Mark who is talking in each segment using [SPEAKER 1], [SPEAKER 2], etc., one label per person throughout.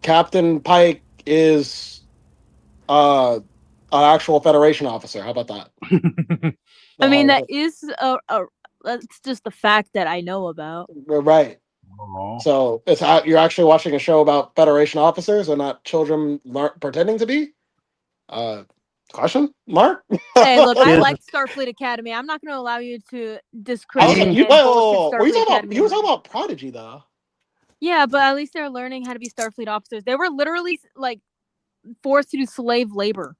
[SPEAKER 1] Captain Pike is an actual Federation officer. How about that?
[SPEAKER 2] I mean, that
[SPEAKER 1] Uh,
[SPEAKER 2] is a that's just a fact that I know about.
[SPEAKER 1] right.
[SPEAKER 3] Oh.
[SPEAKER 1] So you're actually watching a show about Federation officers and not children pretending to be. Uh, Question mark.
[SPEAKER 2] Hey, look, I
[SPEAKER 3] Is
[SPEAKER 2] like Starfleet Academy. I'm not going to allow you to
[SPEAKER 1] I was like,
[SPEAKER 2] discredit
[SPEAKER 3] being
[SPEAKER 1] you,
[SPEAKER 2] and bullshit
[SPEAKER 1] were you
[SPEAKER 2] Starfleet
[SPEAKER 1] talking about? You
[SPEAKER 2] Academy.
[SPEAKER 1] were talking about Prodigy though.
[SPEAKER 2] Yeah, but at least they're learning how to be Starfleet officers. They were literally like forced to do slave labor.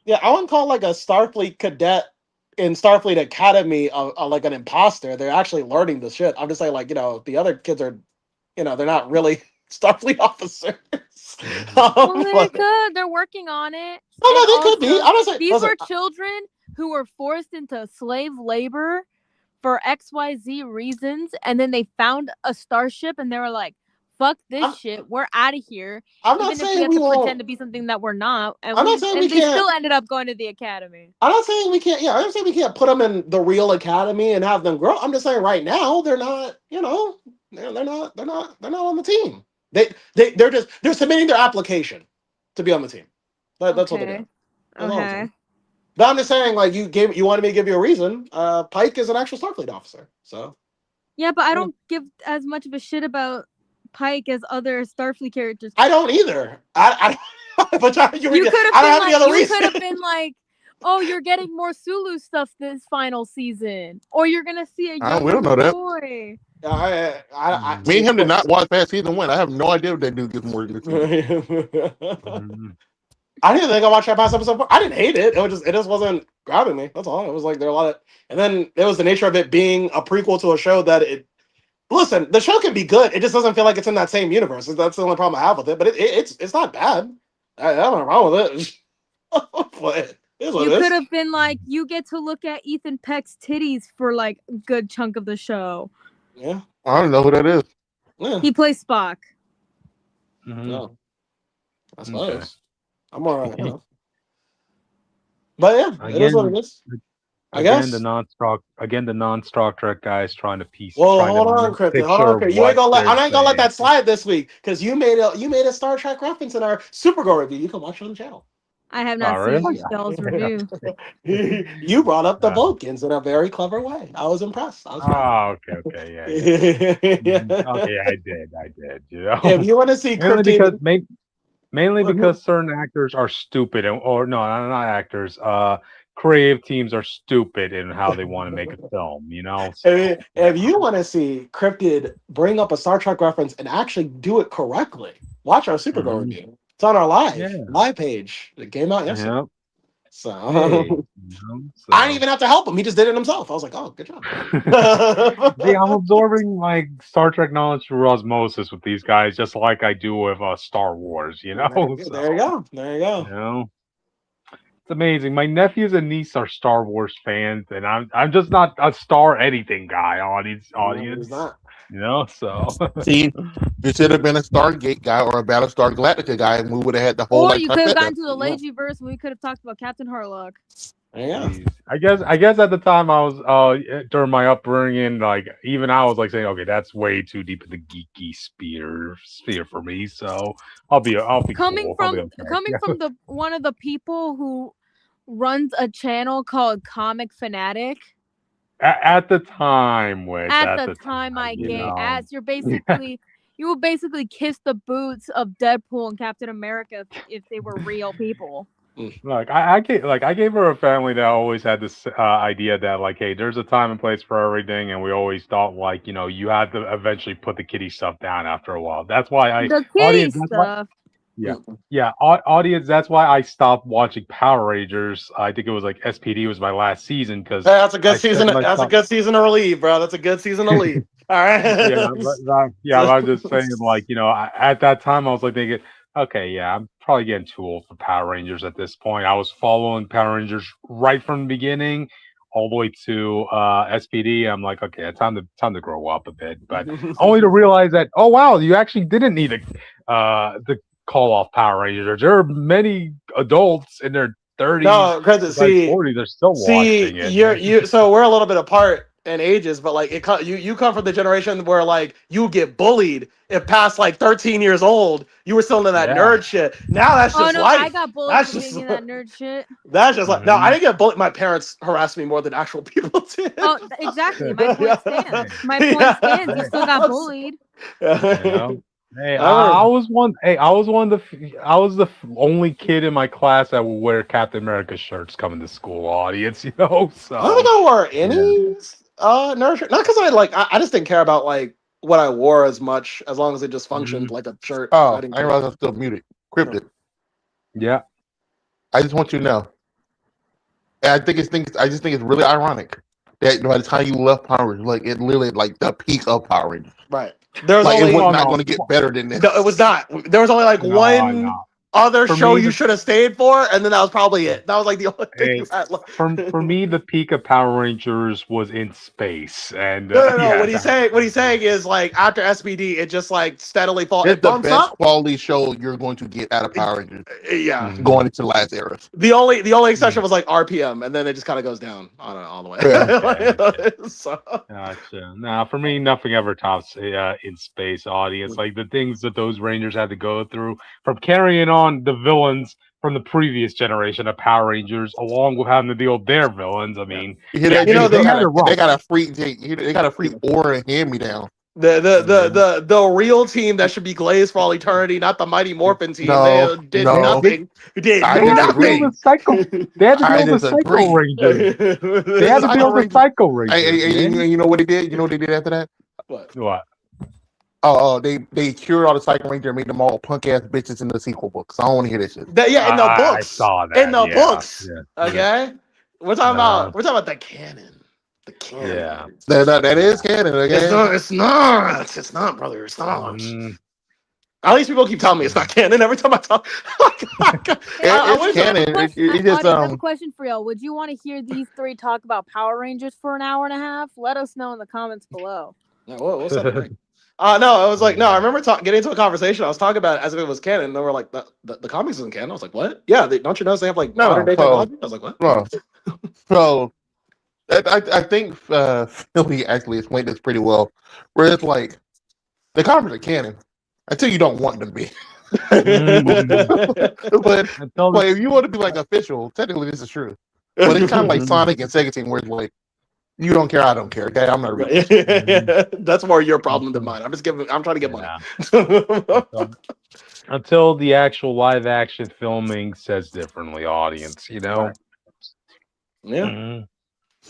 [SPEAKER 1] Yeah, I wouldn't call like a Starfleet cadet in Starfleet Academy like an imposter. They're actually learning the shit. I'm just saying, like, the other kids are, they're not really Starfleet officers.
[SPEAKER 2] Well, they
[SPEAKER 1] But,
[SPEAKER 2] could. They're working on it.
[SPEAKER 1] no,
[SPEAKER 2] And
[SPEAKER 1] no, they could be.
[SPEAKER 2] also,
[SPEAKER 1] I'm not saying.
[SPEAKER 2] these
[SPEAKER 1] Listen,
[SPEAKER 2] were children who were forced into slave labor for XYZ reasons. And then they found a starship and they were like, fuck this
[SPEAKER 1] I'm,
[SPEAKER 2] shit. We're out of here.
[SPEAKER 1] I'm not
[SPEAKER 2] Even if we
[SPEAKER 1] saying
[SPEAKER 2] have
[SPEAKER 1] we
[SPEAKER 2] to pretend
[SPEAKER 1] won't.
[SPEAKER 2] to be something that we're not.
[SPEAKER 1] I'm not saying we
[SPEAKER 2] And they
[SPEAKER 1] can't.
[SPEAKER 2] still ended up going to the academy.
[SPEAKER 1] I'm not saying we can't. Yeah, I'm not saying we can't put them in the real academy and have them grow. I'm just saying right now they're not. They're not. They're not on the team. They're submitting their application to be on the team. That's what they're
[SPEAKER 2] Okay.
[SPEAKER 1] doing. That's all I'm
[SPEAKER 2] Okay.
[SPEAKER 1] saying. But I'm just saying, like, you wanted me to give you a reason. Pike is an actual Starfleet officer, so
[SPEAKER 2] Yeah, but I
[SPEAKER 1] yeah.
[SPEAKER 2] don't give as much of a shit about Pike as other Starfleet characters.
[SPEAKER 1] I don't either. But I
[SPEAKER 2] You could have
[SPEAKER 1] don't
[SPEAKER 2] been
[SPEAKER 1] have any
[SPEAKER 2] like,
[SPEAKER 1] other reason.
[SPEAKER 2] oh, you're getting more Sulu stuff this final season, or you're gonna see a
[SPEAKER 3] we
[SPEAKER 2] younger
[SPEAKER 3] don't know that.
[SPEAKER 2] McCoy.
[SPEAKER 1] I
[SPEAKER 3] Me
[SPEAKER 1] see.
[SPEAKER 3] and him did not watch past season 1. I have no idea what they do this more this season.
[SPEAKER 1] I didn't think I watched that past episode 4. I didn't hate it. It just wasn't grabbing me. That's all. It was like there were a lot of, and then it was the nature of it being a prequel to a show that it. Listen, the show can be good. It just doesn't feel like it's in that same universe. That's the only problem I have with it. But it's not bad. I have no problem with it. But it is what
[SPEAKER 2] You
[SPEAKER 1] it
[SPEAKER 2] could
[SPEAKER 1] is.
[SPEAKER 2] have been like, you get to look at Ethan Peck's titties for like a good chunk of the show.
[SPEAKER 1] Yeah.
[SPEAKER 3] I don't know who that is.
[SPEAKER 1] Yeah.
[SPEAKER 2] He plays Spock.
[SPEAKER 1] No. I
[SPEAKER 3] Okay.
[SPEAKER 1] suppose. I'm alright. But yeah, it is what it
[SPEAKER 4] Again,
[SPEAKER 1] is. I
[SPEAKER 4] again the
[SPEAKER 1] guess.
[SPEAKER 4] non-Star Trek guys trying to
[SPEAKER 1] Well,
[SPEAKER 4] trying
[SPEAKER 1] hold on,
[SPEAKER 4] to
[SPEAKER 1] Cryptid. Hold
[SPEAKER 4] picture
[SPEAKER 1] on, Cryptid. You ain't
[SPEAKER 4] what
[SPEAKER 1] gonna let.
[SPEAKER 4] they're
[SPEAKER 1] I'm not gonna let
[SPEAKER 4] saying.
[SPEAKER 1] that slide this week because you made a Star Trek reference in our Supergirl review. You can watch it on the channel.
[SPEAKER 2] I have
[SPEAKER 4] Oh,
[SPEAKER 2] not seen
[SPEAKER 4] really?
[SPEAKER 2] y'all's review.
[SPEAKER 1] You brought up the
[SPEAKER 4] Yeah.
[SPEAKER 1] Vulcans in a very clever way. I was impressed. I was proud.
[SPEAKER 4] Oh, okay, yeah. Okay, I did.
[SPEAKER 1] If you want to see
[SPEAKER 4] Mainly because
[SPEAKER 1] Cryptid,
[SPEAKER 4] mainly because certain actors are stupid, or no, not actors. Creative teams are stupid in how they want to make a film. So
[SPEAKER 1] if you want to see Cryptid bring up a Star Trek reference and actually do it correctly, watch our Supergirl
[SPEAKER 4] mhm.
[SPEAKER 1] review. It's on our
[SPEAKER 4] Yeah,
[SPEAKER 1] live page. It came out yesterday.
[SPEAKER 4] yeah.
[SPEAKER 1] So
[SPEAKER 4] Hey,
[SPEAKER 1] I didn't
[SPEAKER 4] so
[SPEAKER 1] even have to help him. He just did it himself. I was like, oh, good job.
[SPEAKER 4] see, I'm absorbing like Star Trek knowledge through osmosis with these guys, just like I do with Star Wars.
[SPEAKER 1] There you go. There you
[SPEAKER 4] You
[SPEAKER 1] go.
[SPEAKER 4] know, it's amazing. My nephews and niece are Star Wars fans, and I'm just not a Star anything guy.
[SPEAKER 1] No, he's
[SPEAKER 4] Audience.
[SPEAKER 1] not.
[SPEAKER 4] So
[SPEAKER 3] See, you should have been a Stargate guy or a Battlestar Galactica guy, and we would have had the whole
[SPEAKER 2] Or
[SPEAKER 3] like
[SPEAKER 2] you could have
[SPEAKER 3] trifecta.
[SPEAKER 2] gotten to the Leiji verse and we could have talked about Captain Harlock.
[SPEAKER 1] There you go.
[SPEAKER 4] jeez. I guess at the time I was during my upbringing, like even I was like saying, okay, that's way too deep in the geeky sphere for me. So I'll be
[SPEAKER 2] Coming
[SPEAKER 4] cool. I'll be
[SPEAKER 2] from
[SPEAKER 4] okay.
[SPEAKER 2] coming from the one of the people who runs a channel called Comic Fanatic.
[SPEAKER 4] At the time,
[SPEAKER 2] At the time I
[SPEAKER 4] you
[SPEAKER 2] gave,
[SPEAKER 4] know.
[SPEAKER 2] as you will basically kiss the boots of Deadpool and Captain America if they were real people.
[SPEAKER 4] Like I gave her a family that always had this idea that like, hey, there's a time and place for everything, and we always thought like, you had to eventually put the kiddie stuff down after a while. That's why
[SPEAKER 2] The kitty
[SPEAKER 4] audience. That's why
[SPEAKER 2] stuff.
[SPEAKER 4] yeah audience. That's why I stopped watching Power Rangers. I think it was like SPD was my last season because
[SPEAKER 1] That's a good
[SPEAKER 4] I
[SPEAKER 1] season.
[SPEAKER 4] spent
[SPEAKER 1] That's a
[SPEAKER 4] myself.
[SPEAKER 1] good season to relieve, bro. That's a good season to leave. All right.
[SPEAKER 4] Yeah, but I'm just saying, like, at that time, I was like thinking, okay, yeah, I'm probably getting too old for Power Rangers at this point. I was following Power Rangers right from the beginning, all the way to SPD. I'm like, okay, time to grow up a bit, but only to realize that, oh wow, you actually didn't need to call off Power Rangers. There are many adults in their 30s,
[SPEAKER 1] No, because
[SPEAKER 4] sometimes 40s, they're still
[SPEAKER 1] see,
[SPEAKER 4] watching it.
[SPEAKER 1] you're. So we're a little bit apart. in ages, but like you come from the generation where like you get bullied if past like 13 years old, you were still into that nerd shit. Now that's
[SPEAKER 2] Oh
[SPEAKER 1] just
[SPEAKER 2] no, I
[SPEAKER 1] life.
[SPEAKER 2] got bullied
[SPEAKER 1] That's
[SPEAKER 2] for
[SPEAKER 1] just
[SPEAKER 2] being in that nerd shit.
[SPEAKER 1] that's just like no, I didn't get bullied. My parents harassed me more than actual people did.
[SPEAKER 2] Oh, exactly. My point stands. My point stands. You still got bullied.
[SPEAKER 4] Hey, I was one. Hey, I was one of the. I was the only kid in my class that would wear Captain America shirts coming to school audience. You know, so
[SPEAKER 1] I don't think I wore any nerd shirt. Not because I just didn't care about like what I wore as much as long as it just functioned like a shirt.
[SPEAKER 3] Oh,
[SPEAKER 1] I
[SPEAKER 3] I
[SPEAKER 1] didn't
[SPEAKER 3] didn't realize I'm still muted. Cryptid.
[SPEAKER 4] Yeah.
[SPEAKER 3] I just want you to know. And I just think it's really ironic that by the time you left Power Rangers, like it literally like the peak of Power Rangers.
[SPEAKER 1] Right. There was
[SPEAKER 3] Like
[SPEAKER 1] only
[SPEAKER 3] it was not going to get better than this.
[SPEAKER 1] no, it was not. There was only like one other
[SPEAKER 4] For
[SPEAKER 1] show
[SPEAKER 4] me,
[SPEAKER 1] you should have stayed for, and then that was probably it. That was like the only thing you had.
[SPEAKER 4] For me, the peak of Power Rangers was in space, and
[SPEAKER 1] No.
[SPEAKER 4] yeah,
[SPEAKER 1] What he's saying is like after SBD, it just like steadily falls.
[SPEAKER 3] It's
[SPEAKER 1] It
[SPEAKER 3] the
[SPEAKER 1] bumps
[SPEAKER 3] best
[SPEAKER 1] up.
[SPEAKER 3] quality show you're going to get out of Power Rangers.
[SPEAKER 1] Yeah.
[SPEAKER 3] Going into the last era.
[SPEAKER 1] The only exception was like RPM, and then it just kind of goes down all the way.
[SPEAKER 4] Yeah.
[SPEAKER 1] So.
[SPEAKER 4] Gotcha. Now, for me, nothing ever tops in space audience. Like the things that those Rangers had to go through, from carrying on the villains from the previous generation of Power Rangers, along with having to deal with their villains. I mean,
[SPEAKER 3] they got a free aura and hand me down.
[SPEAKER 1] The real team that should be glazed for all eternity, not the Mighty Morphin team.
[SPEAKER 3] No,
[SPEAKER 1] they did nothing. They had
[SPEAKER 4] to deal with Psycho Rangers. They had to deal with Psycho Rangers.
[SPEAKER 3] You know what they did? You know what they did after that?
[SPEAKER 4] What?
[SPEAKER 3] Oh, they cured all the Psycho Rangers and made them all punk ass bitches in the sequel books. I don't want to hear this shit.
[SPEAKER 1] In the books.
[SPEAKER 4] I saw that.
[SPEAKER 1] In the books. Yeah. Okay? We're talking about the canon. The canon.
[SPEAKER 4] Yeah.
[SPEAKER 3] That is canon, okay?
[SPEAKER 1] It's not, brother. It's not. At least people keep telling me it's not canon every time I talk.
[SPEAKER 3] It's canon.
[SPEAKER 2] I have a question for y'all. Would you want to hear these three talk about Power Rangers for an hour and a half? Let us know in the comments below.
[SPEAKER 1] Yeah, what's up? No, it was like, no, I remember getting into a conversation. I was talking about it as if it was canon. And they were like, the comics isn't canon. I was like, what? Yeah, don't you notice they have like modern day technology? I was like, what?
[SPEAKER 3] So I think Philly actually explained this pretty well. Where it's like, the comics are canon until you don't want them to be. but if you want to be like official, technically this is true. But it's kind of like Sonic and Sega Team, where it's like, you don't care, I don't care. Okay, I'm not reading.
[SPEAKER 1] That's more your problem than mine. I'm trying to get money.
[SPEAKER 4] Until the actual live action filming says differently, audience, you know?
[SPEAKER 1] Yeah.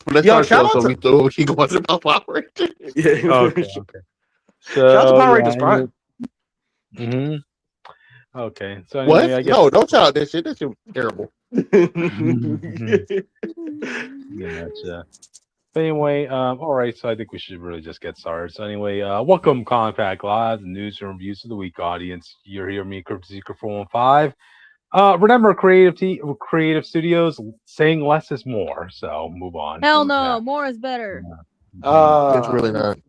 [SPEAKER 3] Let's
[SPEAKER 1] Yo, shout out
[SPEAKER 3] we throw he goes about Power Rangers.
[SPEAKER 4] Okay. So,
[SPEAKER 1] shout out to Power Rangers Prime.
[SPEAKER 4] Okay. So anyway,
[SPEAKER 3] what?
[SPEAKER 4] I guess...
[SPEAKER 3] No, don't shout out this shit. This shit was terrible.
[SPEAKER 4] Gotcha. But anyway, all right, so I think we should really just get started. So anyway, welcome Contact Live, the news and reviews of the week, audience. You're here with me, Crypto Secret 415. Remember, creative studios saying less is more. So move on.
[SPEAKER 2] Hell no, more is better.
[SPEAKER 3] It's really not.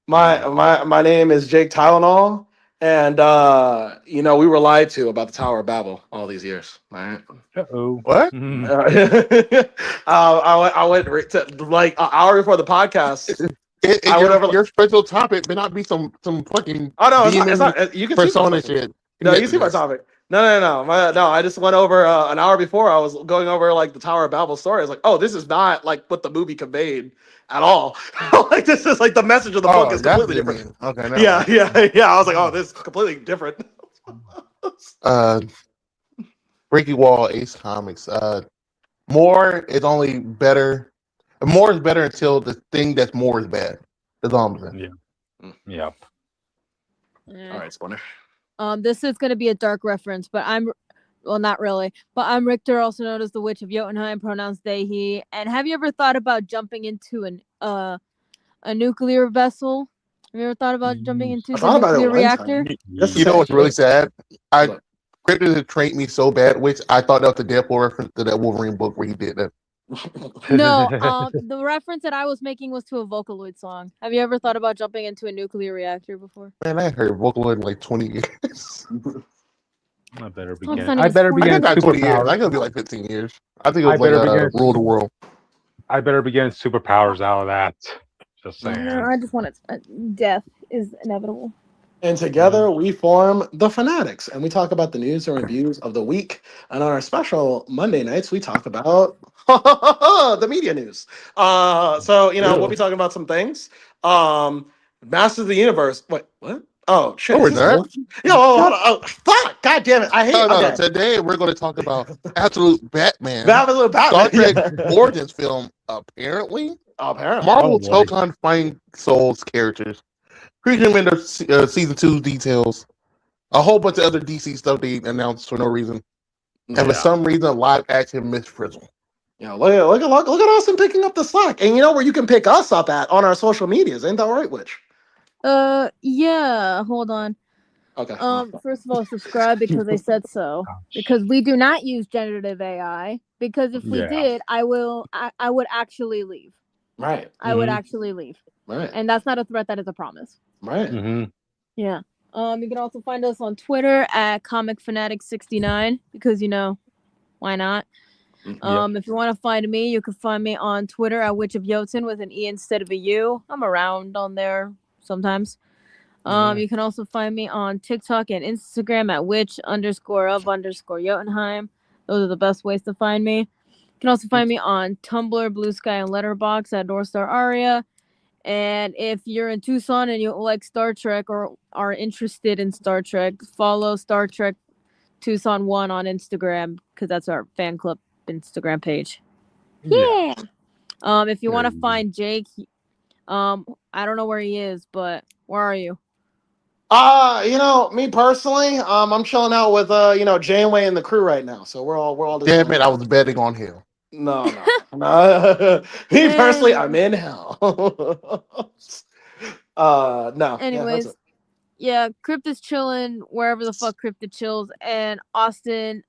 [SPEAKER 1] My name is Jake Tylenol, and we were lied to about the Tower of Babel all these years. Right?
[SPEAKER 3] What?
[SPEAKER 1] I went to like an hour before the podcast. Your
[SPEAKER 3] special topic may not be some fucking.
[SPEAKER 1] Oh no, it's not. You can
[SPEAKER 3] persona
[SPEAKER 1] see
[SPEAKER 3] shit.
[SPEAKER 1] No, you see my topic. No. I just went over an hour before. I was going over like the Tower of Babel story. I was like, oh, this is not like what the movie conveyed at all. Like this is like the message of the book is completely different.
[SPEAKER 3] Okay.
[SPEAKER 1] Yeah. I was like, oh, this is completely different.
[SPEAKER 3] Breaking Wall, Ace Comics. More is only better. More is better until the thing that's more is bad. That's all I'm saying.
[SPEAKER 4] Yeah.
[SPEAKER 1] All right, Spawner.
[SPEAKER 2] This is going to be a dark reference, but not really. But I'm Richter, also known as the Witch of Jotunheim, pronouns they, he. And have you ever thought about jumping into a nuclear vessel? Have you ever thought about jumping into the nuclear reactor?
[SPEAKER 3] You know what's really sad? Richter had trained me so bad, which I thought that was the Deadpool reference to that Wolverine book where he did that.
[SPEAKER 2] No, the reference that I was making was to a Vocaloid song. Have you ever thought about jumping into a nuclear reactor before?
[SPEAKER 3] Man, I heard Vocaloid in like 20 years.
[SPEAKER 4] I better
[SPEAKER 2] Oh,
[SPEAKER 4] begin. I better begin.
[SPEAKER 3] Not 20 years. I gotta be like 15 years. I think it was like rule the world.
[SPEAKER 4] I better begin superpowers out of that. Just saying.
[SPEAKER 2] No, I just want it. Death is inevitable.
[SPEAKER 1] And together we form the Phanatics, and we talk about the news and reviews of the week. And on our special Monday nights, we talk about the media news. So we'll be talking about some things. Masters of the Universe. Wait, what? Oh shit!
[SPEAKER 3] Oh, we're
[SPEAKER 1] is this
[SPEAKER 3] not?
[SPEAKER 1] old? Yo, hold on. Oh, fuck! God damn it! I hate.
[SPEAKER 3] No.
[SPEAKER 1] Okay.
[SPEAKER 3] Today we're going to talk about Absolute Batman.
[SPEAKER 1] Batman.
[SPEAKER 3] Star Trek
[SPEAKER 1] Yeah.
[SPEAKER 3] Origins film, apparently.
[SPEAKER 1] Apparently.
[SPEAKER 3] Marvel
[SPEAKER 4] Probably.
[SPEAKER 3] Tokon Find Souls characters. Creature Window Season 2 details. A whole bunch of other DC stuff they announced for no reason. And for some reason, live action Mr Frizzle.
[SPEAKER 1] Yeah, look at Austin picking up the slack. And you know where you can pick us up at on our social medias. Ain't that right, Witch?
[SPEAKER 2] Yeah. Hold on.
[SPEAKER 1] Okay.
[SPEAKER 2] First of all, subscribe because I said so. Because we do not use generative AI. Because if we did, I would actually leave.
[SPEAKER 1] Right.
[SPEAKER 2] I would actually leave.
[SPEAKER 1] Right.
[SPEAKER 2] And that's not a threat. That is a promise.
[SPEAKER 1] Right.
[SPEAKER 4] Mm-hmm.
[SPEAKER 2] Yeah. You can also find us on Twitter at ComicFanatic69 because why not? If you want to find me, you can find me on Twitter at Witch of Jotun with an E instead of a U. I'm around on there sometimes. You can also find me on TikTok and Instagram at witch_of_Jotunheim. Those are the best ways to find me. You can also find me on Tumblr, Blue Sky, and Letterboxd at Northstar Aria. And if you're in Tucson and you like Star Trek or are interested in Star Trek, follow Star Trek Tucson 1 on Instagram because that's our fan club Instagram page. Yeah. If you want to find Jake, I don't know where he is, but where are you?
[SPEAKER 1] Me personally, I'm chilling out with Janeway and the crew right now. So we're all just
[SPEAKER 3] Damn it, I was betting on him.
[SPEAKER 1] No. Me personally, I'm in hell. No.
[SPEAKER 2] Anyways, Crypt is chilling wherever the fuck Crypt chills, and Austin,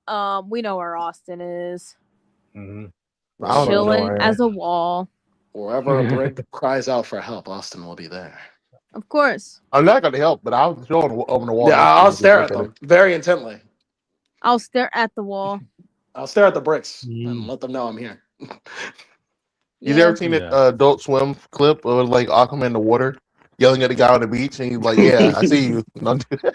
[SPEAKER 2] we know where Austin is. Chilling as a wall.
[SPEAKER 1] Wherever a brick cries out for help, Austin will be there.
[SPEAKER 2] Of course.
[SPEAKER 3] I'm not going to help, but I'll show on the wall.
[SPEAKER 1] Yeah, I'll stare at them very intently.
[SPEAKER 2] I'll stare at the wall.
[SPEAKER 1] I'll stare at the bricks and let them know I'm here.
[SPEAKER 3] You ever seen an Adult Swim clip of like Aquaman in the water yelling at the guy on the beach, and he's like, "Yeah, I see you." Don't do that.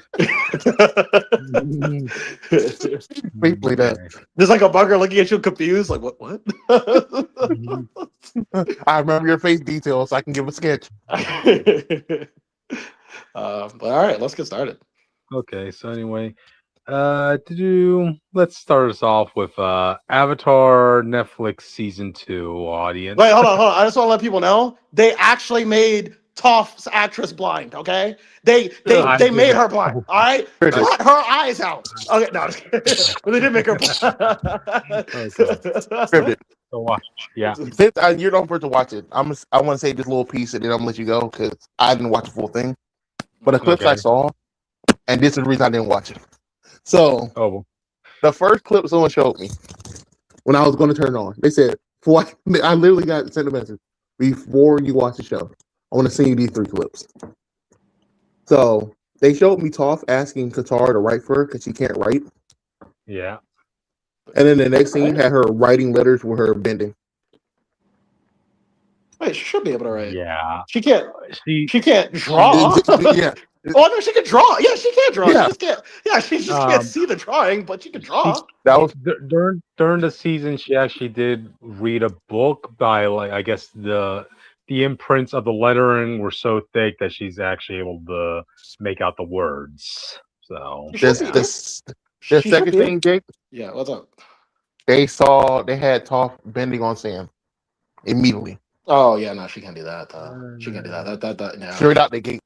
[SPEAKER 3] Basically that.
[SPEAKER 1] There's like a bugger looking at you confused, like what?
[SPEAKER 3] I remember your face details, so I can give a sketch.
[SPEAKER 1] But all right, let's get started.
[SPEAKER 4] Okay, so anyway, let's start us off with Avatar Netflix season 2 audience.
[SPEAKER 1] Wait, hold on. I just want to let people know they actually made Toph's actress blind. Okay, they made her blind. All right, cut her eyes out. Okay, no, but they did make her blind.
[SPEAKER 3] Scripted.
[SPEAKER 4] Yeah.
[SPEAKER 3] Since you're not supposed to watch it, I want to say this little piece and then I'm gonna let you go because I didn't watch the full thing. But the clips I saw, and this is the reason I didn't watch it. So, the first clip someone showed me when I was going to turn it on, they said, I literally got sent a message before you watch the show. I want to send you these 3 clips. So, they showed me Toph asking Qatar to write for her because she can't write.
[SPEAKER 4] Yeah.
[SPEAKER 3] And then the next scene had her writing letters with her bending.
[SPEAKER 1] Wait, she should be able to write.
[SPEAKER 4] Yeah.
[SPEAKER 1] She can't draw.
[SPEAKER 3] Yeah.
[SPEAKER 1] Oh no, she can draw. Yeah, she can draw.
[SPEAKER 3] Yeah.
[SPEAKER 1] She just can't see the drawing, but she can draw.
[SPEAKER 3] That was
[SPEAKER 4] during the season. She actually did read a book by I guess the imprints of the lettering were so thick that she's actually able to make out the words. So
[SPEAKER 3] the second thing, Jake.
[SPEAKER 1] Yeah, what's up?
[SPEAKER 3] They had Toph bending on Sam immediately.
[SPEAKER 1] Oh yeah, no, she can't do that. She can't do that. That no.
[SPEAKER 3] Straight out the gate.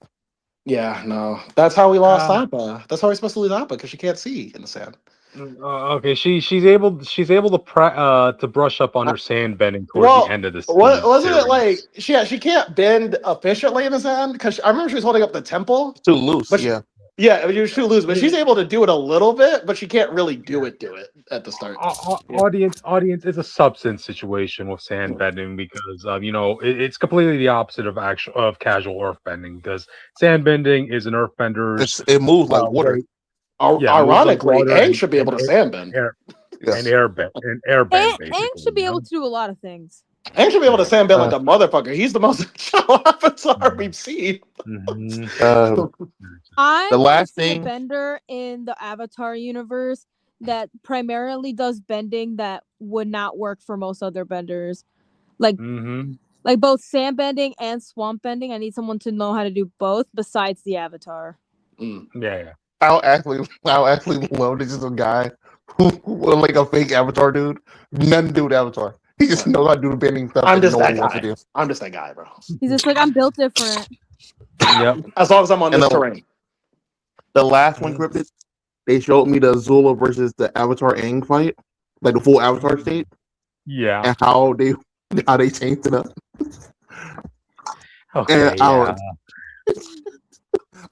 [SPEAKER 1] Yeah, no. That's how we lost Appa. That's how we're supposed to lose Appa because she can't see in the sand.
[SPEAKER 4] Okay, she's able to brush up on her sand bending towards the end of the season.
[SPEAKER 1] Wasn't it like she can't bend efficiently in the sand because I remember she was holding up the temple
[SPEAKER 3] too loose. But
[SPEAKER 1] yeah, it was too loose, but she's able to do it a little bit, but she can't really do it at the start.
[SPEAKER 4] Audience is a substance situation with sand bending because it's completely the opposite of casual earth bending because sand bending is an earth bender.
[SPEAKER 3] It moves like water.
[SPEAKER 1] Ironically, Aang should be able to sand bend.
[SPEAKER 4] And air bend.
[SPEAKER 2] Aang should be able to do a lot of things.
[SPEAKER 1] Aang should be able to sandbend like a motherfucker. He's the most avatar we've seen.
[SPEAKER 3] The
[SPEAKER 2] I
[SPEAKER 3] last
[SPEAKER 2] see a
[SPEAKER 3] thing,
[SPEAKER 2] bender in the Avatar universe that primarily does bending that would not work for most other benders. Like both sand bending and swamp bending. I need someone to know how to do both besides the Avatar.
[SPEAKER 4] Yeah.
[SPEAKER 3] I'll actually love this is a guy who like a fake Avatar dude. Nothing to do with Avatar. He just knows how to do the bending stuff.
[SPEAKER 1] I'm just that
[SPEAKER 3] wants to
[SPEAKER 1] guy.
[SPEAKER 3] do.
[SPEAKER 1] I'm just that guy, bro.
[SPEAKER 2] He's just like, I'm built different.
[SPEAKER 4] Yep.
[SPEAKER 1] As long as I'm on this terrain.
[SPEAKER 3] The last one, Cryptid, they showed me the Zula versus the Avatar Aang fight, like the full Avatar state.
[SPEAKER 4] Yeah.
[SPEAKER 3] And how they changed it up.
[SPEAKER 4] Okay.
[SPEAKER 3] And I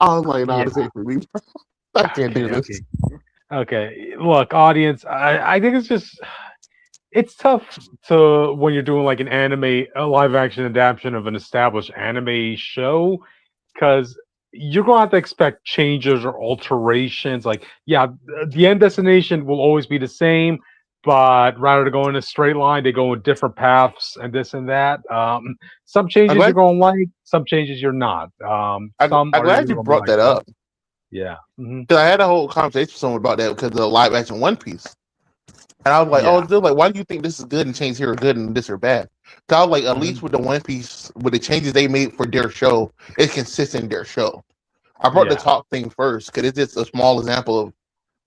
[SPEAKER 3] was like, nah, this ain't for me. I can't do this.
[SPEAKER 4] Okay. Look, audience, I think it's tough to when you're doing like a live action adaptation of an established anime show, because you're gonna have to expect changes or alterations. Like, yeah, the end destination will always be the same, but rather than go in a straight line, they go in different paths and this and that. Some changes you're gonna like, some changes you're not.
[SPEAKER 3] I'm glad you brought that up.
[SPEAKER 4] Yeah,
[SPEAKER 3] because I had a whole conversation with someone about that because of the live action One Piece, and I was like, "Oh, like, why do you think this is good and change here are good and this are bad?" Because I was like, at least with the One Piece, with the changes they made for their show, it's consistent in their show. I brought the talk thing first because it's just a small example of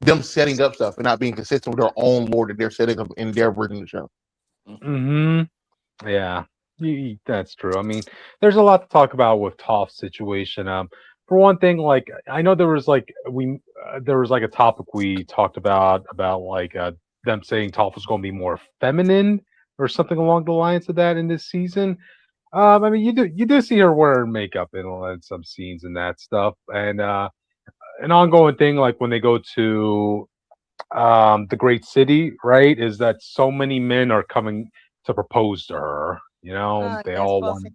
[SPEAKER 3] them setting up stuff and not being consistent with their own lore that they're setting up in their version of the show.
[SPEAKER 4] Yeah, that's true. I mean, there's a lot to talk about with Toph's situation. For one thing, like I know there was like a topic we talked about like them saying Toph was going to be more feminine or something along the lines of that in this season. I mean, you do see her wearing makeup in some scenes and that stuff, and an ongoing thing like when they go to the great city, right? Is that so many men are coming to propose to her. You know, they all want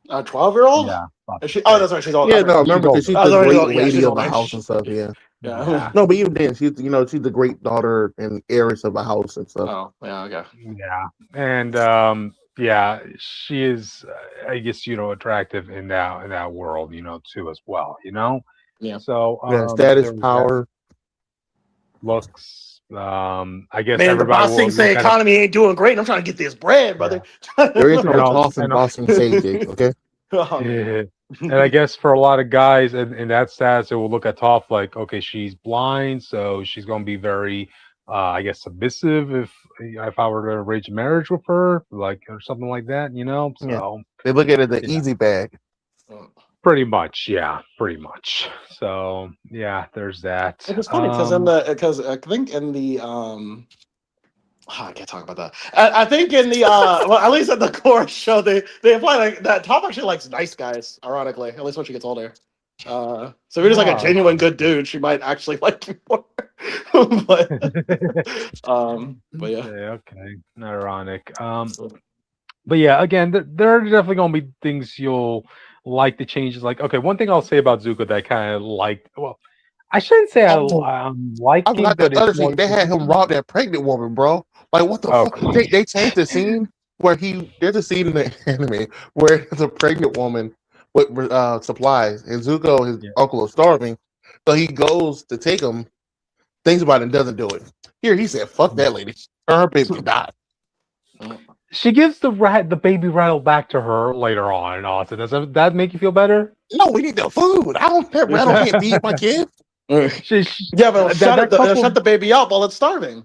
[SPEAKER 1] a 12-year-old.
[SPEAKER 4] Yeah.
[SPEAKER 1] That's right. She's old.
[SPEAKER 3] Yeah, no, remember because she's the great lady of the
[SPEAKER 1] old-ish.
[SPEAKER 3] house and stuff. Yeah. No, but even then, she's the great daughter and heiress of the house and stuff.
[SPEAKER 1] Oh, yeah, okay.
[SPEAKER 4] Yeah, and she is, I guess, attractive in that world, too as well,
[SPEAKER 1] Yeah.
[SPEAKER 4] So
[SPEAKER 3] status, power,
[SPEAKER 4] looks. I guess
[SPEAKER 1] man, the boss thinks the economy ain't doing great. I'm trying to get this bread, brother.
[SPEAKER 3] There is no toss and bossing sage, okay?
[SPEAKER 4] And I guess for a lot of guys in that status, it will look at Toph like, okay, she's blind, so she's going to be very, I guess, submissive if I were to arrange a marriage with her, like, or something like that, So
[SPEAKER 3] they look at it as the easy bag.
[SPEAKER 4] Pretty much, yeah, pretty much. So yeah, there's that.
[SPEAKER 1] It's funny because I think in the I can't talk about that. I think in the well, at least in the core show, they imply like that Toph actually likes nice guys. Ironically, at least when she gets older. So if you're just like a genuine good dude, she might actually like you more. but yeah.
[SPEAKER 4] Okay, ironic. But yeah, again, there are definitely gonna be things you'll like the changes. Like, okay, one thing I'll say about Zuko that I kind of liked. Well, I shouldn't say I like him, but
[SPEAKER 3] they had him rob that pregnant woman, bro. Like, what the fuck? They changed the scene where there's a scene in the anime where there's a pregnant woman with supplies, and Zuko, his uncle, is starving, so he goes to take him, thinks about it, and doesn't do it. Here, he said, "Fuck that lady, her baby died."
[SPEAKER 4] She gives the baby rattle back to her later on, and all. So does that make you feel better?
[SPEAKER 3] No, we need the food. I don't care. Rattle can't feed my kid.
[SPEAKER 1] Yeah, but shut the baby up while it's starving.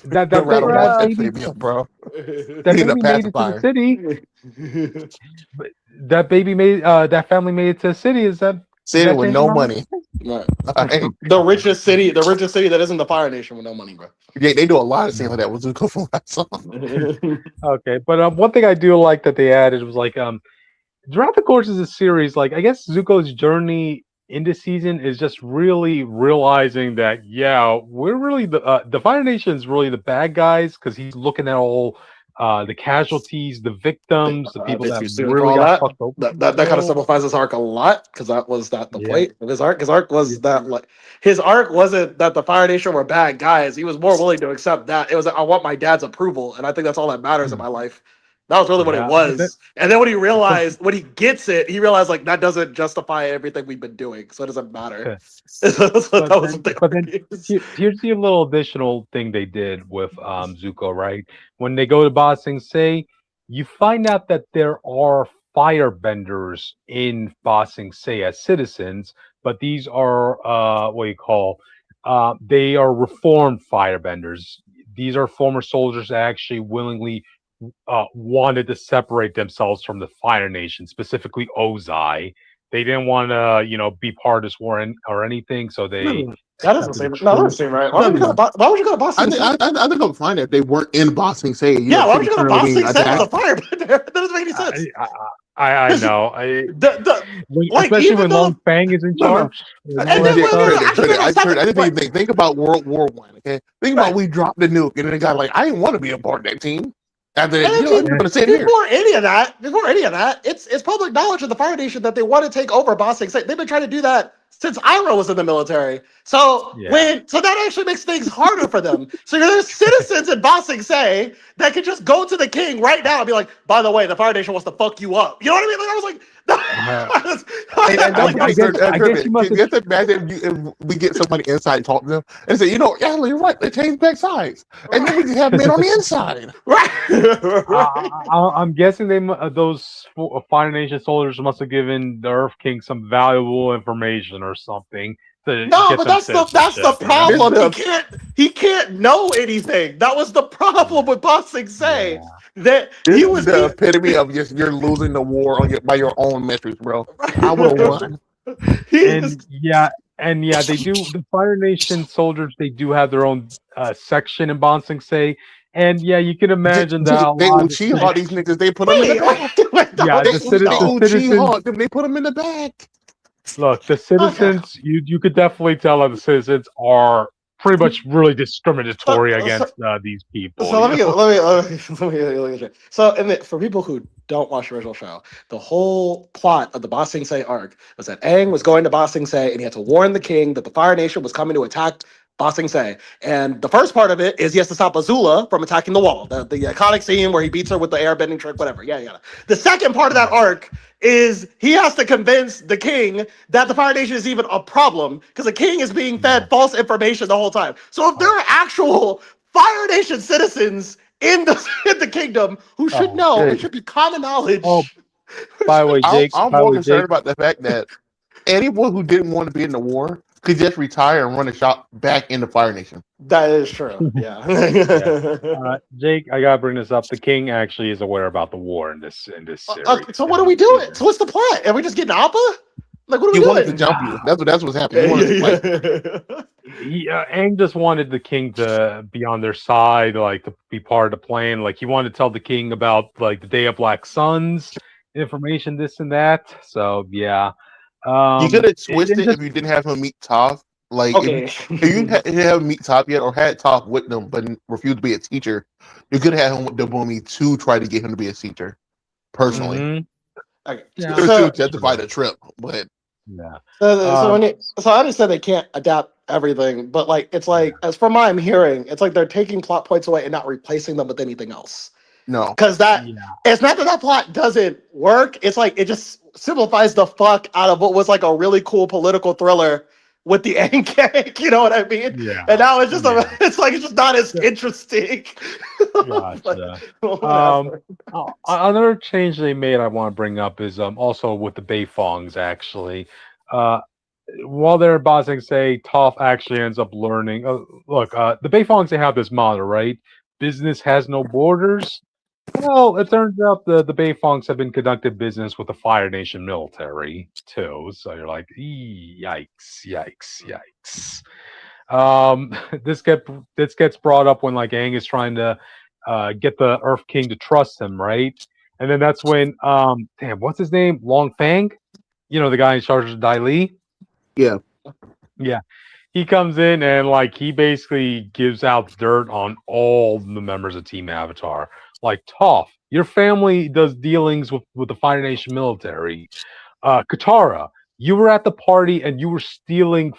[SPEAKER 4] That baby
[SPEAKER 3] up, bro.
[SPEAKER 4] That baby made it to the city. That baby that family made it to the city. Is that
[SPEAKER 3] city with no money?
[SPEAKER 1] Right. The richest city that isn't the Fire Nation with no money, bro.
[SPEAKER 3] Yeah, they do a lot of things like that with Zuko from that song.
[SPEAKER 4] Okay, but one thing I do like that they added was like throughout the course of the series, like I guess Zuko's journey in this season is just really realizing that we're really the Fire Nation is really the bad guys because he's looking at all the casualties, the victims, the people that really got fucked over.
[SPEAKER 1] That kind of simplifies his arc a lot because that was the point of his arc. His arc was that like his arc wasn't that the Fire Nation were bad guys. He was more willing to accept that it was I want my dad's approval, and I think that's all that matters in my life. That was really what it was.
[SPEAKER 4] But
[SPEAKER 1] And then when he realized, when he gets it, he realized like that doesn't justify everything we've been doing, so it doesn't matter.
[SPEAKER 4] But then here's the little additional thing they did with Zuko, right? When they go to Ba Sing Se, you find out that there are firebenders in Ba Sing Se as citizens, but these are what you call they are reformed firebenders. These are former soldiers that actually willingly wanted to separate themselves from the Fire Nation, specifically Ozai. They didn't want to, be part of this war or anything, so they.
[SPEAKER 1] That doesn't seem. No, that doesn't seem right. Why would you go to Ba Sing Se?
[SPEAKER 3] I think I'm fine if they weren't in Ba Sing Se.
[SPEAKER 1] Yeah, why would you go to Ba Sing Se as a firebender? That doesn't make any sense.
[SPEAKER 4] I know. Especially when Long Fang is in charge.
[SPEAKER 3] I didn't even think about World War One. Okay, think about we dropped the nuke and then the guy like I didn't want to be a part of that team. Before
[SPEAKER 1] any of that, it's public knowledge of the Fire Nation that they want to take over Ba Sing Se. They've been trying to do that since Iroh was in the military. So that actually makes things harder for them. So there's citizens in Ba Sing Se that can just go to the king right now and be like, by the way, the Fire Nation wants to fuck you up. You know what I mean? Like I was like,
[SPEAKER 3] I guess you must imagine if we get somebody inside and talk to them and say, yeah, you're right, they changed back sides. And then we can have men on the inside.
[SPEAKER 1] Right.
[SPEAKER 4] I'm guessing those Fire Nation soldiers must have given the Earth King some valuable information or something.
[SPEAKER 1] No, but that's the problem. He can't know anything. That was the problem with Ba Sing Se. That he was
[SPEAKER 3] the epitome of just you're losing the war by your own metrics, bro. I would have won.
[SPEAKER 4] They do. The Fire Nation soldiers, they do have their own section in Ba Sing Se. And you can imagine that
[SPEAKER 3] they Uchiha these niggas. They put them in the back. They put them in the back.
[SPEAKER 4] Look, the citizens. You could definitely tell that the citizens are pretty much really discriminatory against these people.
[SPEAKER 1] So let me. So, for people who don't watch the original show, the whole plot of the Ba Sing Se arc was that Aang was going to Ba Sing Se and he had to warn the king that the Fire Nation was coming to attack Ba Sing Se. And the first part of it is he has to stop Azula from attacking the wall. The iconic scene where he beats her with the airbending trick, whatever. Yeah. The second part of that arc is he has to convince the king that the Fire Nation is even a problem because the king is being fed false information the whole time. So if there are actual Fire Nation citizens in the kingdom who should know, it should be common knowledge.
[SPEAKER 4] Oh, by the way, Jake,
[SPEAKER 3] I'm more concerned about the fact that anyone who didn't want to be in the war could just retire and run a shop back in the Fire Nation.
[SPEAKER 1] That is true. Yeah.
[SPEAKER 4] Jake, I gotta bring this up. The king actually is aware about the war in this series.
[SPEAKER 1] So what are we doing? So what's the plot? Are we just getting Appa? Like what are we doing?
[SPEAKER 3] He wanted to jump you. That's what's happening.
[SPEAKER 4] Aang just wanted the king to be on their side, like to be part of the plan. Like he wanted to tell the king about like the Day of Black Suns information, this and that. So yeah.
[SPEAKER 3] You could have switched it if you didn't have him meet Toph. Like if you didn't have him meet Toph yet, or had Toph with them but refused to be a teacher, you could have had him with the Boomy to try to get him to be a teacher. Personally, to justify the trip, but
[SPEAKER 1] So I understand they can't adapt everything, but like it's like as from what I'm hearing, it's like they're taking plot points away and not replacing them with anything else.
[SPEAKER 3] No,
[SPEAKER 1] because it's not that plot doesn't work. It's like it just simplifies the fuck out of what was like a really cool political thriller with the Aang gang. You know what I mean?
[SPEAKER 4] Yeah.
[SPEAKER 1] And now it's just it's just not as interesting.
[SPEAKER 4] Gotcha. Another change they made I want to bring up is also with the Beifongs actually. While they're at Ba Sing Se, Toph actually ends up learning. The Beifongs, they have this motto, right? Business has no borders. Well, it turns out the Beifongs have been conducting business with the Fire Nation military too. So you're like, yikes. This gets brought up when like Aang is trying to get the Earth King to trust him, right? And then that's when what's his name? Long Fang? The guy in charge of Dai Li?
[SPEAKER 3] Yeah.
[SPEAKER 4] He comes in and like he basically gives out dirt on all the members of Team Avatar. Like Toph, your family does dealings with the Fire Nation military. Katara, you were at the party and you were stealing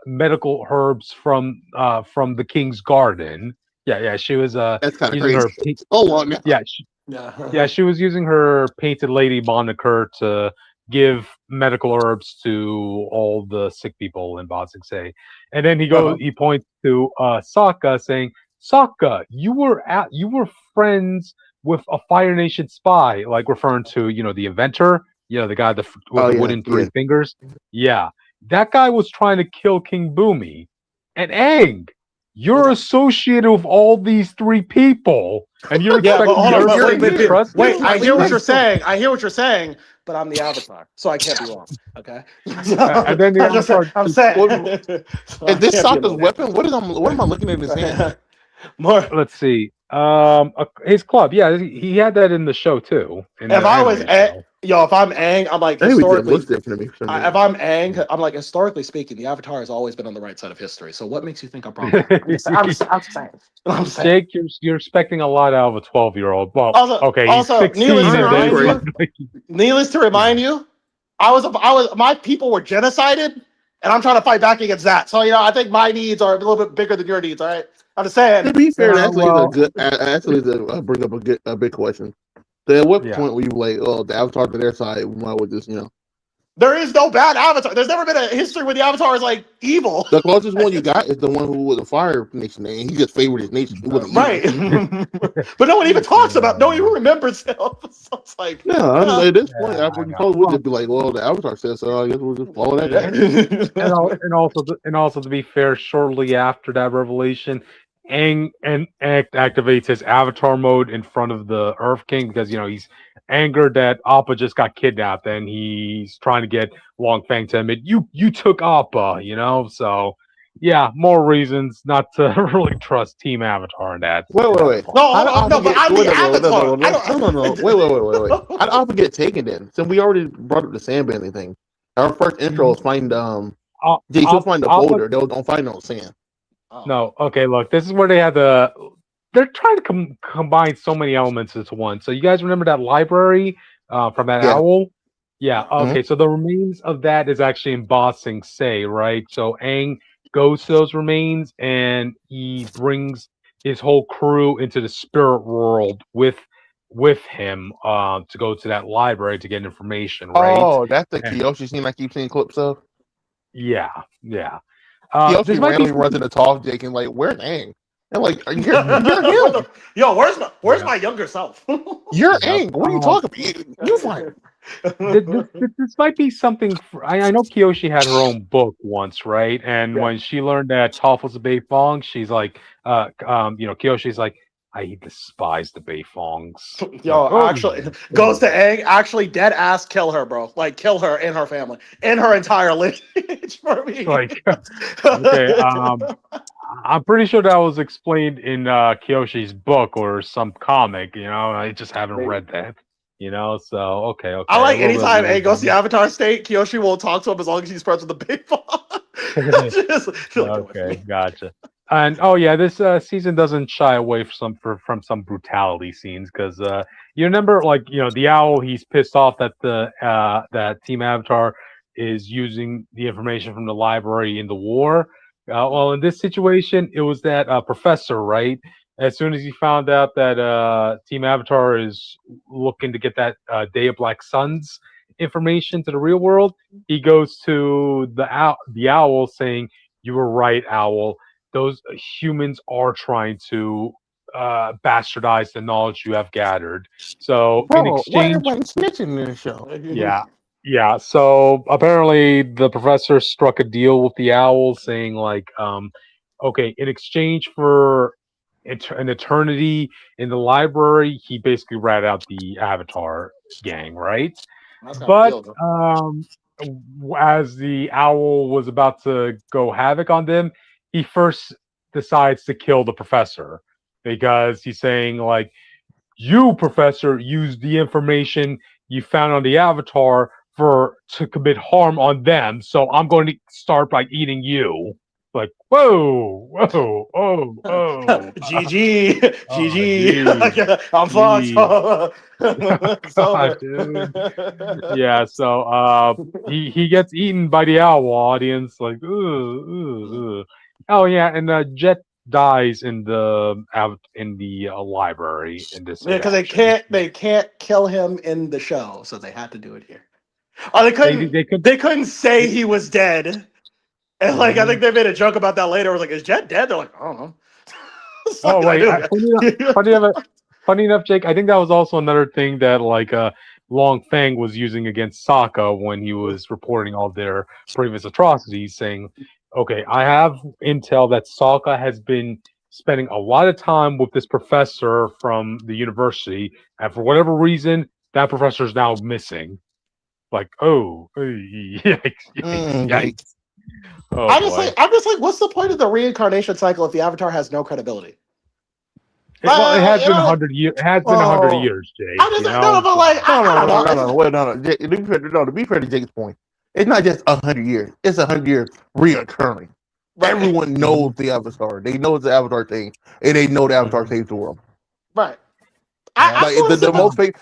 [SPEAKER 4] medical herbs from the king's garden. Yeah, she was
[SPEAKER 3] that's kind of crazy. Oh long.
[SPEAKER 4] Yeah, Yeah, she was using her painted lady moniker to give medical herbs to all the sick people in Ba Sing Se. And then he points to Sokka saying, Sokka, you were friends with a Fire Nation spy, like referring to, the inventor, the guy with the wooden three fingers. Yeah. That guy was trying to kill King Boomy. And Aang, you're associated with all these three people, and you're expecting
[SPEAKER 1] to
[SPEAKER 4] trust.
[SPEAKER 1] Wait, I hear what you're saying. I hear what you're saying, but I'm the Avatar, so I can't be wrong. Okay.
[SPEAKER 4] And then the Avatar.
[SPEAKER 1] I'm saying.
[SPEAKER 3] Is this Sokka's weapon? What am I looking at in his hand?
[SPEAKER 1] More.
[SPEAKER 4] Let's see. His club. Yeah, he had that in the show too.
[SPEAKER 1] If I was if I'm Aang, I'm like historically. If I'm Aang, I'm like historically speaking, the Avatar has always been on the right side of history. So what makes you think I'm wrong? I'm saying.
[SPEAKER 4] Jake, you're expecting a lot out of a 12-year-old. Well, okay, he's 16.
[SPEAKER 1] Needless to remind you, I was my people were genocided, and I'm trying to fight back against that. So I think my needs are a little bit bigger than your needs. All right. I'm just saying.
[SPEAKER 3] To be fair, bring up a big question. So at what point were you like, oh, the Avatar to their side? Why would this,
[SPEAKER 1] There is no bad Avatar. There's never been a history where the Avatar is like evil.
[SPEAKER 3] The closest one you got is the one who was a Fire Nation, and he just favored his nation.
[SPEAKER 1] Right. But no one even talks about. No one even remembers him. So it's like,
[SPEAKER 3] at this point, you probably would just be like, well, the Avatar says so. I guess we'll just follow that.
[SPEAKER 4] and also to be fair, shortly after that revelation, Aang activates his Avatar mode in front of the Earth King because he's angered that Appa just got kidnapped, and he's trying to get Long Fang to admit you took Appa, So yeah, more reasons not to really trust Team Avatar in that.
[SPEAKER 3] Wait. No, but I'm the Avatar. No. Wait. How did Appa get taken then? So we already brought up the sandbending thing. Our first intro is find Jake find the boulder. They don't find no sand.
[SPEAKER 4] No, okay, look, this is where they had they're trying to combine so many elements into one. So you guys remember that library from that owl? Yeah, okay, so the remains of that is actually in Ba Sing Se, right? So Aang goes to those remains, and he brings his whole crew into the spirit world with him to go to that library to get information, right?
[SPEAKER 3] Oh, that's the Kyoshi scene I keep seeing clips of?
[SPEAKER 4] Yeah.
[SPEAKER 3] Kyoshi randomly runs into Tall Jake and like, where's Aang? And like, you're him.
[SPEAKER 1] Yo, where's my younger self?
[SPEAKER 3] You're Aang. What are you talking about? You find
[SPEAKER 4] this might be something. I know Kyoshi had her own book once, right? And when she learned that Toph was a Beifong, she's like, Kyoshi's like, I despise the Beifongs.
[SPEAKER 1] Yo, actually, goes to Aang. Actually, dead ass, kill her, bro. Like, kill her and her family, and her entire lineage for me.
[SPEAKER 4] Like, okay, I'm pretty sure that was explained in Kyoshi's book or some comic. I just haven't read that. So okay.
[SPEAKER 1] I like anytime Aang goes to the Avatar state, Kyoshi won't talk to him as long as he's friends with the Beifong.
[SPEAKER 4] Okay, gotcha. And this season doesn't shy away from some brutality scenes because you remember, like, the owl, he's pissed off that that Team Avatar is using the information from the library in the war. Well, in this situation, it was that professor, right? As soon as he found out that Team Avatar is looking to get that Day of Black Suns information to the real world, he goes to the owl saying, "You were right, Owl. Those humans are trying to bastardize the knowledge you have gathered." So in exchange,
[SPEAKER 3] why snitching in the show?
[SPEAKER 4] Yeah. So apparently, the professor struck a deal with the owl, saying like, okay, in exchange for an eternity in the library, he basically ratted out the Avatar gang, right? But as the owl was about to go havoc on them, he first decides to kill the professor because he's saying, like, you, professor, used the information you found on the Avatar to commit harm on them, so I'm going to start by eating you. Like, whoa,
[SPEAKER 1] GG. I'm fucked.
[SPEAKER 4] Dude. Yeah, so he gets eaten by the owl, audience. Like, ooh. Oh yeah, and dies in the library in this.
[SPEAKER 1] Yeah, because
[SPEAKER 4] interaction.
[SPEAKER 1] they can't kill him in the show, so they had to do it here. Oh, they couldn't say he was dead. And like I think they made a joke about that later. I was like, "Is Jet dead?" They're like, "I don't know."
[SPEAKER 4] Oh wait, funny enough, Jake. I think that was also another thing that like Long Fang was using against Sokka when he was reporting all their previous atrocities, saying, "Okay, I have intel that Sokka has been spending a lot of time with this professor from the university, and for whatever reason, that professor is now missing." Like, oh, yikes, yikes. Oh,
[SPEAKER 1] I'm just like, what's the point of the reincarnation cycle if the Avatar has no credibility?
[SPEAKER 4] Well, it has been 100 years. It has been 100 years, Jake.
[SPEAKER 1] I'm just no, but like,
[SPEAKER 3] no. To be fair to Jake's point, it's not just 100 years. It's 100 years reoccurring. Right. Everyone knows the Avatar. They know the Avatar thing, and they know the Avatar saves the world.
[SPEAKER 1] Right.
[SPEAKER 3] The most they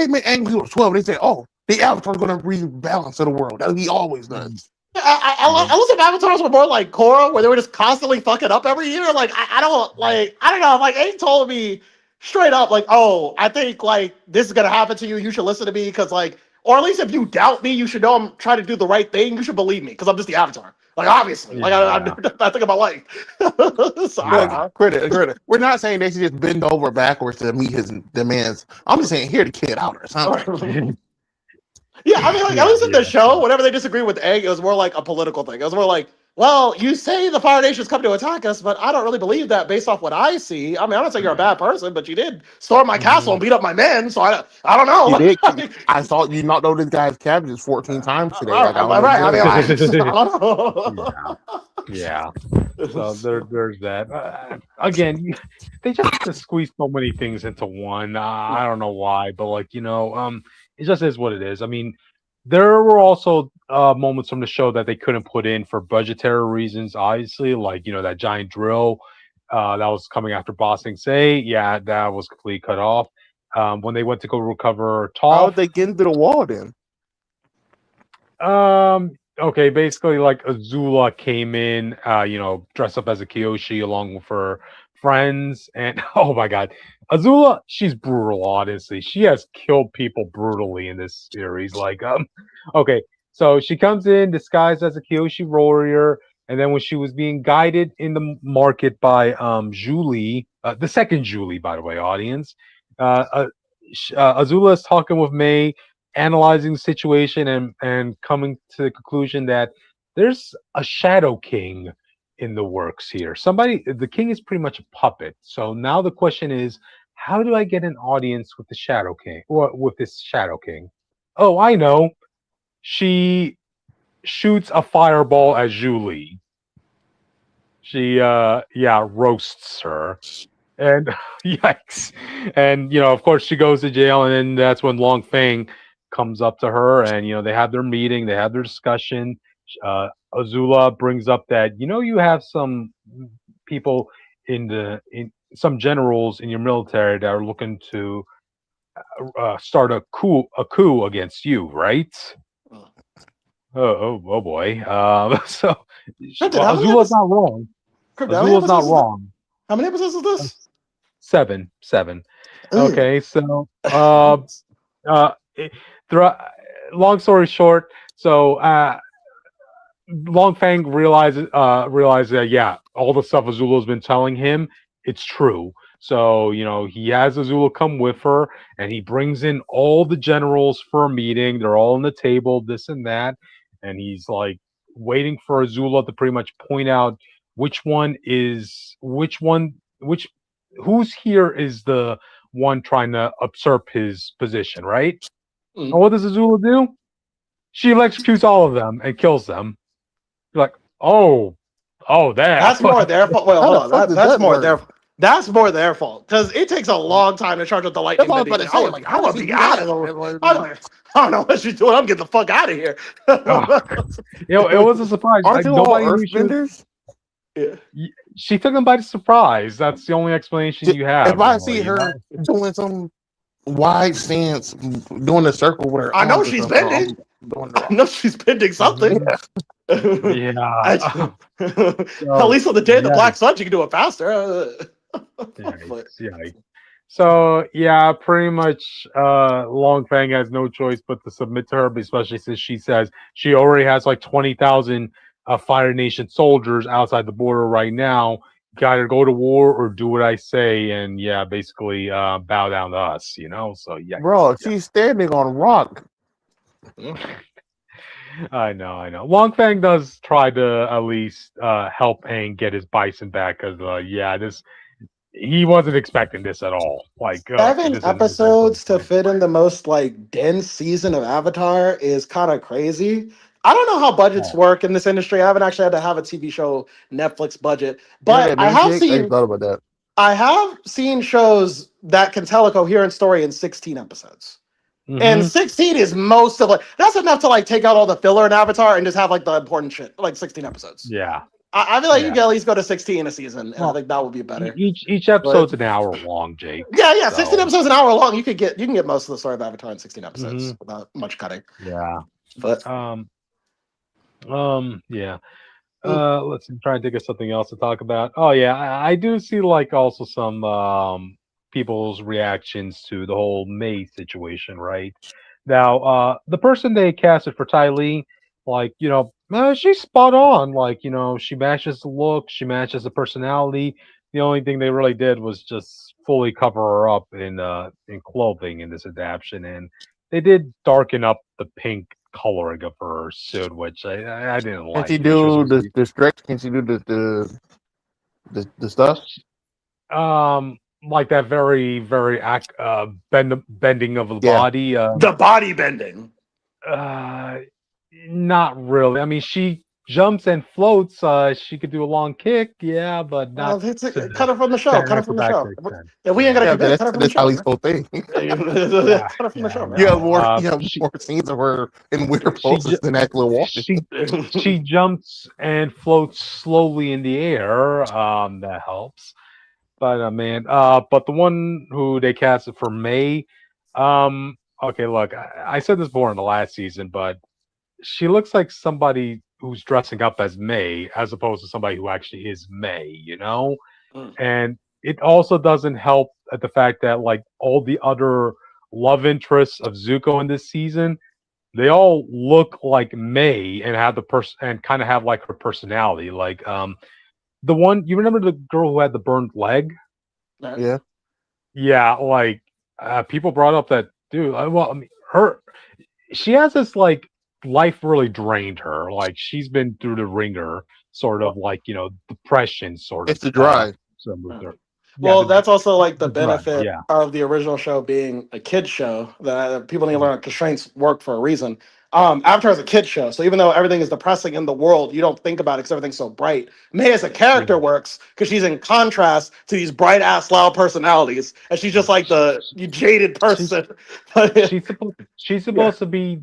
[SPEAKER 3] met Angry 12. They said, "Oh, the Avatar's going to rebalance the world." That he always does.
[SPEAKER 1] I love if Avatars were more like Korra, where they were just constantly fucking up every year. Like I don't know. Like Aang told me straight up, like, "Oh, I think like this is gonna happen to you. You should listen to me because like, or at least if you doubt me, you should know I'm trying to do the right thing. You should believe me because I'm just the Avatar. Like obviously, like I think about life." So,
[SPEAKER 3] credit. We're not saying they should just bend over backwards to meet his demands. I'm just saying, hear the kid out or something.
[SPEAKER 1] Yeah, I mean, like, at least in the show, whenever they disagree with Egg, it was more like a political thing. It was more like, well, you say the Fire Nation's come to attack us, but I don't really believe that based off what I see. I mean, I'm not saying you're a bad person, but you did storm my castle and beat up my men, so I don't know.
[SPEAKER 3] You did. I thought you knocked over this guy's cabbages 14 times today.
[SPEAKER 1] Right. I mean, I don't
[SPEAKER 4] know. Yeah. So there's that. Again, they just have to squeeze so many things into one. I don't know why, but like, it just is what it is. I mean, there were also moments from the show that they couldn't put in for budgetary reasons, obviously, like, that giant drill that was coming after Ba Sing Se. Yeah, that was completely cut off. When they went to go recover Toph.
[SPEAKER 3] How did they get into the wall then?
[SPEAKER 4] Okay, basically, like, Azula came in, dressed up as a Kyoshi along with her friends, and oh my god, Azula, she's brutal, honestly. She has killed people brutally in this series. Like, okay, so she comes in disguised as a Kyoshi warrior, and then when she was being guided in the market by Julie, the second Julie, by the way, audience, Azula is talking with May, analyzing the situation and coming to the conclusion that there's a Shadow King in the works here. The king is pretty much a puppet. So now the question is, how do I get an audience with the Shadow King or with this Shadow King? Oh, I know. She shoots a fireball at Julie. She roasts her. And yikes. And of course she goes to jail, and then that's when Long Fang comes up to her, and they have their meeting, they have their discussion. Azula brings up that you have some people in some generals in your military that are looking to start a coup against you, right? Oh boy. So Azula's not wrong. Azula's not wrong.
[SPEAKER 1] How many episodes is this?
[SPEAKER 4] 7. Okay, so long story short, so Long Fang realizes that all the stuff Azula's been telling him, it's true. So he has Azula come with her, and he brings in all the generals for a meeting. They're all on the table, this and that, and he's like waiting for Azula to pretty much point out who's here is the one trying to usurp his position, right? And what does Azula do? She electrocutes all of them and kills them. You're like, that's
[SPEAKER 1] more their fault. Wait, hold on. That's more their fault. That's more their fault because it takes a long time to charge up the lightning. I want to be out of here. I don't know what she's doing. I'm getting the fuck out of here.
[SPEAKER 4] It was a surprise.
[SPEAKER 3] Aren't you all earthbenders?
[SPEAKER 1] Yeah.
[SPEAKER 4] She took them by surprise. That's the only explanation you have.
[SPEAKER 3] If I see her doing some wide stance, doing a circle with her,
[SPEAKER 1] I know she's bending. I know she's bending something.
[SPEAKER 4] Yeah.
[SPEAKER 1] At least on the day of the Black Suns, you can do it faster.
[SPEAKER 4] Yikes. So yeah, pretty much Long Fang has no choice but to submit to her, especially since she says she already has like 20,000 Fire Nation soldiers outside the border right now. Gotta go to war or do what I say, and yeah, basically bow down to us, you know. So yeah,
[SPEAKER 3] bro, she's standing on rock.
[SPEAKER 4] I know. Long Fang does try to at least help Aang get his bison back, because he wasn't expecting this at all. Like
[SPEAKER 1] 7 episodes to fit in the most like dense season of Avatar is kind of crazy. I don't know how budgets work in this industry. I haven't actually had to have a TV show Netflix budget, but I
[SPEAKER 3] thought about that.
[SPEAKER 1] I have seen shows that can tell a coherent story in 16 episodes. Mm-hmm. And 16 is most of that's enough to like take out all the filler in Avatar and just have like the important shit, like 16 episodes.
[SPEAKER 4] Yeah.
[SPEAKER 1] I feel like you can at least go to 16 a season, and I think that would be better.
[SPEAKER 4] Each episode's an hour long, Jake.
[SPEAKER 1] Yeah. 16 episodes an hour long. You can get most of the story of Avatar in 16 episodes without much cutting.
[SPEAKER 4] Yeah.
[SPEAKER 1] But
[SPEAKER 4] yeah. Let's try and think of something else to talk about. Oh yeah, I do see like also some people's reactions to the whole May situation, right? Now, the person they casted for Ty Lee, like, she's spot on. Like, she matches the look, she matches the personality. The only thing they really did was just fully cover her up in clothing in this adaptation, and they did darken up the pink coloring of her suit, which I didn't like.
[SPEAKER 3] Can she do the stretch? Can she do the stuff?
[SPEAKER 4] Like that very, very bending of the body.
[SPEAKER 1] The body bending.
[SPEAKER 4] Not really. I mean, she jumps and floats. She could do a long kick, yeah, but not.
[SPEAKER 1] Cut her from the show. Cut her from the show. Yeah, we ain't gonna cut her from the show.
[SPEAKER 3] That's whole thing.
[SPEAKER 1] Cut her from the show.
[SPEAKER 3] You have more scenes of her in weird poses than actually walking.
[SPEAKER 4] She jumps and floats slowly in the air. That helps. But but the one who they casted for May, okay, look, I said this before in the last season, but she looks like somebody who's dressing up as May as opposed to somebody who actually is May, And it also doesn't help at the fact that like all the other love interests of Zuko in this season, they all look like May and have and kind of have like her personality. Like the one, you remember the girl who had the burned leg? Yeah, like people brought up that dude. Well, I mean, she has this like life really drained her. Like she's been through the ringer, sort of like depression, sort of.
[SPEAKER 3] It's the drive.
[SPEAKER 1] Well, that's also like the benefit of the original show being a kid's show. That people need to learn constraints work for a reason. Avatar is a kid's show, so even though everything is depressing in the world, you don't think about it because everything's so bright. May as a character works because she's in contrast to these bright ass loud personalities, and she's just like the jaded person.
[SPEAKER 4] She's supposed to be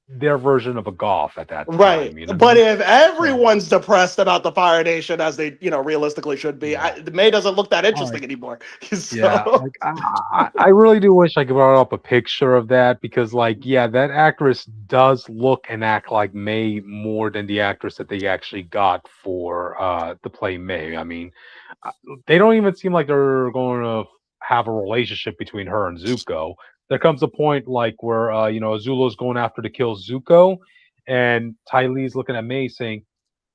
[SPEAKER 4] their version of a Goth at that time,
[SPEAKER 1] right? But if everyone's depressed about the Fire Nation, as they realistically should be, May doesn't look that interesting anymore. So.
[SPEAKER 4] Yeah, I really do wish I could brought up a picture of that because, that actress does look and act like May more than the actress that they actually got for to play May. I mean, they don't even seem like they're going to have a relationship between her and Zuko. There comes a point like where Azula's going after to kill Zuko, and Ty Lee's looking at May saying,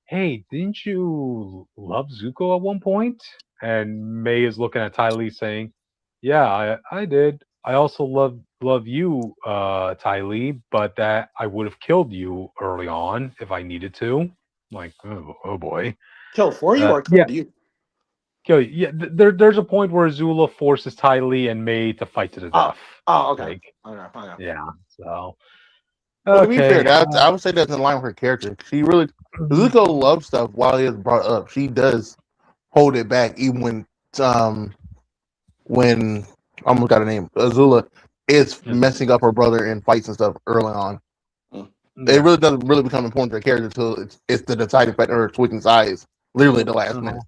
[SPEAKER 4] "Hey, didn't you love Zuko at one point?" And May is looking at Ty Lee saying, "Yeah, I did. I also love you, Ty Lee, but that I would have killed you early on if I needed to." I'm like, oh boy.
[SPEAKER 1] Kill for you or kill you?
[SPEAKER 4] Kill you. Yeah, there's a point where Azula forces Ty Lee and May to fight to the death.
[SPEAKER 1] Oh, okay. Okay.
[SPEAKER 4] Yeah, so.
[SPEAKER 3] Well, to be fair, I would say that's in line with her character. She really, Zuko loves stuff while he is brought up. She does hold it back, even when I almost got her name, Azula is messing up her brother in fights and stuff early on. It really doesn't really become important to her character until it's the deciding factor of switching sides, literally the last minute.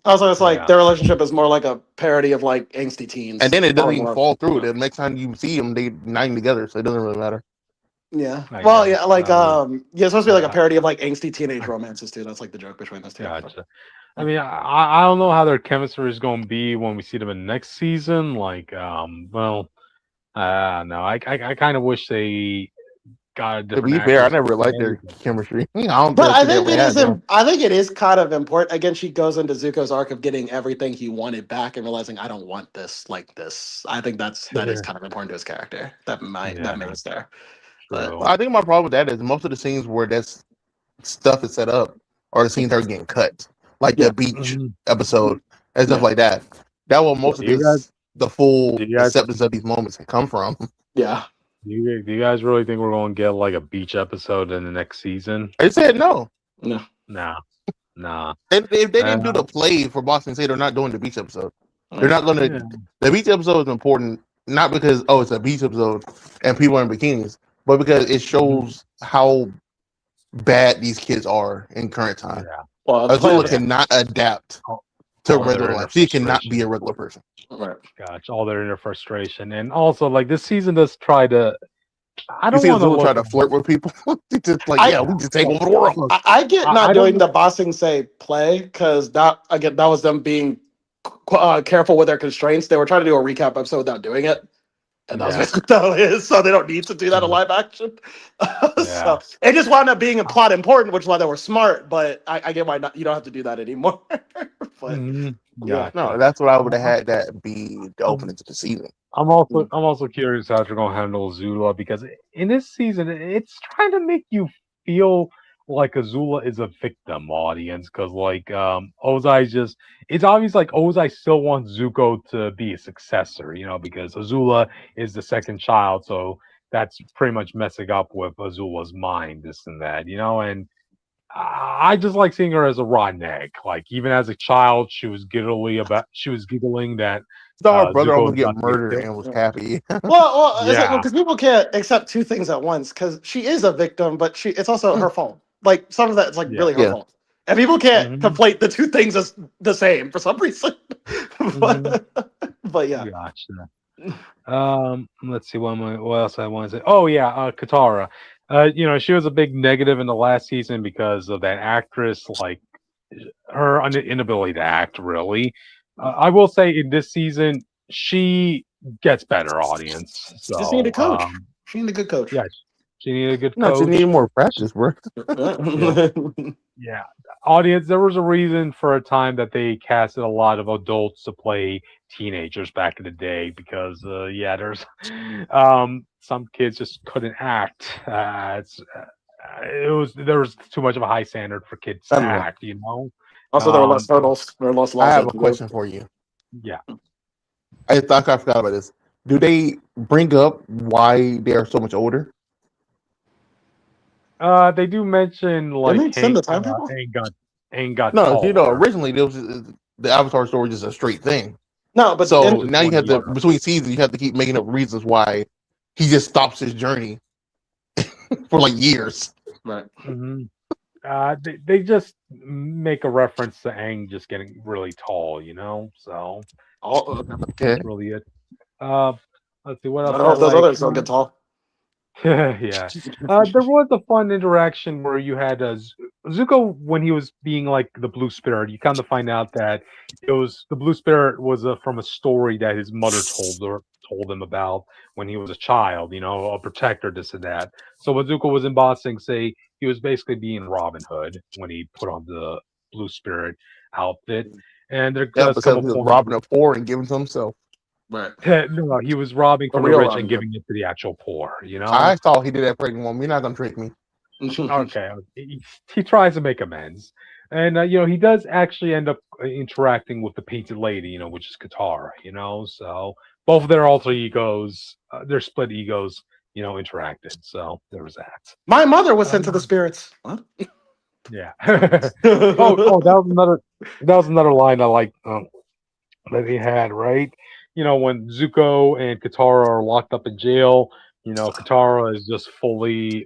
[SPEAKER 1] Also, it's like their relationship is more like a parody of like angsty teens.
[SPEAKER 3] And then it doesn't even fall through. The next time you see them, they're uniting together, so it doesn't really matter.
[SPEAKER 1] Yeah.
[SPEAKER 4] I
[SPEAKER 1] Well,
[SPEAKER 4] guess.
[SPEAKER 1] yeah, yeah, it's supposed to be like a parody of like angsty teenage
[SPEAKER 4] I-
[SPEAKER 1] romances too. That's like the joke between those two.
[SPEAKER 4] Gotcha. I mean, I don't know how their chemistry is going to be when we see them in next season. Like, well, no, I kind of wish they got a
[SPEAKER 3] To
[SPEAKER 4] different
[SPEAKER 3] be fair, I
[SPEAKER 4] actress.
[SPEAKER 3] never liked their chemistry. I don't
[SPEAKER 1] But I
[SPEAKER 3] think they
[SPEAKER 1] think
[SPEAKER 3] ever
[SPEAKER 1] it
[SPEAKER 3] had
[SPEAKER 1] is.
[SPEAKER 3] them.
[SPEAKER 1] I think it is kind of important. Again, she goes into Zuko's arc of getting everything he wanted back and realizing I don't want this like this. I think that is kind of important to his character. That
[SPEAKER 4] Yeah,
[SPEAKER 1] makes there. But
[SPEAKER 4] true.
[SPEAKER 3] I think my problem with that is most of the scenes where that stuff is set up are the scenes that are getting cut, like
[SPEAKER 1] Yeah.
[SPEAKER 3] the beach
[SPEAKER 4] Mhm.
[SPEAKER 3] episode and stuff
[SPEAKER 1] Yeah.
[SPEAKER 3] like that. That will most of
[SPEAKER 4] Do you guys,
[SPEAKER 3] the full
[SPEAKER 4] do you guys,
[SPEAKER 3] acceptance of these moments come from.
[SPEAKER 1] Yeah.
[SPEAKER 4] do you guys really think we're going to get like a beach episode in the next season?
[SPEAKER 3] They said no.
[SPEAKER 1] No.
[SPEAKER 4] Nah, nah.
[SPEAKER 3] If they didn't do
[SPEAKER 4] Uh,
[SPEAKER 3] the play for Boston State, they're not doing the beach episode. They're
[SPEAKER 1] Yeah.
[SPEAKER 3] not going to.
[SPEAKER 4] yeah.
[SPEAKER 3] The beach episode is important not because it's a beach episode and people are in bikinis, but because it shows how bad these kids are in current time.
[SPEAKER 4] Yeah.
[SPEAKER 1] Well,
[SPEAKER 3] Azula
[SPEAKER 4] Yeah.
[SPEAKER 3] cannot adapt
[SPEAKER 4] All,
[SPEAKER 3] to
[SPEAKER 4] all their
[SPEAKER 3] regular
[SPEAKER 4] inner
[SPEAKER 3] life. She cannot
[SPEAKER 4] frustration.
[SPEAKER 3] be a regular person.
[SPEAKER 1] right.
[SPEAKER 4] Gosh, all their inner frustration, and also like this season does try to. I
[SPEAKER 3] You
[SPEAKER 4] don't
[SPEAKER 3] see
[SPEAKER 4] want to
[SPEAKER 3] Azula try
[SPEAKER 4] look.
[SPEAKER 3] to flirt with people. It's just like,
[SPEAKER 1] I
[SPEAKER 3] yeah, we just take over the world.
[SPEAKER 4] Look,
[SPEAKER 1] I get not
[SPEAKER 4] I
[SPEAKER 1] doing
[SPEAKER 4] don't.
[SPEAKER 1] the bossing say play because that again that was them being careful with their constraints. They were trying to do a recap episode without doing it. And that's
[SPEAKER 4] Yeah.
[SPEAKER 1] basically how it is. So they don't need to do that in live action.
[SPEAKER 4] Yeah.
[SPEAKER 1] So it just wound up being a plot important, which is why they were smart. But I get why not, you don't have to do that anymore. But
[SPEAKER 4] Mhm.
[SPEAKER 1] yeah,
[SPEAKER 3] No,
[SPEAKER 4] Gotcha.
[SPEAKER 3] that's what I would have had that be the opening to the season.
[SPEAKER 4] I'm also curious how they're going to handle Azula because in this season it's trying to make you feel like Azula is a victim audience because Ozai just it's obvious like Ozai still wants Zuko to be a successor, because Azula is the second child, so that's pretty much messing up with Azula's mind, this and that, and I just like seeing her as a rotten egg. Like even as a child, she was giggling that
[SPEAKER 3] Saw her brother
[SPEAKER 4] Zuko
[SPEAKER 3] almost
[SPEAKER 4] was
[SPEAKER 3] get
[SPEAKER 4] about to get
[SPEAKER 3] murdered
[SPEAKER 4] killed.
[SPEAKER 3] and was happy.
[SPEAKER 1] well, it's like
[SPEAKER 4] Yeah.
[SPEAKER 1] because people can't accept two things at once because she is a victim, but it's also her fault. Like some of that, it's like really her
[SPEAKER 3] Yeah.
[SPEAKER 1] fault, and people can't
[SPEAKER 4] Mhm.
[SPEAKER 1] conflate the two things as the same for some reason.
[SPEAKER 4] Mhm.
[SPEAKER 1] But yeah,
[SPEAKER 4] Gotcha. Let's see what else I want to say. Oh yeah, Katara. She was a big negative in the last season because of that actress, like her inability to act. Really, I will say in this season she gets better audience. So
[SPEAKER 1] just need a coach. She need a good coach.
[SPEAKER 4] yeah, she needed a good
[SPEAKER 3] No, she
[SPEAKER 4] coach.
[SPEAKER 3] needed more practice, bro.
[SPEAKER 4] Yeah, audience. There was a reason for a time that they casted a lot of adults to play teenagers back in the day because, there's some kids just couldn't act. There was too much of a high standard for kids to act.
[SPEAKER 1] Also, there were less hurdles. There were less
[SPEAKER 3] I have a
[SPEAKER 1] lawsuits.
[SPEAKER 3] question for you.
[SPEAKER 4] Yeah.
[SPEAKER 3] I forgot about this. Do they bring up why they are so much older?
[SPEAKER 4] They do mention like
[SPEAKER 1] Didn't they send the time travel?
[SPEAKER 4] Aang got
[SPEAKER 3] No,
[SPEAKER 4] taller.
[SPEAKER 3] originally there was the Avatar story just a straight thing.
[SPEAKER 1] No, but
[SPEAKER 3] So
[SPEAKER 1] in,
[SPEAKER 3] now you have to between seasons, you have to keep making up reasons why he just stops his journey for like years.
[SPEAKER 1] right.
[SPEAKER 4] Mm-hmm. They just make a reference to Aang just getting really tall, so
[SPEAKER 3] Okay.
[SPEAKER 4] that's really it. Let's see what else.
[SPEAKER 1] I hope those others don't get tall.
[SPEAKER 4] Yeah. There was a fun interaction where you had Zuko when he was being like the Blue Spirit. You kind of find out that the Blue Spirit was from a story that his mother told him about when he was a child. A protector, this and that. So when Zuko was in Ba Sing Se, he was basically being Robin Hood when he put on the Blue Spirit outfit. And there
[SPEAKER 3] Yeah,
[SPEAKER 4] does
[SPEAKER 3] because
[SPEAKER 4] come
[SPEAKER 3] he
[SPEAKER 4] a
[SPEAKER 3] was
[SPEAKER 4] point.
[SPEAKER 3] robbing a poor and giving to himself.
[SPEAKER 1] Right.
[SPEAKER 4] No, he was robbing from the
[SPEAKER 1] real
[SPEAKER 4] rich
[SPEAKER 1] Robin
[SPEAKER 4] and
[SPEAKER 1] Hood.
[SPEAKER 4] giving it to the actual poor.
[SPEAKER 3] I saw he did that pregnant woman. You're not gonna trick me.
[SPEAKER 4] Okay, he tries to make amends, and he does actually end up interacting with the painted lady, which is Katara. So both of their alter egos, their split egos, interacted. So there was that.
[SPEAKER 1] My mother was sent to the spirits. What?
[SPEAKER 4] Yeah. oh, that was another line I like that he had, right? When Zuko and Katara are locked up in jail, Katara is just fully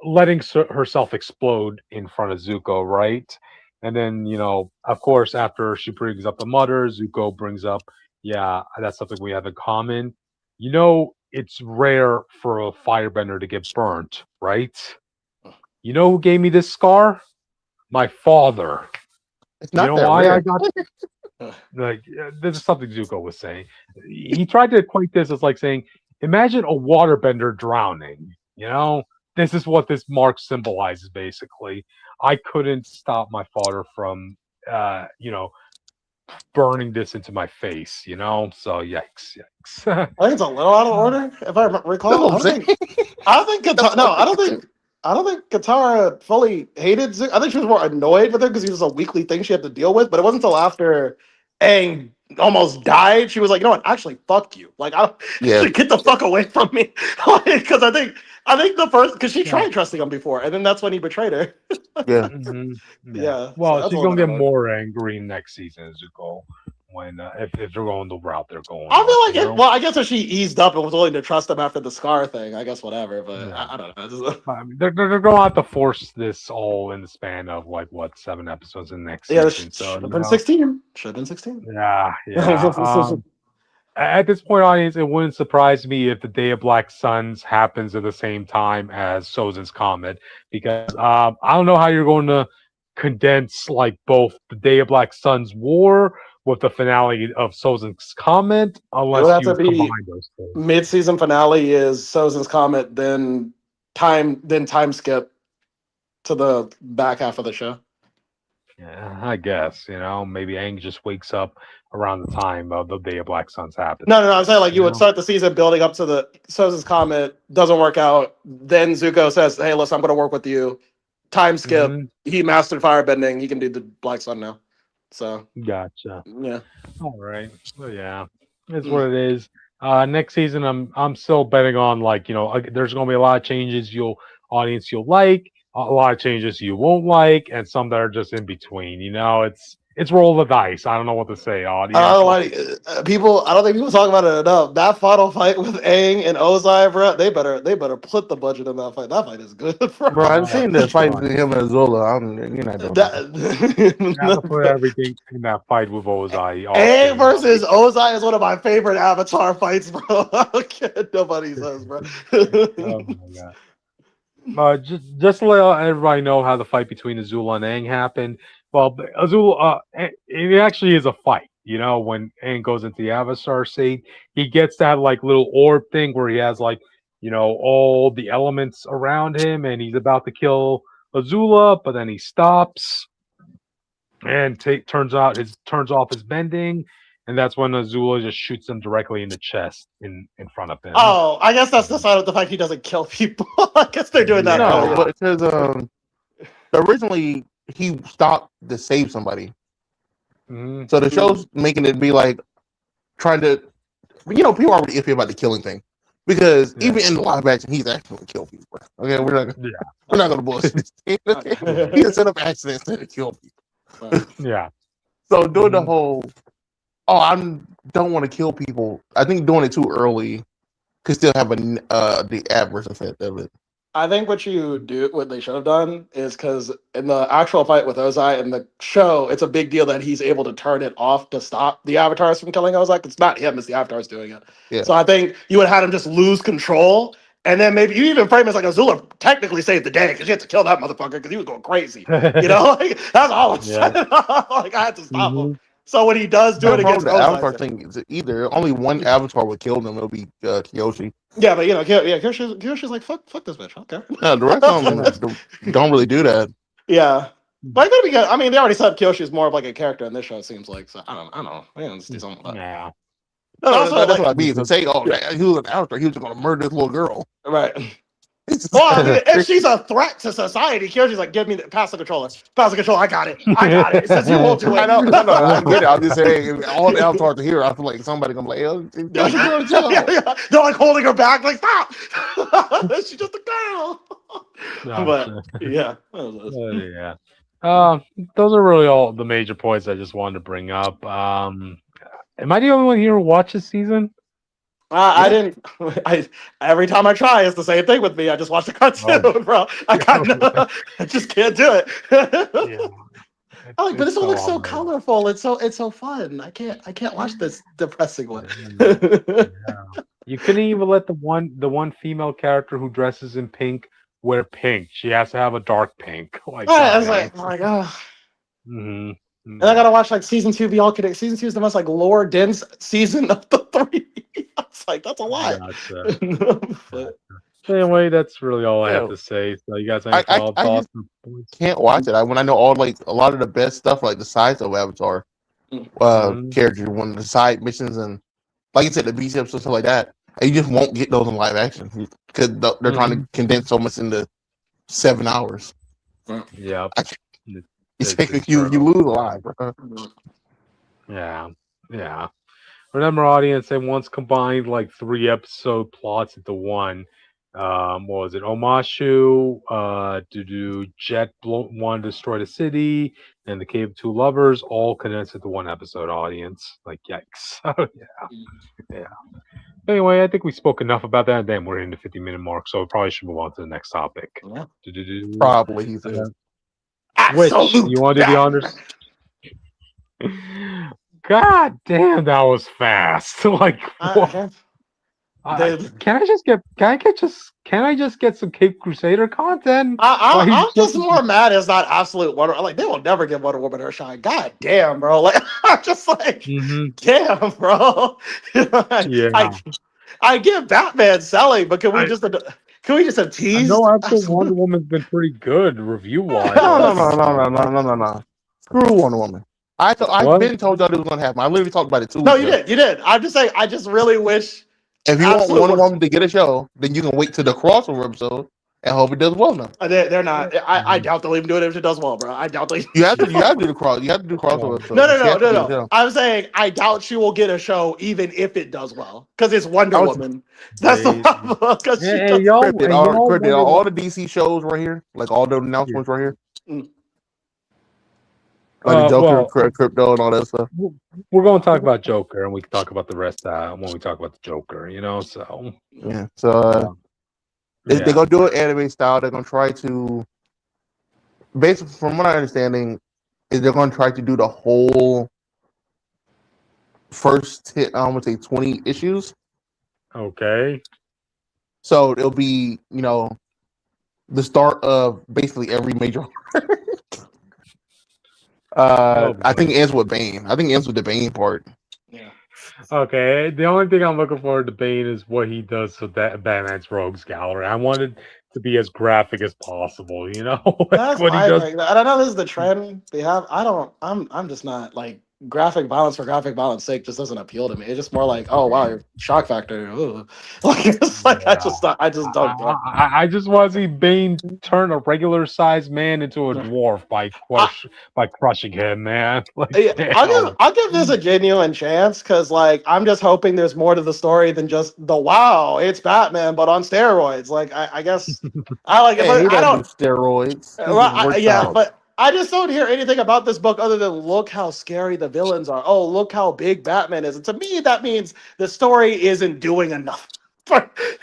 [SPEAKER 4] letting herself explode in front of Zuko, right? And then, of course, after she brings up the mother, Zuko brings up, yeah, that's something we have in common. it's rare for a firebender to get burnt, right? You know who gave me this scar? My father.
[SPEAKER 3] It's
[SPEAKER 4] You
[SPEAKER 3] not
[SPEAKER 4] know
[SPEAKER 3] that
[SPEAKER 4] why
[SPEAKER 3] rare.
[SPEAKER 4] I got like this is something Zuko was saying. He tried to equate this as like saying, imagine a waterbender drowning. You know, this is what this mark symbolizes. Basically, I couldn't stop my father from, burning this into my face. You know, so yikes, yikes.
[SPEAKER 1] I think it's a little out of order, if I recall.
[SPEAKER 3] That's what I'm saying.
[SPEAKER 1] I don't think Katara. No, I don't think Katara fully hated Zuko. I think she was more annoyed with him because he was a weekly thing she had to deal with. But it wasn't until after Aang almost died, she was like, you know what? Actually, fuck you. Like, I don't
[SPEAKER 3] Yeah.
[SPEAKER 1] get the fuck away from me. Because I think the first because she tried trusting him before, and then that's when he betrayed her.
[SPEAKER 3] Yeah.
[SPEAKER 4] Mhm.
[SPEAKER 1] Yeah. So
[SPEAKER 4] Well,
[SPEAKER 1] that's a
[SPEAKER 4] she's
[SPEAKER 1] little
[SPEAKER 4] gonna
[SPEAKER 1] bit
[SPEAKER 4] get
[SPEAKER 1] annoying.
[SPEAKER 4] more angry next season, Zuko, when if they're going the route they're going.
[SPEAKER 1] I feel
[SPEAKER 4] with,
[SPEAKER 1] like it. Well, I guess if she eased up and was willing to trust him after the scar thing, I guess whatever. But
[SPEAKER 4] Yeah.
[SPEAKER 1] I don't know. It's just-
[SPEAKER 4] I mean, they're going to have to force this all in the span of like what 7 episodes in the next
[SPEAKER 1] yeah,
[SPEAKER 4] season. So
[SPEAKER 1] should have been 16. Should have been 16.
[SPEAKER 4] yeah. At this point, audience, it wouldn't surprise me if the Day of Black Suns happens at the same time as Sozin's Comet, because I don't know how you're going to condense like both the Day of Black Suns War with the finale of Sozin's Comet,
[SPEAKER 1] It would
[SPEAKER 4] unless
[SPEAKER 1] have
[SPEAKER 4] you
[SPEAKER 1] to be
[SPEAKER 4] combine those two.
[SPEAKER 1] mid-season finale is Sozin's Comet, then time skip to the back half of the show.
[SPEAKER 4] Yeah, I guess, maybe Aang just wakes up around the time of the Day of Black Suns happens.
[SPEAKER 1] No, I'm saying like you would
[SPEAKER 4] know?
[SPEAKER 1] start the season building up to the Sozin's Comet, doesn't work out. Then Zuko says, "Hey, listen, I'm going to work with you." Time skip.
[SPEAKER 4] Mhm.
[SPEAKER 1] He mastered firebending. He can do the Black Sun now. So
[SPEAKER 4] Gotcha.
[SPEAKER 1] yeah.
[SPEAKER 4] All right. Well, yeah, it's
[SPEAKER 1] Mm.
[SPEAKER 4] what it is. Next season, I'm still betting on there's gonna be a lot of changes you'll like, a lot of changes you won't like, and some that are just in between. It's roll the dice. I don't know what to say, audience.
[SPEAKER 1] I don't know why people. I don't think people talk about it enough. That final fight with Aang and Ozai, bro. They better put the budget in that fight. That fight is good, bro.
[SPEAKER 3] Bro, I've seen the fight between him and Azula. You're not doing that.
[SPEAKER 4] You have to put everything in that fight with Ozai.
[SPEAKER 1] Aang versus Ozai is one of my favorite Avatar fights, bro. I don't care. Nobody says, bro.
[SPEAKER 4] Oh my god. Just to let everybody know how the fight between Azula and Aang happened. Well, Azula, it actually is a fight. When Aang goes into the Avatar state, he gets that like little orb thing where he has like, all the elements around him, and he's about to kill Azula, but then he stops and turns off his bending, and that's when Azula just shoots him directly in the chest in front of him.
[SPEAKER 1] Oh, I guess that's the side of the fact he doesn't kill people. I guess they're doing that.
[SPEAKER 3] No,
[SPEAKER 1] earlier.
[SPEAKER 3] but because originally he stopped to save somebody.
[SPEAKER 4] Mhm.
[SPEAKER 3] So the show's making it be like trying to, people are already iffy about the killing thing because even in the live action, he's actually going to kill people. Okay, we're not going to bullshit this thing. Okay? He set up accidents to kill people.
[SPEAKER 4] Yeah.
[SPEAKER 3] So doing the whole, I don't want to kill people. I think doing it too early could still have the adverse effect of it.
[SPEAKER 1] I think what they should have done is because in the actual fight with Ozai in the show, it's a big deal that he's able to turn it off to stop the avatars from killing Ozai. It's not him, it's the avatars doing it.
[SPEAKER 3] Yeah.
[SPEAKER 1] So I think you would have had him just lose control. And then maybe you even frame it as like Azula technically saved the day because you had to kill that motherfucker because he was going crazy. Like, that's all I'm saying. Like, I had to stop him. So when he does do it against
[SPEAKER 3] the
[SPEAKER 1] Ozai,
[SPEAKER 3] Avatar thing is either only one Avatar would kill them. It'll be Kyoshi.
[SPEAKER 1] Yeah, but Kyoshi's like fuck this bitch. Okay.
[SPEAKER 3] No, the rest of them don't really do that.
[SPEAKER 1] Yeah, but it's gonna be good. I mean, they already said Kyoshi is more of like a character in this show. It seems like so. I don't know. Maybe let's do something with that.
[SPEAKER 4] Yeah.
[SPEAKER 3] No,
[SPEAKER 1] Also,
[SPEAKER 3] that's
[SPEAKER 1] like-
[SPEAKER 3] what I mean. So say, he was an Avatar. He was going to murder this little girl.
[SPEAKER 1] Right. Well, I mean, if she's a threat to society, Kyoshi's like, give me pass the controller. Pass the controller. I got it. It says you won't do it.
[SPEAKER 3] I know. I get it. I'm just saying, if all the Avatars are here, I feel like somebody gonna be like,
[SPEAKER 1] Yeah. They're like holding her back, like stop. She's just a girl. But yeah.
[SPEAKER 4] Yeah. Those are really all the major points I just wanted to bring up. Am I the only one here who watched this season?
[SPEAKER 1] I didn't. Every time I try, it's the same thing with me. I just watch the cartoon, bro. I just can't do it. But this one looks so colorful. It's so fun. I can't watch this depressing one.
[SPEAKER 4] You couldn't even let the one female character who dresses in pink wear pink. She has to have a dark pink. Like,
[SPEAKER 1] I was
[SPEAKER 4] goddamn.
[SPEAKER 1] like, oh.
[SPEAKER 4] Mm-hmm.
[SPEAKER 1] And I gotta watch like season 2 be all connected. Season 2 is the most like lore dense season of the 3. I was like, that's a lot.
[SPEAKER 4] Gotcha.
[SPEAKER 1] But,
[SPEAKER 4] Anyway, that's really all I have
[SPEAKER 3] Yeah.
[SPEAKER 4] to say. So you guys have any
[SPEAKER 3] I
[SPEAKER 4] thoughts?
[SPEAKER 3] just can't watch it. When I know all like a lot of the best stuff, like the sides of Avatar, characters, one of the side missions, and like you said, the beach episodes, stuff like that, and you just won't get those in live action because they're trying to condense so much into 7 hours.
[SPEAKER 4] Yeah.
[SPEAKER 3] You lose a lot, bro.
[SPEAKER 4] Yeah. Remember, audience, they once combined like 3 episode plots into one. What was it? Omashu, to do Jet One destroy the city, and the Cave of Two Lovers, all condensed into one episode. Audience, like, yikes! Oh, yeah. Anyway, I think we spoke enough about that. Then we're in the 50-minute mark, so we probably should move on to the next topic.
[SPEAKER 1] yeah.
[SPEAKER 3] Probably, he said.
[SPEAKER 4] Which you want to do the honors? God damn, that was fast! Like, what? Can I just get some Cape Crusader content?
[SPEAKER 1] I'm just more mad it's not absolute Wonder. Like, they will never give Wonder Woman her shine. God damn, bro. Like, I'm just like, damn, bro. I get Batman selling, but can we just have teased?
[SPEAKER 4] I know actual Wonder Woman's been pretty good review wise.
[SPEAKER 3] No. Screw Wonder Woman. I've been told y'all it was gonna happen. I literally talked about it too.
[SPEAKER 1] No, you did. I'm just saying. I just really wish.
[SPEAKER 3] If you want Wonder Woman to get a show, then you can wait till the crossover episode and hope it does well now.
[SPEAKER 1] They're not. I doubt they'll even do it if it does well, bro. I doubt they.
[SPEAKER 3] You have to do the cross. You have to do crossover episodes.
[SPEAKER 1] No. I'm saying I doubt she will get a show even if it does well because it's Wonder Woman. That's the problem. Because
[SPEAKER 3] all the DC shows right here, like all the announcements right here. Like the Joker, crypto, and all that stuff.
[SPEAKER 4] We're going to talk about Joker, and we can talk about the rest when we talk about the Joker. So
[SPEAKER 3] yeah. So they're gonna do it anime style. They're gonna try to, basically, from what I'm understanding, is they're gonna try to do the whole first 20 issues.
[SPEAKER 4] Okay.
[SPEAKER 3] So it'll be the start of basically every major. I think it ends with Bane. I think it ends with the Bane part.
[SPEAKER 1] Yeah.
[SPEAKER 4] Okay. The only thing I'm looking forward to Bane is what he does to that Batman's Rogues Gallery. I want it to be as graphic as possible.
[SPEAKER 1] That's what he does. I don't know. This is the trend they have. I'm just not like graphic violence for graphic violence sake. Just doesn't appeal to me. It's just more like, oh wow, your shock factor. Like it's like I just don't.
[SPEAKER 4] I just want to see Bane turn a regular sized man into a dwarf by crushing him, man. Like,
[SPEAKER 1] I'll give this a genuine chance because like I'm just hoping there's more to the story than just the wow, it's Batman but on steroids. Like I guess I like it.
[SPEAKER 3] Hey,
[SPEAKER 1] I don't
[SPEAKER 3] do steroids.
[SPEAKER 1] But I just don't hear anything about this book other than look how scary the villains are. Oh, look how big Batman is. And to me, that means the story isn't doing enough.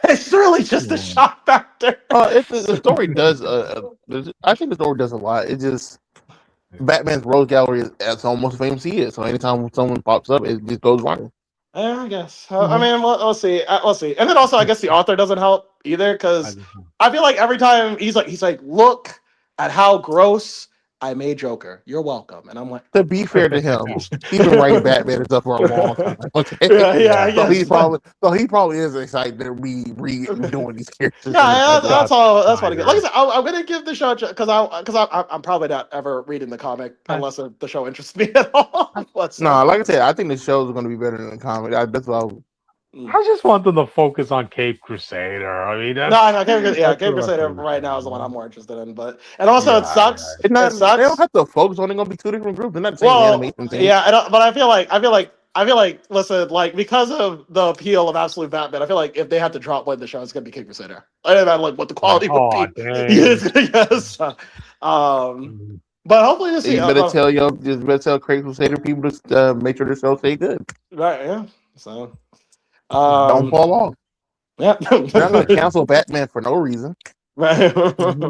[SPEAKER 1] It's really just a shock factor.
[SPEAKER 3] The story does. I think the story does a lot. It just Batman's Rogues Gallery is almost famous he is. So anytime someone pops up, it just goes viral.
[SPEAKER 1] Yeah, I guess. I mean, we'll see. We'll see. And then also, I guess the author doesn't help either because I feel like every time he's like, look at how gross I made Joker. You're welcome. And I'm like,
[SPEAKER 3] to be fair to him, he's been writing Batman and stuff for a long time. Okay? So he probably is excited to be redoing these characters.
[SPEAKER 1] Yeah, that's all. That's what I get. Like I said, I'm gonna give the show because I'm probably not ever reading the comic unless the show interests me at all.
[SPEAKER 3] Like I said, I think the shows are gonna be better than the comic. That's what
[SPEAKER 4] I just want them to focus on Cape Crusader. I mean,
[SPEAKER 1] Cape Crusader right now is the one I'm more interested in. But also it sucks. It sucks.
[SPEAKER 3] They don't have to focus on. They're gonna be two different groups. They're not the same animation team.
[SPEAKER 1] Yeah, but I feel like listen, like because of the appeal of Absolute Batman, I feel like if they have to drop one of the show, it's gonna be Cape Crusader. I don't know like what the quality would be. Yes. But hopefully this.
[SPEAKER 3] You better tell Cape Crusader people to make sure the show stay good.
[SPEAKER 1] Right. Yeah. So.
[SPEAKER 3] Don't fall off.
[SPEAKER 1] Yeah,
[SPEAKER 3] they're not going to cancel Batman for no reason.
[SPEAKER 1] Right. Yeah,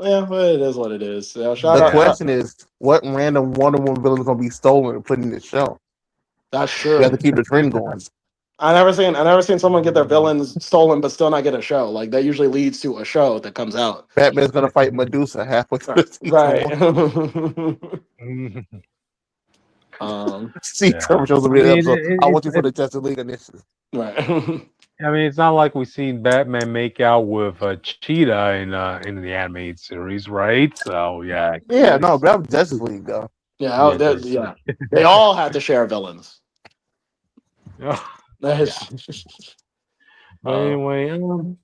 [SPEAKER 1] but it is what it is.
[SPEAKER 3] The question is, what random Wonder Woman villain is going to be stolen and put in the show?
[SPEAKER 1] That's true.
[SPEAKER 3] You have to keep the trend going.
[SPEAKER 1] I never seen someone get their villains stolen but still not get a show. Like that usually leads to a show that comes out.
[SPEAKER 3] Batman's gonna fight Medusa halfway through the season.
[SPEAKER 1] Right.
[SPEAKER 3] See, Trevor shows me the episode. I want you for the Justice League initiative.
[SPEAKER 1] Right.
[SPEAKER 4] I mean, it's not like we've seen Batman make out with Cheetah in the animated series, right? So yeah.
[SPEAKER 3] Yeah, no, but that was Justice League though.
[SPEAKER 1] Yeah, yeah. They all had to share villains.
[SPEAKER 4] Anyway,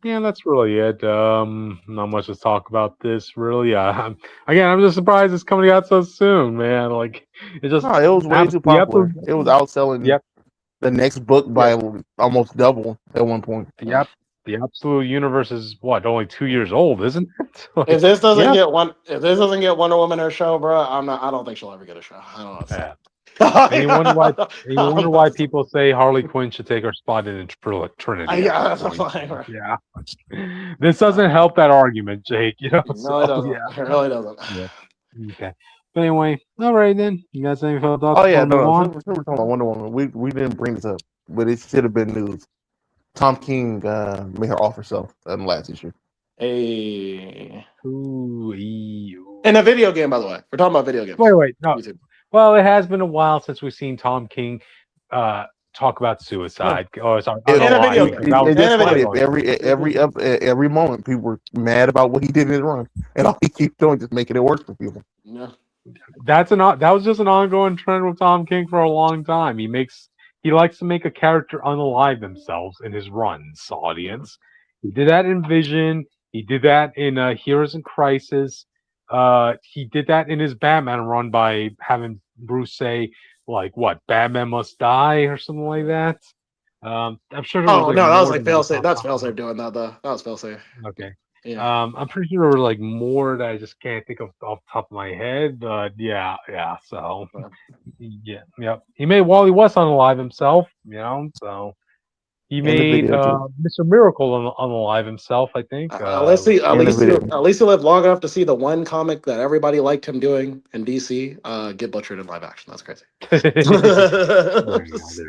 [SPEAKER 4] yeah, that's really it. Not much to talk about this, really. I'm just surprised it's coming out so soon, man. Like, it just
[SPEAKER 3] it was way too popular. It was outselling the next book by almost double at one point.
[SPEAKER 4] Yep. The absolute universe is what, only 2 years old, isn't it?
[SPEAKER 1] Like, if this doesn't get Wonder Woman her show, bro, I don't think she'll ever get a show. I don't know.
[SPEAKER 4] Yeah. And you wonder why people say Harley Quinn should take her spot in Trinity. Yeah. This doesn't help that argument, Jake. You know,
[SPEAKER 1] no, it doesn't. It really doesn't.
[SPEAKER 4] Yeah. Okay. But anyway, all right then. You guys any further thoughts?
[SPEAKER 3] Oh yeah, no. We're talking about Wonder Woman. We didn't bring this up, but it should have been news. Tom King made her off herself in the last issue.
[SPEAKER 1] Hey.
[SPEAKER 4] Ooh.
[SPEAKER 1] In a video game, by the way. We're talking about video games.
[SPEAKER 4] Wait, no. YouTube. Well, it has been a while since we've seen Tom King talk about suicide. Oh, sorry.
[SPEAKER 1] In a video game.
[SPEAKER 3] Every moment, people were mad about what he did in his run, and all he keeps doing is just making it worse for people.
[SPEAKER 1] Yeah.
[SPEAKER 4] That was just an ongoing trend with Tom King for a long time. He likes to make a character unalive themselves in his runs, audience. He did that in Vision. He did that in Heroes in Crisis. He did that in his Batman run by having Bruce say, like, what, Batman must die or something like that. I'm sure.
[SPEAKER 1] That was like Failsafe. That's Failsafe doing that, though. That was Failsafe.
[SPEAKER 4] Okay.
[SPEAKER 1] Yeah.
[SPEAKER 4] I'm pretty sure there were like more that I just can't think of off the top of my head, but yeah. So yep. He made Wally West unalive himself, so he made Mr. Miracle unalive himself, I think.
[SPEAKER 1] At least he lived long enough to see the one comic that everybody liked him doing in DC get butchered in live action. That's crazy.
[SPEAKER 4] There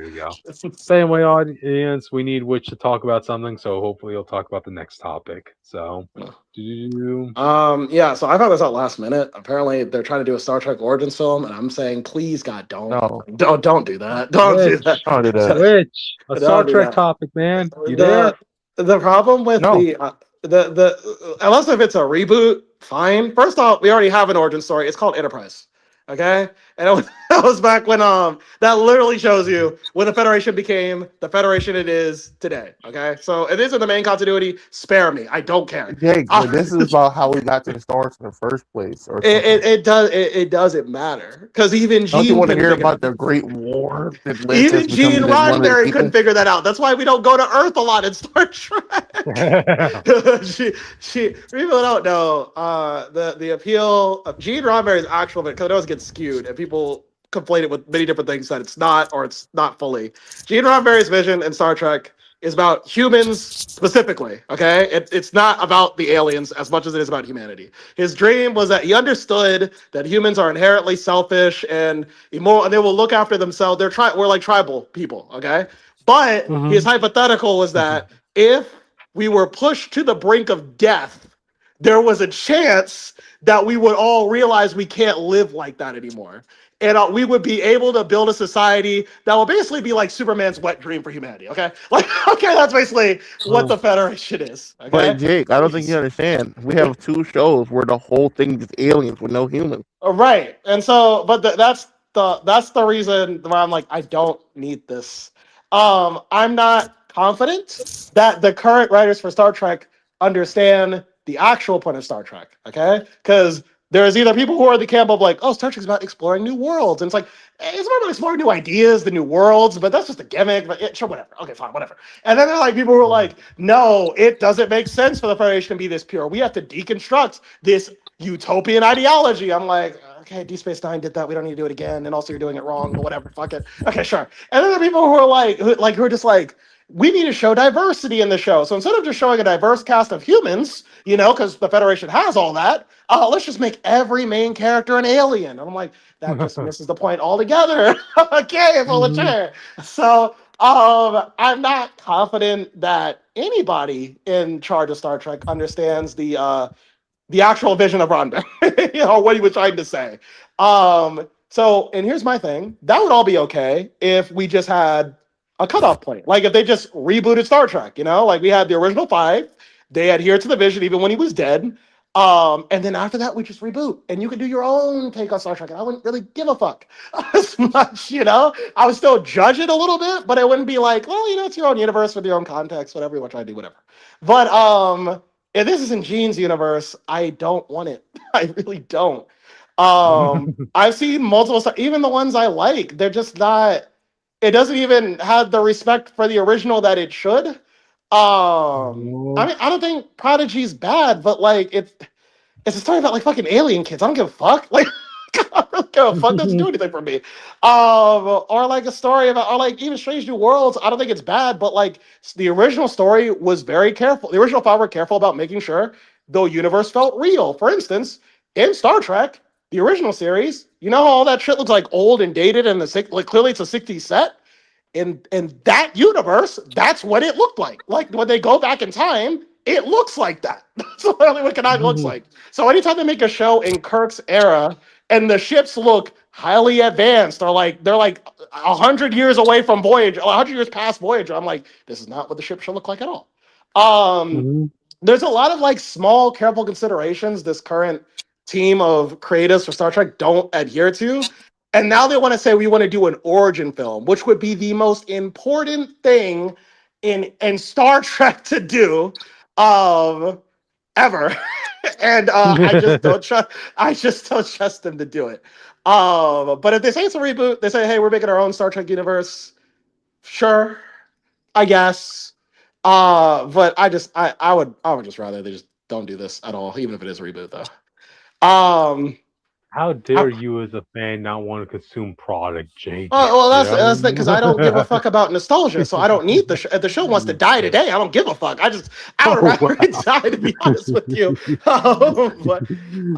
[SPEAKER 4] you go. Same way, audience, we need Witch to talk about something, so hopefully he'll talk about the next topic. So
[SPEAKER 1] so I found this out last minute. Apparently they're trying to do a Star Trek Origins film, and I'm saying, please God, don't do that. Don't do that.
[SPEAKER 4] Witch, a Star Trek topic, man. You there?
[SPEAKER 1] The problem with the unless if it's a reboot, fine. First off, we already have an origin story. It's called Enterprise. Okay, and that was back when that literally shows you when the Federation became the Federation it is today. Okay, so it is in the main continuity. Spare me, I don't care.
[SPEAKER 3] Jake, this is about how we got to the stars in the first place. Or
[SPEAKER 1] it doesn't matter because even Gene.
[SPEAKER 3] Don't you want to hear about the Great War?
[SPEAKER 1] Even Gene Roddenberry couldn't figure that out. That's why we don't go to Earth a lot in Star Trek. People don't know the appeal of Gene Roddenberry's actual, because it always gets skewed and people conflate it with many different things that it's not, or it's not fully. Gene Roddenberry's vision in Star Trek is about humans specifically, okay? It's not about the aliens as much as it is about humanity. His dream was that he understood that humans are inherently selfish and immoral, and they will look after themselves. We're like tribal people, okay? But his hypothetical was that if we were pushed to the brink of death, there was a chance that we would all realize we can't live like that anymore. And we would be able to build a society that will basically be like Superman's wet dream for humanity, okay? That's basically what the Federation is, okay?
[SPEAKER 3] But Jake, I don't think you understand. We have 2 shows where the whole thing is aliens with no humans.
[SPEAKER 1] Right. And so, but that's the reason why I'm like, I don't need this. I'm not confident that the current writers for Star Trek understand the actual point of Star Trek, okay? Because there's either people who are the camp of like, oh, Star Trek's about exploring new worlds. And it's like, it's more about exploring new ideas, the new worlds, but that's just a gimmick. But sure, whatever. Okay, fine, whatever. And then there are like people who are like, no, it doesn't make sense for the Federation to be this pure. We have to deconstruct this utopian ideology. I'm like, okay, Deep Space Nine did that. We don't need to do it again. And also you're doing it wrong, but whatever, fuck it. Okay, sure. And then there are people who are who are just like, we need to show diversity in the show. So instead of just showing a diverse cast of humans, because the Federation has all that, let's just make every main character an alien. And I'm like, that just misses the point altogether. Okay, pull a chair. So I'm not confident that anybody in charge of Star Trek understands the actual vision of Ronda, what he was trying to say. So, and here's my thing: that would all be okay if we just had a cutoff point, like if they just rebooted Star Trek, like we had the original five, they adhered to the vision even when he was dead. And then after that, we just reboot, and you can do your own take on Star Trek, and I wouldn't really give a fuck as much, I would still judge it a little bit, but it wouldn't be like, well, it's your own universe with your own context, whatever you want to try to do, whatever. But if this is in Gene's universe, I don't want it. I really don't. I've seen multiple stuff, even the ones I like, they're just not. It doesn't even have the respect for the original that it should. I mean, I don't think Prodigy's bad, but like it's a story about like fucking alien kids. I don't give a fuck. Like I don't really give a fuck. Doesn't do anything for me. Or like a story about, or like even Strange New Worlds. I don't think it's bad, but like the original story was very careful. The original five were careful about making sure the universe felt real. For instance, in Star Trek, the original series, you know how all that shit looks like old and dated, and like clearly it's a '60s set. In that universe, that's what it looked like. Like when they go back in time, it looks like that. That's literally what Commando looks like. So anytime they make a show in Kirk's era and the ships look highly advanced, or like they're like 100 years away from Voyager, 100 years past Voyager, I'm like, this is not what the ship should look like at all. There's a lot of like small, careful considerations this current team of creatives for Star Trek don't adhere to. And now they want to say we want to do an origin film, which would be the most important thing in Star Trek to do ever. And I just don't trust them to do it. But if they say it's a reboot, they say, hey, we're making our own Star Trek universe. Sure, I guess. But I would just rather they just don't do this at all, even if it is a reboot though.
[SPEAKER 4] How dare you, as a fan, not want to consume product, Jake?
[SPEAKER 1] Well, that's because I don't give a fuck about nostalgia, so I don't need the show. If the show wants to die today, I don't give a fuck. I would rather it die, to be honest with you. But it's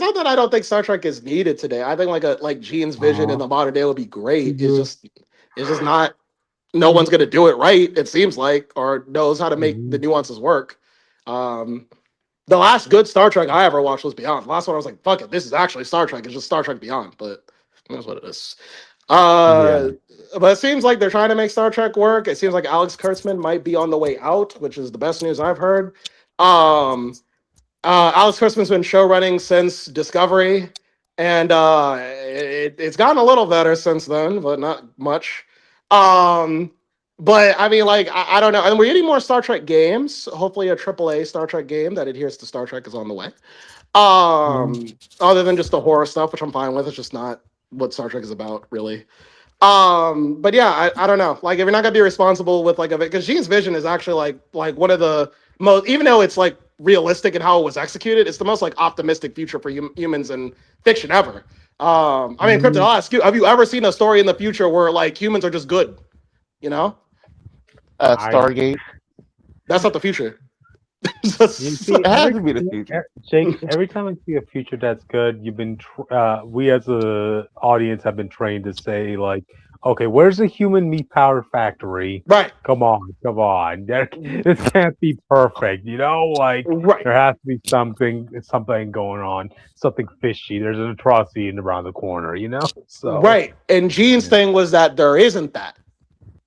[SPEAKER 1] not that I don't think Star Trek is needed today. I think like Gene's vision in the modern day would be great. It's just not. No one's gonna do it right. It seems like, or knows how to make the nuances work. The last good Star Trek I ever watched was Beyond. The last one I was like, fuck it, this is actually Star Trek. It's just Star Trek Beyond, but that's what it is. But it seems like they're trying to make Star Trek work. It seems like Alex Kurtzman might be on the way out, which is the best news I've heard. Alex Kurtzman's been show running since Discovery, and it's gotten a little better since then, but not much. But I mean, like, I don't know. And we're getting more Star Trek games. Hopefully, a AAA Star Trek game that adheres to Star Trek is on the way. Other than just the horror stuff, which I'm fine with. It's just not what Star Trek is about, really. But yeah, I don't know. Like, if you're not gonna be responsible with like because Gene's vision is actually like one of the most, even though it's like realistic in how it was executed, it's the most like optimistic future for humans in fiction ever. I mean, Krypton, I'll ask you: have you ever seen a story in the future where like humans are just good?
[SPEAKER 3] Stargate.
[SPEAKER 1] That's not the future.
[SPEAKER 3] It has to be the future.
[SPEAKER 4] Jake, every time I see a future that's good, we as a audience have been trained to say like, okay, where's the human meat powder factory?
[SPEAKER 1] Right.
[SPEAKER 4] Come on. This can't be perfect, Like
[SPEAKER 1] right.
[SPEAKER 4] There has to be something going on, something fishy. There's an atrocity around the corner, So
[SPEAKER 1] right. And Gene's thing was that there isn't that.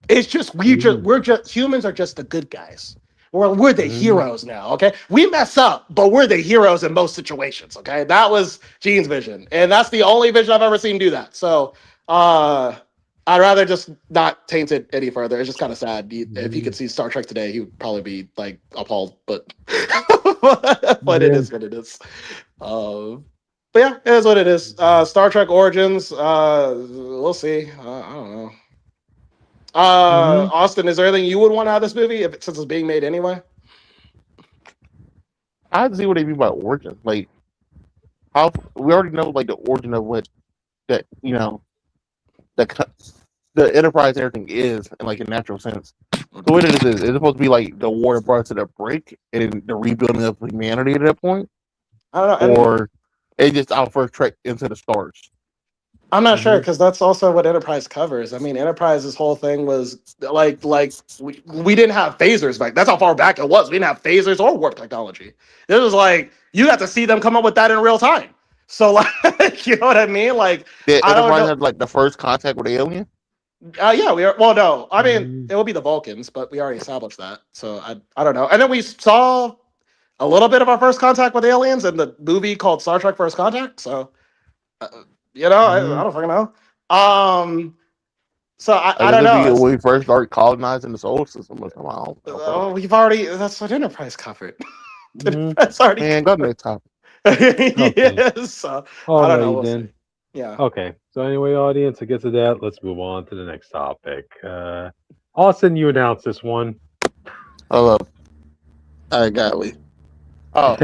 [SPEAKER 1] It's just humans are just the good guys. We're the heroes now, okay? We mess up, but we're the heroes in most situations, okay? That was Gene's vision, and that's the only vision I've ever seen do that. So, I'd rather just not taint it any further. It's just kind of sad. If he could see Star Trek today, he would probably be like appalled, but it is what it is. But yeah, it is what it is. Star Trek Origins. We'll see. I don't know. Austin, is there anything you would want out of this movie since it's being made anyway?
[SPEAKER 3] I have to see what they mean by origin. Like, how we already know like the origin of what that the Enterprise and everything is in like a natural sense. So what it is it's supposed to be like the war that brought us to the break and the rebuilding of humanity at that point.
[SPEAKER 1] I don't know.
[SPEAKER 3] Or it's just our first trek into the stars.
[SPEAKER 1] I'm not sure because that's also what Enterprise covers. I mean, Enterprise's whole thing was like we didn't have phasers back. That's how far back it was. We didn't have phasers or warp technology. It was like you got to see them come up with that in real time. So like, you know what I mean? Like
[SPEAKER 3] Did
[SPEAKER 1] I don't
[SPEAKER 3] Enterprise
[SPEAKER 1] know.
[SPEAKER 3] have like the first contact with the alien?
[SPEAKER 1] Yeah, we are. Well, no, I mean
[SPEAKER 4] Mhm.
[SPEAKER 1] it will be the Vulcans, but we already established that. So I don't know. And then we saw a little bit of our first contact with aliens in the movie called Star Trek: First Contact. So uh, you know, I don't fucking know. So I
[SPEAKER 3] Like,
[SPEAKER 1] don't
[SPEAKER 3] it'll be
[SPEAKER 1] know.
[SPEAKER 3] when we first start colonizing the solar system or something. I don't know.
[SPEAKER 1] We've already that's what Enterprise covered.
[SPEAKER 4] Mhm.
[SPEAKER 1] Enterprise already
[SPEAKER 3] Man, go to the next topic.
[SPEAKER 4] Okay.
[SPEAKER 1] yes. So I don't know.
[SPEAKER 4] Alrighty
[SPEAKER 1] We'll
[SPEAKER 4] then.
[SPEAKER 1] see. Yeah.
[SPEAKER 4] Okay. So anyway, audience, to get to that, let's move on to the next topic. Austin, you announced this one.
[SPEAKER 3] Hold up. I got it. Oh,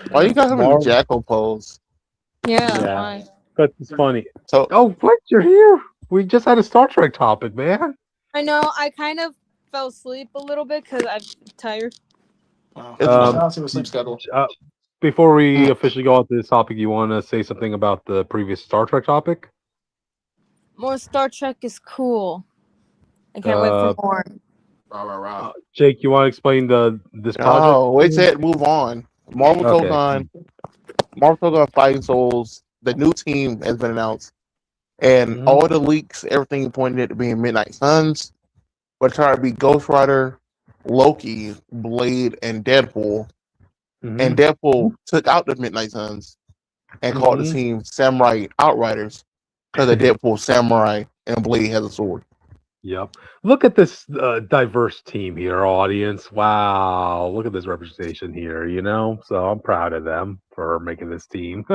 [SPEAKER 3] why you got him in the
[SPEAKER 4] Marvel.
[SPEAKER 3] jackal pose?
[SPEAKER 2] Yeah,
[SPEAKER 4] Yeah.
[SPEAKER 2] why?
[SPEAKER 4] But it's funny.
[SPEAKER 3] So
[SPEAKER 4] Oh, what? You're here. We just had a Star Trek topic, man.
[SPEAKER 2] I know. I kind of fell asleep a little bit because I'm tired.
[SPEAKER 1] Wow.
[SPEAKER 3] it's
[SPEAKER 1] I
[SPEAKER 3] fine.
[SPEAKER 1] don't see the sleep schedule.
[SPEAKER 4] Before we officially go on to this topic, you want to say something about the previous Star Trek topic?
[SPEAKER 2] More Star Trek is cool. I can't wait for more.
[SPEAKER 1] Rah, rah, rah.
[SPEAKER 4] Jake, you want to explain this project?
[SPEAKER 3] Oh, wait till it move on. Marvel
[SPEAKER 4] Okay.
[SPEAKER 3] Tokon, Marvel Tokon Fighting Souls. The new team has been announced, and
[SPEAKER 4] Mhm.
[SPEAKER 3] all the leaks, everything pointed it to being Midnight Suns, but trying to be Ghost Rider, Loki, Blade, and Deadpool. And
[SPEAKER 4] Mhm.
[SPEAKER 3] Deadpool took out the Midnight Suns and called the
[SPEAKER 4] Mhm.
[SPEAKER 3] team Samurai Outriders because the Deadpool Samurai and Blade has a sword.
[SPEAKER 4] Yep. Look at this diverse team here, audience. Wow. Look at this representation here, you know? So I'm proud of them for making this team.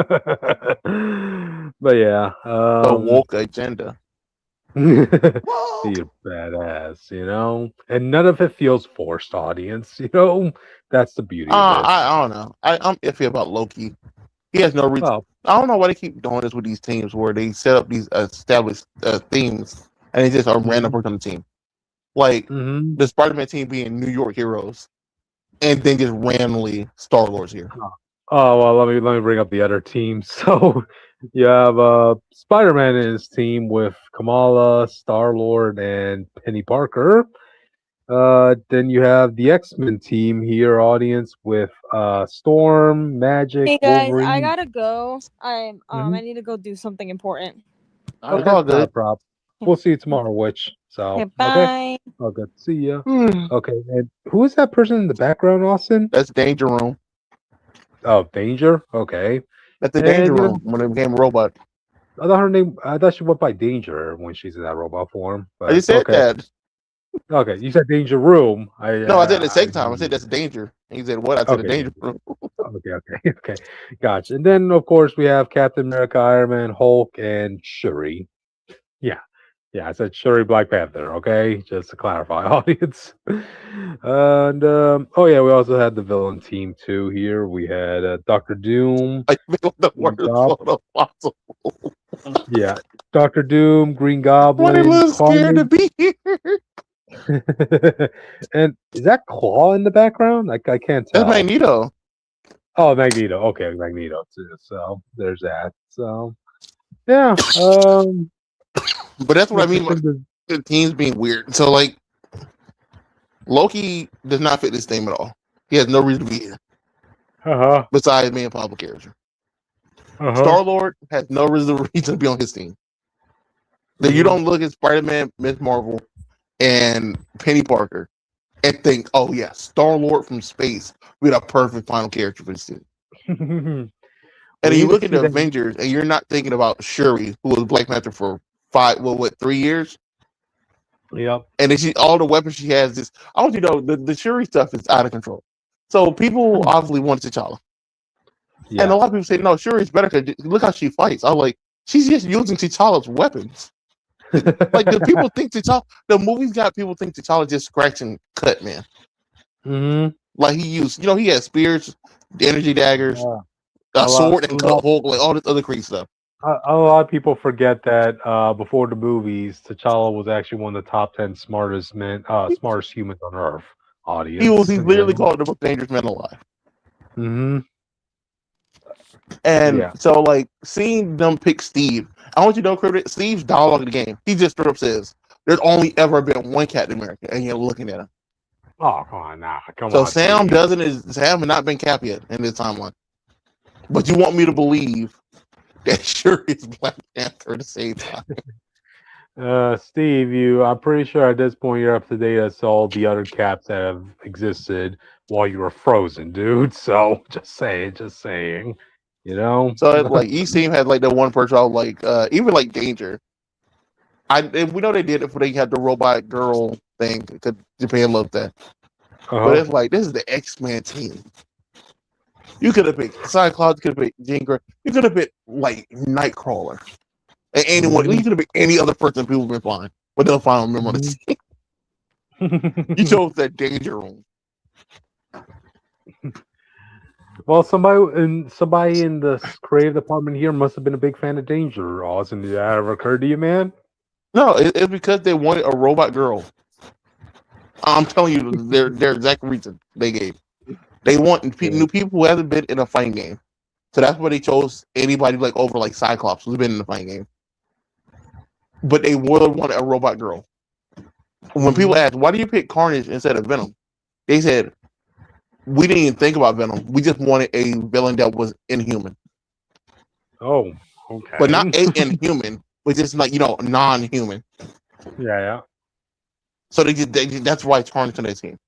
[SPEAKER 4] But yeah.
[SPEAKER 3] The woke agenda.
[SPEAKER 1] Whoa.
[SPEAKER 4] You're badass, you know? And none of it feels forced, audience, you know? That's the beauty of it.
[SPEAKER 3] I don't know. I'm iffy about Loki. He has no reason.
[SPEAKER 4] Well,
[SPEAKER 3] I don't know why they keep doing this with these teams where they set up these established themes and it's just a random person on the team. Like
[SPEAKER 4] mhm.
[SPEAKER 3] the Spiderman team being New York heroes, and then just randomly Star Lord's here.
[SPEAKER 4] Oh well, let me bring up the other team. So you have Spider-Man in his team with Kamala, Star-Lord, and Penny Parker. Then you have the X-Men team here, audience, with Storm, Magic,
[SPEAKER 2] Hey guys, I
[SPEAKER 4] Wolverine.
[SPEAKER 2] gotta go. I
[SPEAKER 4] Mhm.
[SPEAKER 2] need to go do something important.
[SPEAKER 1] All
[SPEAKER 3] It's
[SPEAKER 1] right.
[SPEAKER 3] all
[SPEAKER 4] Not a
[SPEAKER 3] good.
[SPEAKER 4] problem. We'll see you tomorrow, Witch. So
[SPEAKER 2] Okay,
[SPEAKER 4] okay,
[SPEAKER 2] bye.
[SPEAKER 4] all good. See ya.
[SPEAKER 3] That's
[SPEAKER 4] Okay, and who is that person in the background, Austin?
[SPEAKER 3] Danger Room.
[SPEAKER 4] Oh, Danger. Okay,
[SPEAKER 3] That's the Danger
[SPEAKER 4] and you know,
[SPEAKER 3] Room when it became a robot.
[SPEAKER 4] I thought her name. I thought she went by Danger when she's in that robot form.
[SPEAKER 3] I
[SPEAKER 4] But
[SPEAKER 3] just said
[SPEAKER 4] okay,
[SPEAKER 3] that.
[SPEAKER 4] okay. You said Danger Room.
[SPEAKER 3] No, I said the second time. I said that's danger. And he said what? I said the
[SPEAKER 4] Okay,
[SPEAKER 3] Danger Room.
[SPEAKER 4] okay, okay. Gotcha. And then of course we have Captain America, Iron Man, Hulk, and Shuri. Yeah, yeah. I said Shuri, Black Panther. Okay, just to clarify, audience. And oh yeah, we also had the villain team too. Here we had Doctor Doom.
[SPEAKER 3] I feel the
[SPEAKER 4] Green
[SPEAKER 3] worst
[SPEAKER 4] Gob-
[SPEAKER 3] photo possible.
[SPEAKER 4] Yeah, Doctor Doom, Green
[SPEAKER 3] Why they a
[SPEAKER 4] Goblin,
[SPEAKER 3] little scared to
[SPEAKER 4] Carnage.
[SPEAKER 3] be here?
[SPEAKER 4] And is that Claw in the background? I can't
[SPEAKER 3] That's
[SPEAKER 4] tell.
[SPEAKER 3] Magneto.
[SPEAKER 4] Oh, Magneto. Okay, Magneto too. So there's that. So yeah.
[SPEAKER 3] But that's what I mean by
[SPEAKER 4] Interesting.
[SPEAKER 3] the teams being weird. So like Loki does not fit this team at all. He has no reason to be here
[SPEAKER 4] Uh huh.
[SPEAKER 3] besides being a popular character.
[SPEAKER 4] Uh huh.
[SPEAKER 3] Star Lord has no reason to be on his team. Then you don't look at Spider-Man, Miss Marvel, and Penny Parker and think, oh yeah, Star Lord from space would be a perfect final character for this team.
[SPEAKER 4] we
[SPEAKER 3] And then
[SPEAKER 4] need
[SPEAKER 3] you
[SPEAKER 4] to
[SPEAKER 3] look at
[SPEAKER 4] see
[SPEAKER 3] the
[SPEAKER 4] that.
[SPEAKER 3] Avengers, and you're not thinking about Shuri, who was Black Panther for 3 years,
[SPEAKER 4] Yep.
[SPEAKER 3] and then all the weapons she has. Just I want you to know the Shuri stuff is out of control. So people obviously want T'Challa, and a
[SPEAKER 4] Yeah.
[SPEAKER 3] lot of people say no, Shuri's better because look how she fights. I'm like, she's just using T'Challa's weapons. Like the people think T'Challa. The movies got people think T'Challa just scratch and cut, man.
[SPEAKER 4] hmm
[SPEAKER 3] Like he used, he had spears, energy daggers, a sword, and cut Hulk, like all this other crazy stuff.
[SPEAKER 4] A lot of people forget that before the movies, T'Challa was actually one of the top 10 smartest smartest humans on Earth. Audience.
[SPEAKER 3] He's literally called the most dangerous man alive.
[SPEAKER 4] Mm-hmm.
[SPEAKER 3] And so, like, seeing them pick Steve, I want you to know, Cryptic, Steve's dialogue in the game, he just straight up says, "There's only ever been one Captain America," and you're looking at him.
[SPEAKER 4] Oh, come on now. Come
[SPEAKER 3] so
[SPEAKER 4] on.
[SPEAKER 3] Sam Sam has not been Cap yet in this timeline. But you want me to believe that sure is Black Panther at the same time.
[SPEAKER 4] Steve, I'm pretty sure at this point you're up to date as all the other Caps that have existed while you were frozen, dude. So just saying. You know?
[SPEAKER 3] So like each team had like the one person I was like even like Danger. We know they did it for they had the robot girl thing because Japan loved that. But it's like this is the X-Men team. You could have picked Cyclops, you could have picked Jean Grey, you could have picked like Nightcrawler. And anyone, you could have picked any other person people have been flying, but they'll find them on the team. You chose that Danger room.
[SPEAKER 4] Well, somebody in the creative department here must have been a big fan of Danger. Austin, did that ever occur to you, man?
[SPEAKER 3] No, it's because they wanted a robot girl. I'm telling you, their exact reason they gave. They want new people who haven't been in a fighting game, so that's why they chose anybody like over like Cyclops who's been in the fighting game. But they really wanted a robot girl. When people asked, "Why do you pick Carnage instead of Venom?" They said, "We didn't even think about Venom. We just wanted a villain that was inhuman."
[SPEAKER 4] Oh, okay.
[SPEAKER 3] But not inhuman, but just like non-human.
[SPEAKER 4] Yeah.
[SPEAKER 3] So that's why it's Carnage on their team.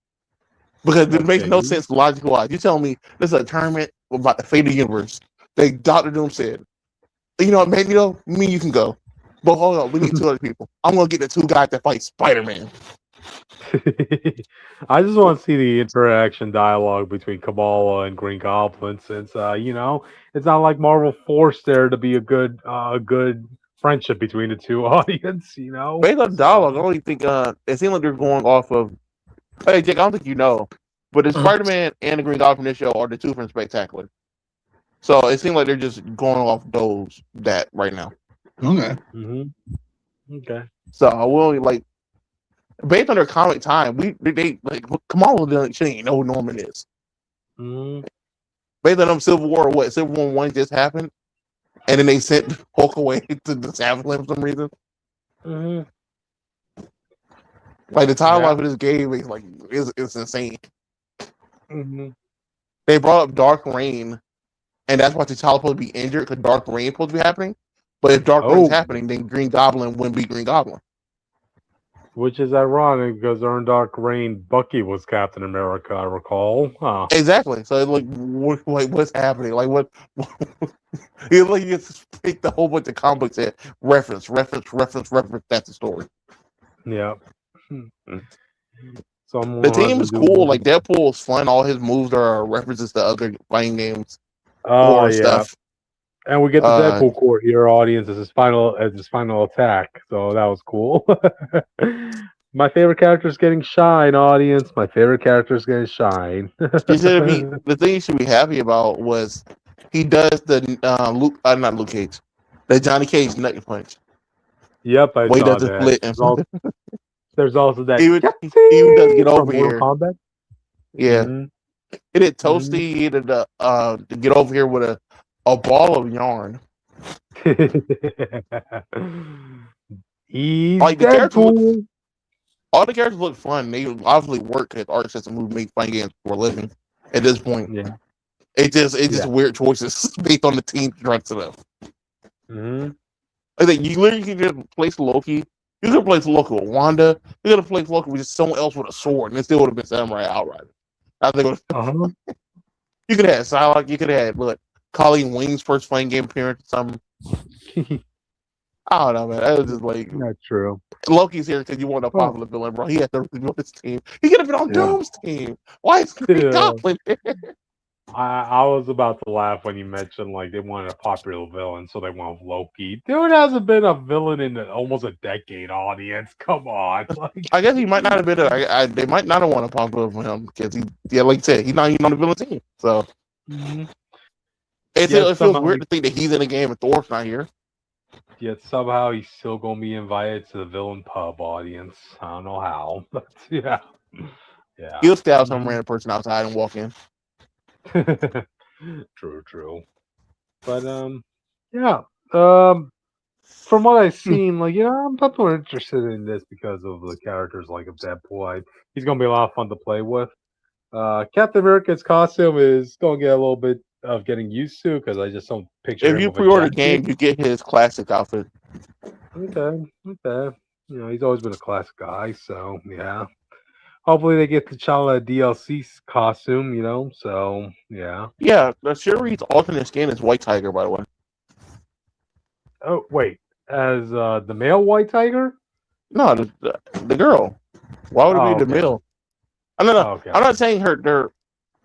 [SPEAKER 3] Because it makes no sense logical wise. You tell me this is a tournament about the fate of the universe. Dr. Doom said, me you can go. But hold on, we need 2 other people. I'm going to get the 2 guys that fight Spiderman.
[SPEAKER 4] I just want to see the interaction dialogue between Kamala and Green Goblin since, it's not like Marvel forced there to be a good friendship between the 2 audience,
[SPEAKER 3] Based on dialogue, I only think it seems like they're going off of. Hey, Jake, I don't think you know, but the Spider-Man and the Green Goblin from this show are the 2 from Spectacular. So it seems like they're just going off that right now.
[SPEAKER 1] Okay.
[SPEAKER 4] Okay.
[SPEAKER 3] So I will based on their comic time, they Kamala she ain't know who Norman is. Based on them Civil War, Civil War 1 just happened, and then they sent Hulk away to the Savage for some reason. Like the timeline for this game is it's insane. They brought up Dark Reign, and that's why T'Challa supposed to be injured because Dark Reign supposed to be happening. But if Dark Reign's happening, then Green Goblin wouldn't be Green Goblin.
[SPEAKER 4] Which is ironic because during Dark Reign, Bucky was Captain America, I recall. Huh.
[SPEAKER 3] Exactly. So what's happening? Like what? You just picked a whole bunch of comic books and reference. That's the story.
[SPEAKER 4] Yeah.
[SPEAKER 3] The team is cool. Like Deadpool's fun. All his moves are references to other fighting games or stuff.
[SPEAKER 4] And we get the Deadpool court here, audience, as his final attack. So that was cool. My favorite character is getting shine, audience. My favorite character is getting shine.
[SPEAKER 3] The thing you should be happy about was he does the not Luke Cage, the Johnny Cage nut punch.
[SPEAKER 4] Yep, I saw that. There's also that.
[SPEAKER 3] He does get over here.
[SPEAKER 4] Combat?
[SPEAKER 3] Yeah. He did Toasty. He did to get over here with a ball of yarn. All the characters look fun. They obviously work at art system who make fighting games for a living. At this point, it's just weird choices based on the team strengths of them. I think you literally can just place Loki. You could place Loki with Wanda. You could have placed Loki with just someone else with a sword, and it still would have been Samurai Outrider. I think. You could have had Psylocke. You could have had Colleen Wing's first fighting game appearance or something. I don't know, man. That was just
[SPEAKER 4] not true.
[SPEAKER 3] Loki's here because you want a popular villain, bro. He had to reveal his team. He could have been on Doom's team. Why is Green Goblin there?
[SPEAKER 4] I was about to laugh when you mentioned they wanted a popular villain, so they went with Loki. Dude hasn't been a villain in almost a decade, audience. Come on.
[SPEAKER 3] I guess he might not have been. They might not have wanted a popular for him because like you said, he's not even on the villain team. So it feels weird to think that he's in the game and Thor's not here.
[SPEAKER 4] Yet somehow he's still gonna be invited to the villain pub, audience. I don't know how, but yeah.
[SPEAKER 3] He'll stab some random person outside and walk in.
[SPEAKER 4] True. But yeah. From what I've seen, like I'm more interested in this because of the characters like of Deadpool. He's gonna be a lot of fun to play with. Captain America's costume is gonna get a little bit of getting used to because I just don't picture
[SPEAKER 3] If
[SPEAKER 4] him
[SPEAKER 3] you
[SPEAKER 4] with a
[SPEAKER 3] pre-order
[SPEAKER 4] jacket.
[SPEAKER 3] game, you get his classic outfit.
[SPEAKER 4] Okay. He's always been a classic guy, so yeah. Hopefully they get the T'Challa DLC costume, so yeah.
[SPEAKER 3] Yeah, the Shuri's alternate skin is White Tiger, by the way.
[SPEAKER 4] Oh wait, as the male White Tiger?
[SPEAKER 3] No, the girl. Why would it
[SPEAKER 4] Oh,
[SPEAKER 3] be the
[SPEAKER 4] okay.
[SPEAKER 3] male? No.
[SPEAKER 4] Oh, okay.
[SPEAKER 3] I'm not saying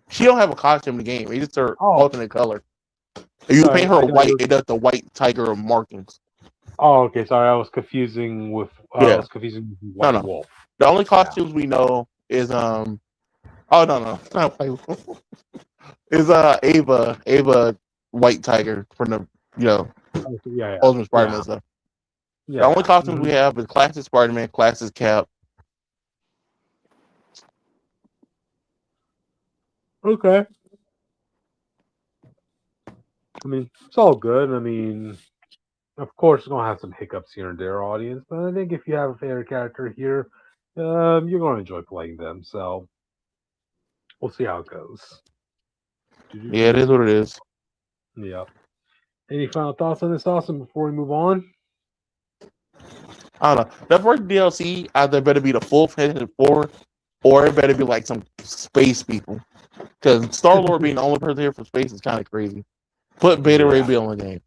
[SPEAKER 3] she don't have a costume in the game. It's just her alternate color. If you paint her white, it does the White Tiger markings.
[SPEAKER 4] Oh, okay. Sorry, I was confusing with White Wolf.
[SPEAKER 3] The only costumes we know is Oh no, not White Wolf. Is Ava White Tiger from the Ultimate Spider-Man stuff. The only costumes we have is classic Spider-Man, classic Cap.
[SPEAKER 4] Okay. I mean, it's all good. I mean, of course, it's gonna have some hiccups here and there, audience. But I think if you have a favorite character here, you're gonna enjoy playing them. So we'll see how it goes.
[SPEAKER 3] Yeah, it is what it is.
[SPEAKER 4] Yeah. Any final thoughts on this, Austin, before we move on?
[SPEAKER 3] I don't know. That first DLC either better be the full Fantastic Four, or it better be like some space people. Because Star-Lord being the only person here from space is kind of crazy. Put Beta Ray Bill in the game.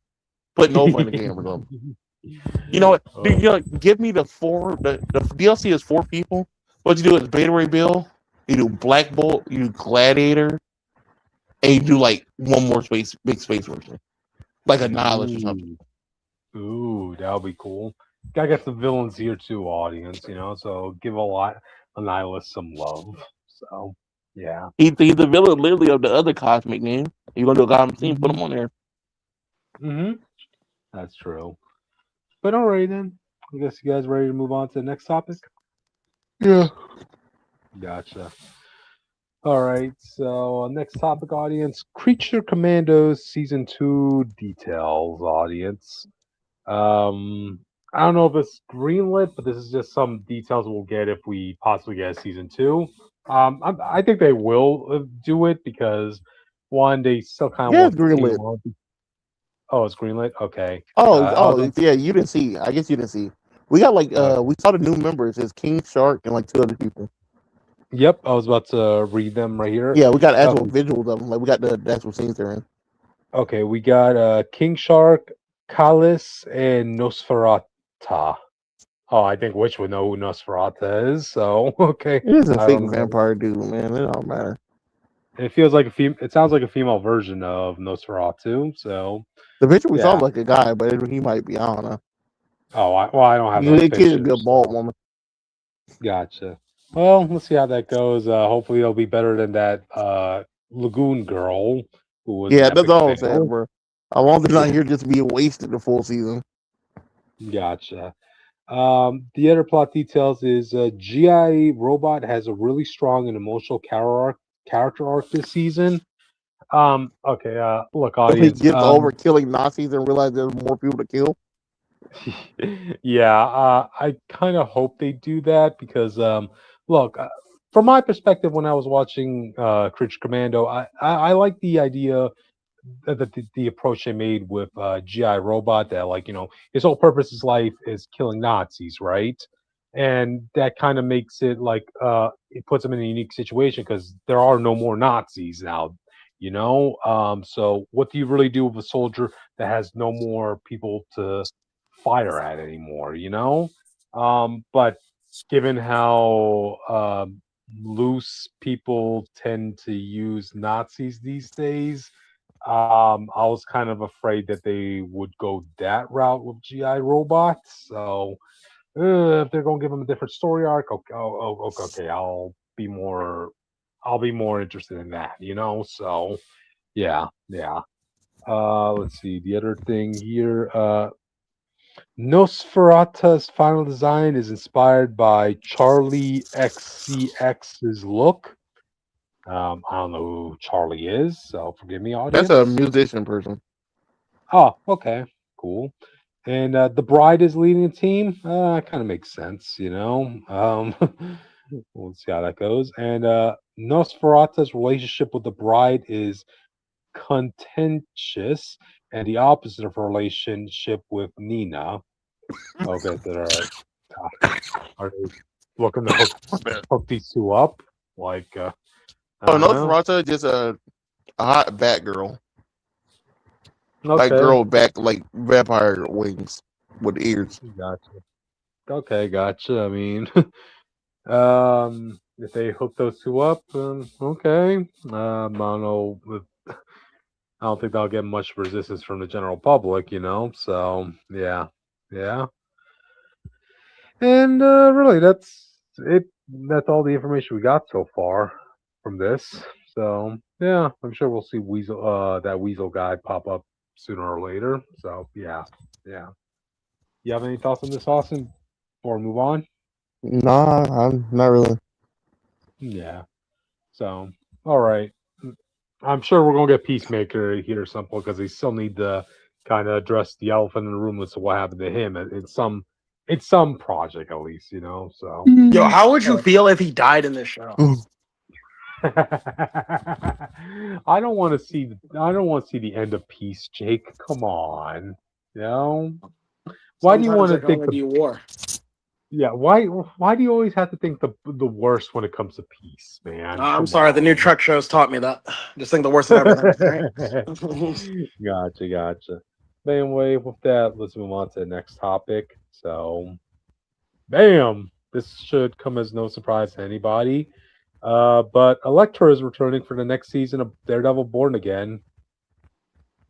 [SPEAKER 3] Put Nova in the game or something. You know what? Give me the DLC is 4 people. What you do is Beta Ray Bill, you do Black Bolt, you do Gladiator, and you do like one more big space version. Like a Nihilus or something.
[SPEAKER 4] Ooh, that would be cool. Gotta get some villains here too, audience, so give a Nihilus some love. So yeah.
[SPEAKER 3] He's the villain literally of the other cosmic game. You're gonna do a cosmic team, put him on there.
[SPEAKER 4] That's true. But alright then. I guess you guys ready to move on to the next topic?
[SPEAKER 3] Yeah.
[SPEAKER 4] Gotcha. Alright, so next topic, audience. Creature Commandos Season 2 details, audience. I don't know if it's greenlit, but this is just some details we'll get if we possibly get a Season 2. I think they will do it because, one, they still kind of
[SPEAKER 3] want greenlit.
[SPEAKER 4] Oh, it's greenlit? Okay.
[SPEAKER 3] Yeah, you didn't see. I guess you didn't see. We got we saw the new members. It's King Shark and like 2 other people.
[SPEAKER 4] Yep, I was about to read them right here.
[SPEAKER 3] Yeah, we got actual visuals of them. Like we got the actual scenes they're in.
[SPEAKER 4] Okay, we got King Shark, Kalis, and Nosferatu. Oh, I think Witch would know who Nosferatu is. So okay,
[SPEAKER 3] it is a fake vampire dude, man. It don't matter.
[SPEAKER 4] It feels like it sounds like a female version of Nosferatu. So
[SPEAKER 3] the picture we saw like a guy, but he might be. I don't know.
[SPEAKER 4] Oh, I don't have.
[SPEAKER 3] It could be a bald woman.
[SPEAKER 4] Gotcha. Well, let's see how that goes. Hopefully, it'll be better than that Lagoon girl who was.
[SPEAKER 3] Yeah, that's all I'm saying, bro. I want them not here just to be wasted the full season.
[SPEAKER 4] Gotcha. The other plot details is GI Robot has a really strong and emotional character arc this season. Okay. Look, audience.
[SPEAKER 3] He gets over killing Nazis and realize there's more people to kill.
[SPEAKER 4] Yeah, I kind of hope they do that because, look, from my perspective, when I was watching Creature Commando, I like the idea that the approach they made with GI Robot, that his whole purpose in life is killing Nazis, right? And that kind of makes it it puts him in a unique situation because there are no more Nazis now, so what do you really do with a soldier that has no more people to fire at anymore, but given how loose people tend to use Nazis these days, I was kind of afraid that they would go that route with GI Robots. So if they're gonna give them a different story arc, okay, I'll be more interested in that, so yeah. Let's see the other thing here. Nosferatu's final design is inspired by Charlie XCX's look. I don't know who Charlie is, so forgive me, audience.
[SPEAKER 3] That's a musician person.
[SPEAKER 4] Oh, okay, cool. And the bride is leading the team. Kind of makes sense, you know. We'll see how that goes. And Nosferatu's relationship with the bride is contentious, and the opposite of her relationship with Nina. Okay, so are they looking to hook these two up? Like, I
[SPEAKER 3] Oh,
[SPEAKER 4] don't
[SPEAKER 3] no,
[SPEAKER 4] know.
[SPEAKER 3] Ferrata just a hot bat girl, like
[SPEAKER 4] Okay,
[SPEAKER 3] girl back, like vampire wings with ears.
[SPEAKER 4] gotcha. Okay, gotcha. I mean, if they hook those two up, okay. I don't know. I don't think they'll get much resistance from the general public, you know. So yeah, yeah. And really, that's it. That's all the information we got so far from this. So yeah, I'm sure we'll see that Weasel guy pop up sooner or later. So yeah, yeah. You have any thoughts on this, Austin? Before we move on?
[SPEAKER 3] Nah, I'm not really.
[SPEAKER 4] Yeah. So all right. I'm sure we're gonna get Peacemaker here at some point because they still need to kind of address the elephant in the room as to what happened to him in some project at least, you know. So
[SPEAKER 1] Yo,
[SPEAKER 2] Mm.
[SPEAKER 1] how would you feel if he died in this show?
[SPEAKER 4] I don't want to see the end of peace, Jake. Come on. You know? Why do you
[SPEAKER 1] Sometimes
[SPEAKER 4] want
[SPEAKER 1] there
[SPEAKER 4] to
[SPEAKER 1] can
[SPEAKER 4] think
[SPEAKER 1] only be war.
[SPEAKER 4] why do you always have to think the worst when it comes to peace, man?
[SPEAKER 1] I'm
[SPEAKER 4] Come
[SPEAKER 1] sorry, the new
[SPEAKER 4] on.
[SPEAKER 1] truck shows taught me that. Just think the worst of everything. Right?
[SPEAKER 4] Gotcha, gotcha. But anyway, with that, let's move on to the next topic. So, bam! This should come as no surprise to anybody. But Elektra is returning for the next season of Daredevil Born Again.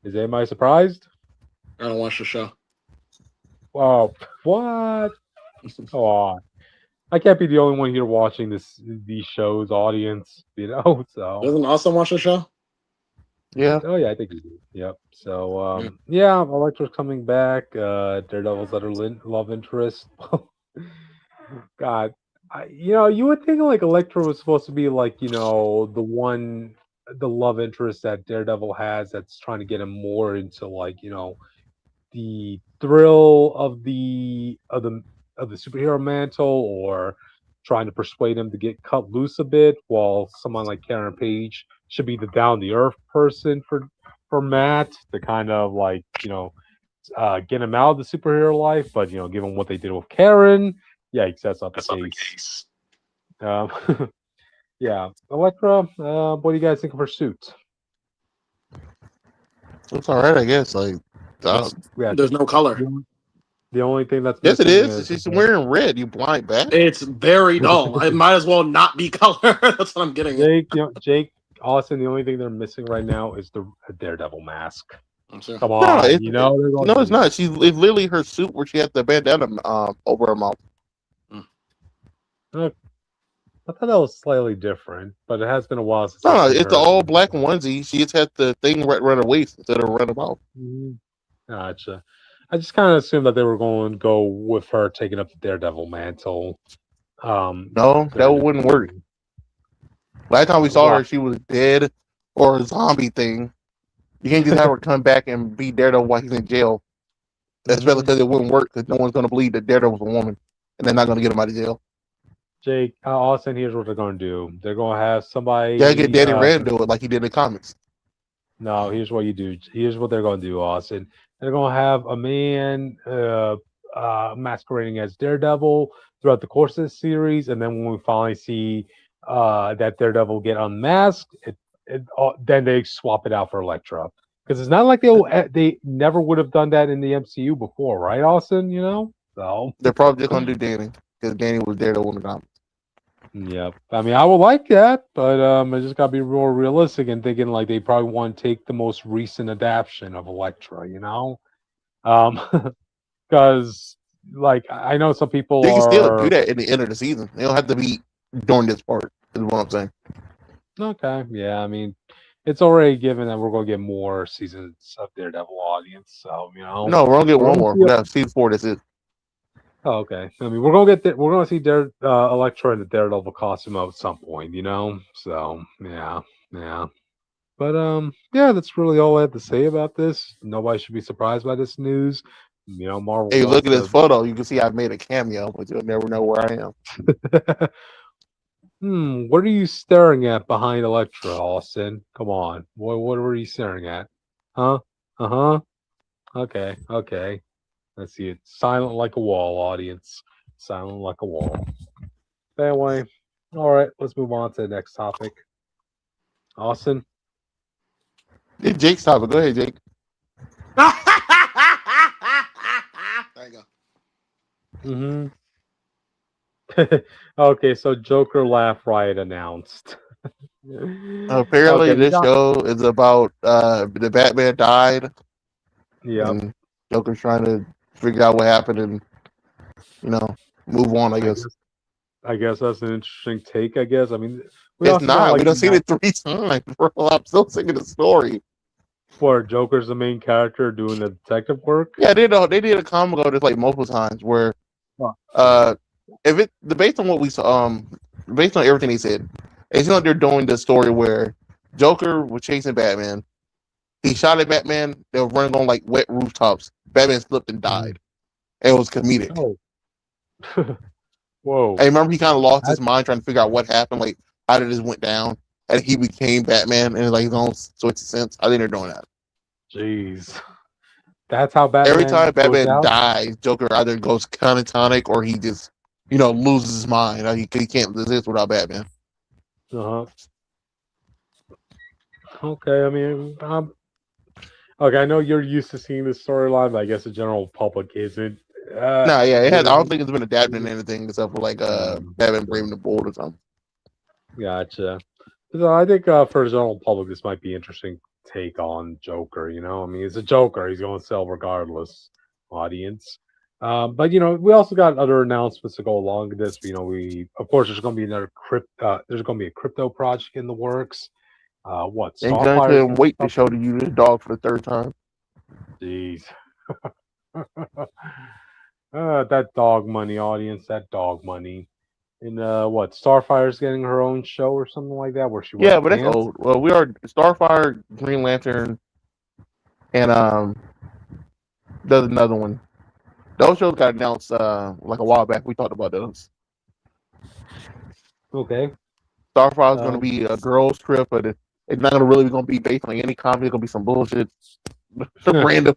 [SPEAKER 4] Is anybody surprised?
[SPEAKER 1] I don't watch the show.
[SPEAKER 4] Wow, what? Come on. I can't be the only one here watching these shows, audience, you know? So,
[SPEAKER 1] Doesn't Austin watch the show?
[SPEAKER 3] Yeah,
[SPEAKER 4] oh yeah, I think you do. Yep. So,
[SPEAKER 1] Yeah.
[SPEAKER 4] yeah, Electra's coming back. Daredevil's other love interest. God, you would think like Electra was supposed to be like, the love interest that Daredevil has that's trying to get him more into like, the thrill of the superhero mantle, or trying to persuade him to get cut loose a bit, while someone like Karen Page should be the down the earth person for Matt to kind of like get him out of the superhero life. But given what they did with Karen, yeah, that's not the case. Um, yeah, Electra, what do you guys think of her suit?
[SPEAKER 3] it's all right, I guess. Like,
[SPEAKER 4] Yeah,
[SPEAKER 1] There's no color.
[SPEAKER 4] the only thing that's
[SPEAKER 3] yes, it
[SPEAKER 4] missing
[SPEAKER 3] is.
[SPEAKER 4] is
[SPEAKER 3] She's wearing red. You blind bat.
[SPEAKER 1] It's very dull. It might as well not be color. That's what I'm getting at.
[SPEAKER 4] Jake, Austin. The only thing they're missing right now is the Daredevil mask.
[SPEAKER 1] I'm sure.
[SPEAKER 4] Come
[SPEAKER 3] No,
[SPEAKER 4] on,
[SPEAKER 3] no, it's not. It's literally her suit where she had the bandana over her mouth.
[SPEAKER 4] I thought that was slightly different, but it has been a while since.
[SPEAKER 3] No,
[SPEAKER 4] I've seen
[SPEAKER 3] it's
[SPEAKER 4] her.
[SPEAKER 3] an all black onesie. She just had the thing right around her waist instead of around her mouth.
[SPEAKER 4] Gotcha. I just kind of assumed that they were going to go with her taking up the Daredevil mantle.
[SPEAKER 3] No, that wouldn't work. Last time we saw her, she was dead or a zombie thing. You can't just have her come back and be Daredevil while he's in jail. Especially because it wouldn't work, because no one's going to believe that Daredevil's a woman, and they're not going to get him out of jail.
[SPEAKER 4] Jake, Austin, here's what they're going to do. They're going to have somebody.
[SPEAKER 3] Yeah, get Danny Rand do it like he did in the comics.
[SPEAKER 4] No, here's what you do. Here's what they're going to do, Austin. They're going to have a man masquerading as Daredevil throughout the course of the series, and then when we finally see that Daredevil get unmasked, then they swap it out for Elektra. Because it's not like they never would have done that in the MCU before, right, Austin? So
[SPEAKER 3] they're probably just going to do Danny, because Danny was Daredevil in the comics.
[SPEAKER 4] Yep. I mean, I would like that, but I just gotta be more realistic and thinking like they probably want to take the most recent adaptation of Elektra, because like I know some people
[SPEAKER 3] They can still do that in the end of the season. They don't have to be during this part. Is what I'm saying.
[SPEAKER 4] Okay, yeah. I mean, it's already given that we're gonna get more seasons of Daredevil audience, so
[SPEAKER 3] No, we're gonna get one more. Yeah, season 4. That's it.
[SPEAKER 4] Oh, okay. I mean, we're gonna see Elektra in the Daredevil costume at some point, So yeah, yeah. But yeah, that's really all I have to say about this. Nobody should be surprised by this news. Marvel
[SPEAKER 3] Hey, look
[SPEAKER 4] wants
[SPEAKER 3] at this
[SPEAKER 4] to.
[SPEAKER 3] photo. You can see I made a cameo, but you'll never know where I am.
[SPEAKER 4] What are you staring at behind Elektra, Austin? Come on. What were you staring at? Huh? Uh-huh. Okay. Let's see it. Silent like a wall, audience. Silent like a wall. Anyway, all right, let's move on to the next topic. Austin?
[SPEAKER 3] It's Jake's topic. Go ahead, Jake.
[SPEAKER 1] There you go.
[SPEAKER 4] Mm-hmm. Okay, so Joker Laugh Riot announced.
[SPEAKER 3] Apparently,
[SPEAKER 4] Okay,
[SPEAKER 3] this show is about the Batman died.
[SPEAKER 4] Yeah.
[SPEAKER 3] And Joker's trying to figure out what happened and, move on, I guess.
[SPEAKER 4] I guess that's an interesting take, I guess. I mean,
[SPEAKER 3] It's not. We done seen it 3 times, bro. I'm still singing the story.
[SPEAKER 4] Where Joker's the main character doing the detective work?
[SPEAKER 3] Yeah, they did a comic book just like multiple times where if it based on what we saw, based on everything he said, it's like they're doing the story where Joker was chasing Batman. He shot at Batman. They were running on like wet rooftops. Batman slipped and died. And it was comedic.
[SPEAKER 4] Oh. Whoa.
[SPEAKER 3] I remember he kind of lost his mind trying to figure out what happened, like how did this went down, and he became Batman and like his own switch of sense. I think they're doing that.
[SPEAKER 4] Jeez. That's how Batman.
[SPEAKER 3] Every time Batman dies, Joker either goes catatonic or he just, loses his mind. He can't exist without Batman.
[SPEAKER 4] Uh-huh. Okay, I mean, okay, I know you're used to seeing this storyline, but I guess the general public isn't.
[SPEAKER 3] I don't think it's been adapted in anything except for like Batman braving the bold or something.
[SPEAKER 4] Gotcha. So I think for the general public, this might be interesting take on Joker. I mean, he's a Joker; he's going to sell regardless. Audience, but we also got other announcements to go along with this. We of course there's going to be another there's going to be a crypto project in the works. What?
[SPEAKER 3] And I couldn't wait to show you this dog for the 3rd time.
[SPEAKER 4] Jeez. That dog money, audience. That dog money. And what? Starfire's getting her own show or something like that, where she.
[SPEAKER 3] Yeah, but that's old. Well, we are Starfire, Green Lantern, and there's another one. Those shows got announced like a while back. We talked about those.
[SPEAKER 4] Okay.
[SPEAKER 3] Starfire's going to be a girls' trip, but it's not going to be based on any comic. It's going to be some bullshit, some random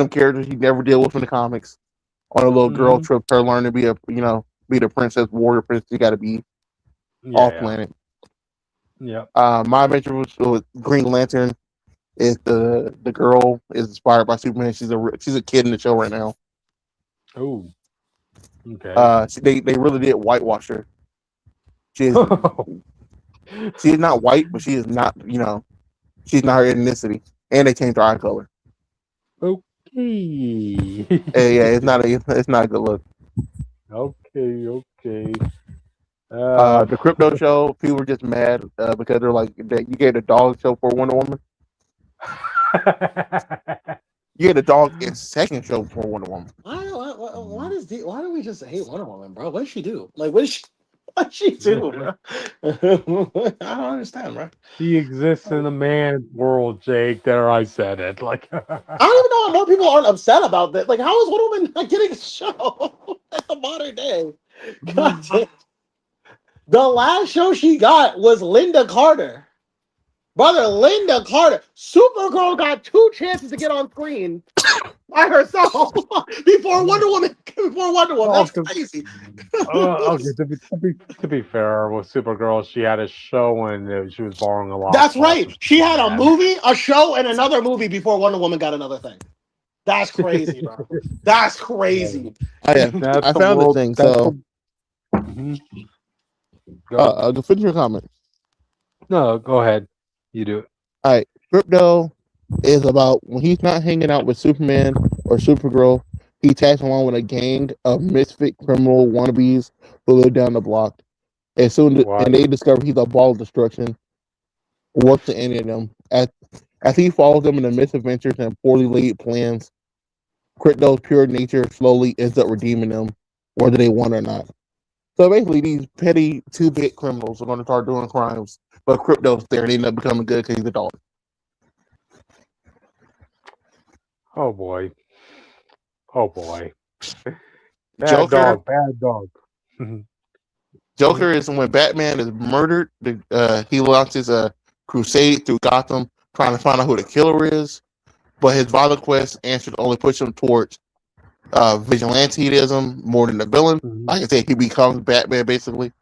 [SPEAKER 3] characters you never deal with in the comics on a little girl trip. Her learn to be be the princess, warrior princess. You got to be off planet.
[SPEAKER 4] Yeah.
[SPEAKER 3] My adventure with Green Lantern is the girl is inspired by Superman. She's a kid in the show right now.
[SPEAKER 4] Oh. Okay.
[SPEAKER 3] They really did whitewash her. She is not white, but she is not, she's not her ethnicity. And they changed her eye color.
[SPEAKER 4] Okay.
[SPEAKER 3] Yeah, it's not a good look.
[SPEAKER 4] Okay.
[SPEAKER 3] The crypto show, people were just mad because they're like, you gave a dog show for Wonder Woman. You had a dog in 2nd show for Wonder Woman.
[SPEAKER 1] Why do we just hate Wonder Woman, bro? What did she do? Like, what did she do, bro? I don't understand, bro.
[SPEAKER 4] She exists in a man world, Jake. There, I said it. Like,
[SPEAKER 1] I don't even know how more people aren't upset about that. Like, how is Wonder Woman not getting a show at the modern day? God damn. The last show she got was Linda Carter. Brother, Linda Carter. Supergirl got 2 chances to get on screen by herself before Wonder Woman. That's crazy.
[SPEAKER 4] Okay, to be fair, with Supergirl, she had a show and she was borrowing a lot.
[SPEAKER 1] That's right. She had a movie, a show, and another movie before Wonder Woman got another thing. That's crazy, bro. That's crazy.
[SPEAKER 3] I found the thing. So, go finish your comment.
[SPEAKER 4] No, go ahead. You do it.
[SPEAKER 3] All right. Crypto is about when he's not hanging out with Superman or Supergirl, he tags along with a gang of misfit criminal wannabes who live down the block. And they discover he's a ball of destruction. Works to end them. As he follows them in the misadventures and poorly laid plans, Crypto's pure nature slowly ends up redeeming them, whether they want or not. So basically, these petty 2-bit criminals are going to start doing crimes but Crypto's there and he ended up becoming good because he's a dog.
[SPEAKER 4] Oh boy. Oh boy. Bad
[SPEAKER 3] Joker.
[SPEAKER 4] dog.
[SPEAKER 3] Joker is when Batman is murdered. He launches a crusade through Gotham trying to find out who the killer is. But his violent quest answers only push him towards vigilantism more than the villain. Like I say, he becomes Batman basically.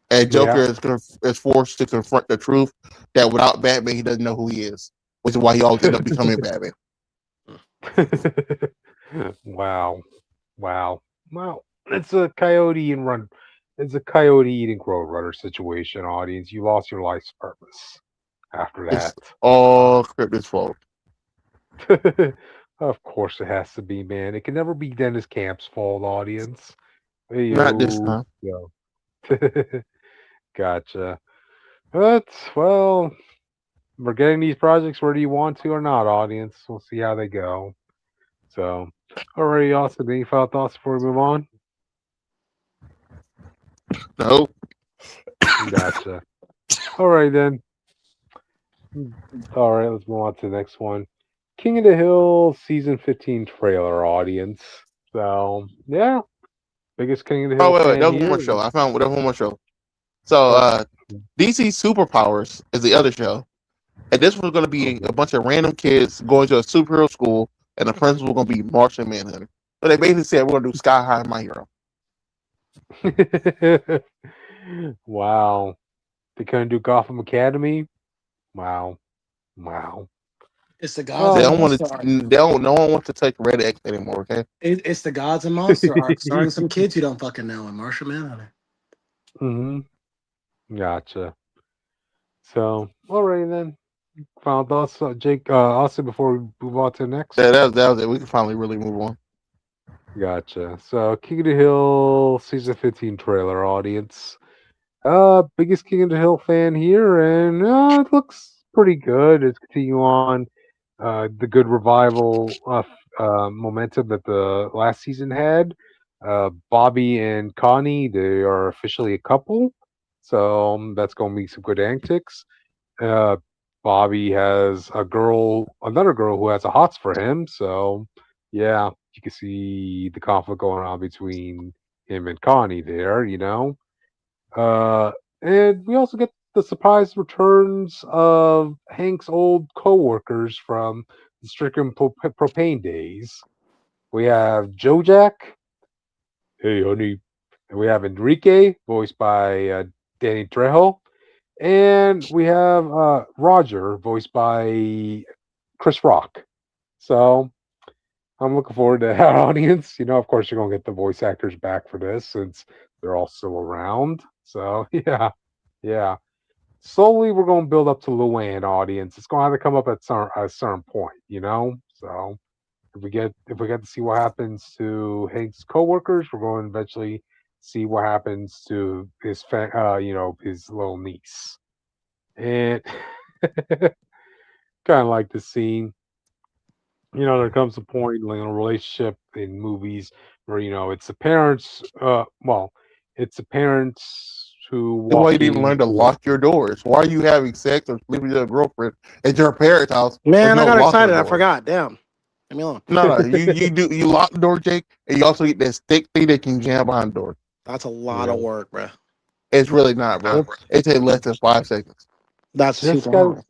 [SPEAKER 3] And Joker is forced to confront the truth that without Batman, he doesn't know who he is, which is why he always ends up becoming Batman.
[SPEAKER 4] Wow. Well, it's a coyote and run. It's a coyote eating crow runner situation, audience. You lost your life's purpose after that.
[SPEAKER 3] It's all Crypto's fault.
[SPEAKER 4] Of course it has to be, man. It can never be Dennis Camp's fault, audience.
[SPEAKER 3] Not this time.
[SPEAKER 4] Gotcha. But, well, we're getting these projects whether you want to or not, audience. We'll see how they go. So, alrighty, Austin, any final thoughts before we move on?
[SPEAKER 3] No.
[SPEAKER 4] Gotcha. Alright, then. Alright, let's move on to the next one. King of the Hill Season 15 trailer, audience. So, yeah. Biggest King of the Hill.
[SPEAKER 3] Oh, wait. That was one more show. I found that one more show. So, DC Superpowers is the other show. And this was going to be a bunch of random kids going to a superhero school, and the principal was going to be Martian Manhunter. So they basically said, we're going to do Sky High My Hero.
[SPEAKER 4] Wow. They couldn't do Gotham Academy? Wow.
[SPEAKER 1] It's the gods.
[SPEAKER 3] No one wants to take Red X anymore, okay?
[SPEAKER 1] It's the gods and monster arc starring some kids you don't fucking know and Martian Manhunter.
[SPEAKER 4] Gotcha. So, alright then. Final thoughts, Jake, Austin, before we move on to the next?
[SPEAKER 3] Yeah, that was it. We can finally really move on.
[SPEAKER 4] Gotcha. So, King of the Hill Season 15 trailer, audience. Biggest King of the Hill fan here, and it looks pretty good. It's continuing on the good revival momentum that the last season had. Bobby and Connie, they are officially a couple, so that's going to be some good antics. Bobby has another girl who has a hots for him, so yeah, you can see the conflict going on between him and Connie there, you know. And we also get the surprise returns of Hank's old co-workers from the stricken propane days. We have Joe Jack, hey honey, and we have Enrique, voiced by Danny Trejo, and we have Roger, voiced by Chris Rock. So I'm looking forward to that, audience. You know, of course, you're going to get the voice actors back for this since they're all still around. So, yeah. Slowly, we're going to build up to Luann, audience. It's going to have to come up at a certain point, you know? So, if we get to see what happens to Hank's coworkers, we're going to eventually see what happens to his, his little niece. And kind of like the scene. You know, there comes a point like in a relationship in movies where, you know, it's the parents, it's the parents who
[SPEAKER 3] Why you didn't learn to lock your doors? Why are you having sex or sleeping with your girlfriend at your parents' house?
[SPEAKER 1] Man, I got excited. I forgot. Damn. Leave me alone.
[SPEAKER 3] No, you lock the door, Jake, and you also get that stick thing that can jam behind the door.
[SPEAKER 1] That's a lot of work, bro.
[SPEAKER 3] It's really not, bro. It takes less than 5 seconds.
[SPEAKER 1] That's super hard.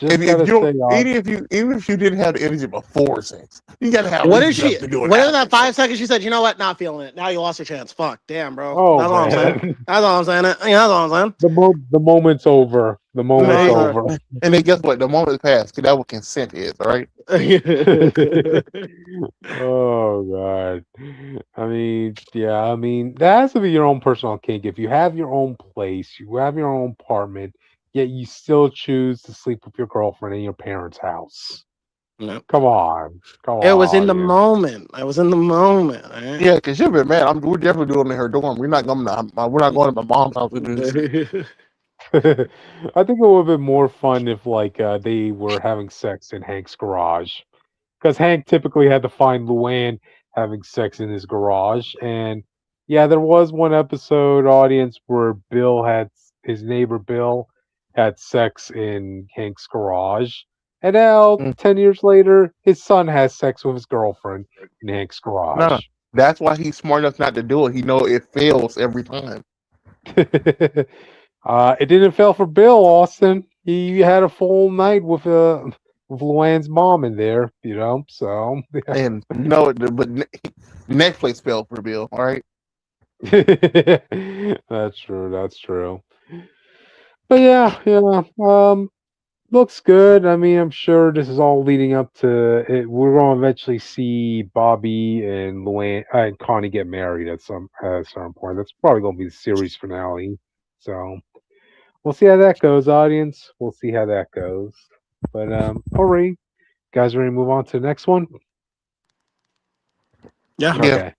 [SPEAKER 3] Even if you didn't have the energy before sex, you gotta have.
[SPEAKER 1] What is she? Whatever that 5 seconds, she said, "You know what? Not feeling it. Now you lost your chance. Fuck, damn, bro.
[SPEAKER 4] Oh,
[SPEAKER 1] that's all I'm saying. That's all I'm saying. Yeah, that's all I'm
[SPEAKER 4] saying. The moment's over. The moment's over.
[SPEAKER 3] And then guess what? The moment's passed. That's what consent is. All right.
[SPEAKER 4] Oh god. I mean, yeah. I mean, that has to be your own personal kink. If you have your own place, you have your own apartment, yet you still choose to sleep with your girlfriend in your parents' house.
[SPEAKER 1] No.
[SPEAKER 4] Come on.
[SPEAKER 1] It was in the moment. I was in the moment. Right?
[SPEAKER 3] Yeah, because you've been mad. We're definitely doing it in her dorm. We're not going to my mom's house to do this.
[SPEAKER 4] I think it would have been more fun if they were having sex in Hank's garage. Because Hank typically had to find Luann having sex in his garage. And yeah, there was one episode, audience, where his neighbor Bill had sex in Hank's garage, and now
[SPEAKER 3] Mm.
[SPEAKER 4] 10 years later, his son has sex with his girlfriend in Hank's
[SPEAKER 3] No,
[SPEAKER 4] garage.
[SPEAKER 3] that's why he's smart enough not to do it. He know it fails every time.
[SPEAKER 4] It didn't fail for Bill Austin. He had a full night with Luann's mom in there, So
[SPEAKER 3] And but Netflix failed for Bill. All right.
[SPEAKER 4] that's true. That's true. But yeah. Looks good. I mean, I'm sure this is all leading up to it. We're going to eventually see Bobby and Luann and Connie get married at some point. That's probably going to be the series finale. So we'll see how that goes, audience. We'll see how that goes. But all right, guys, ready to move on to the next one?
[SPEAKER 1] Yeah.
[SPEAKER 3] Yeah.
[SPEAKER 4] Okay.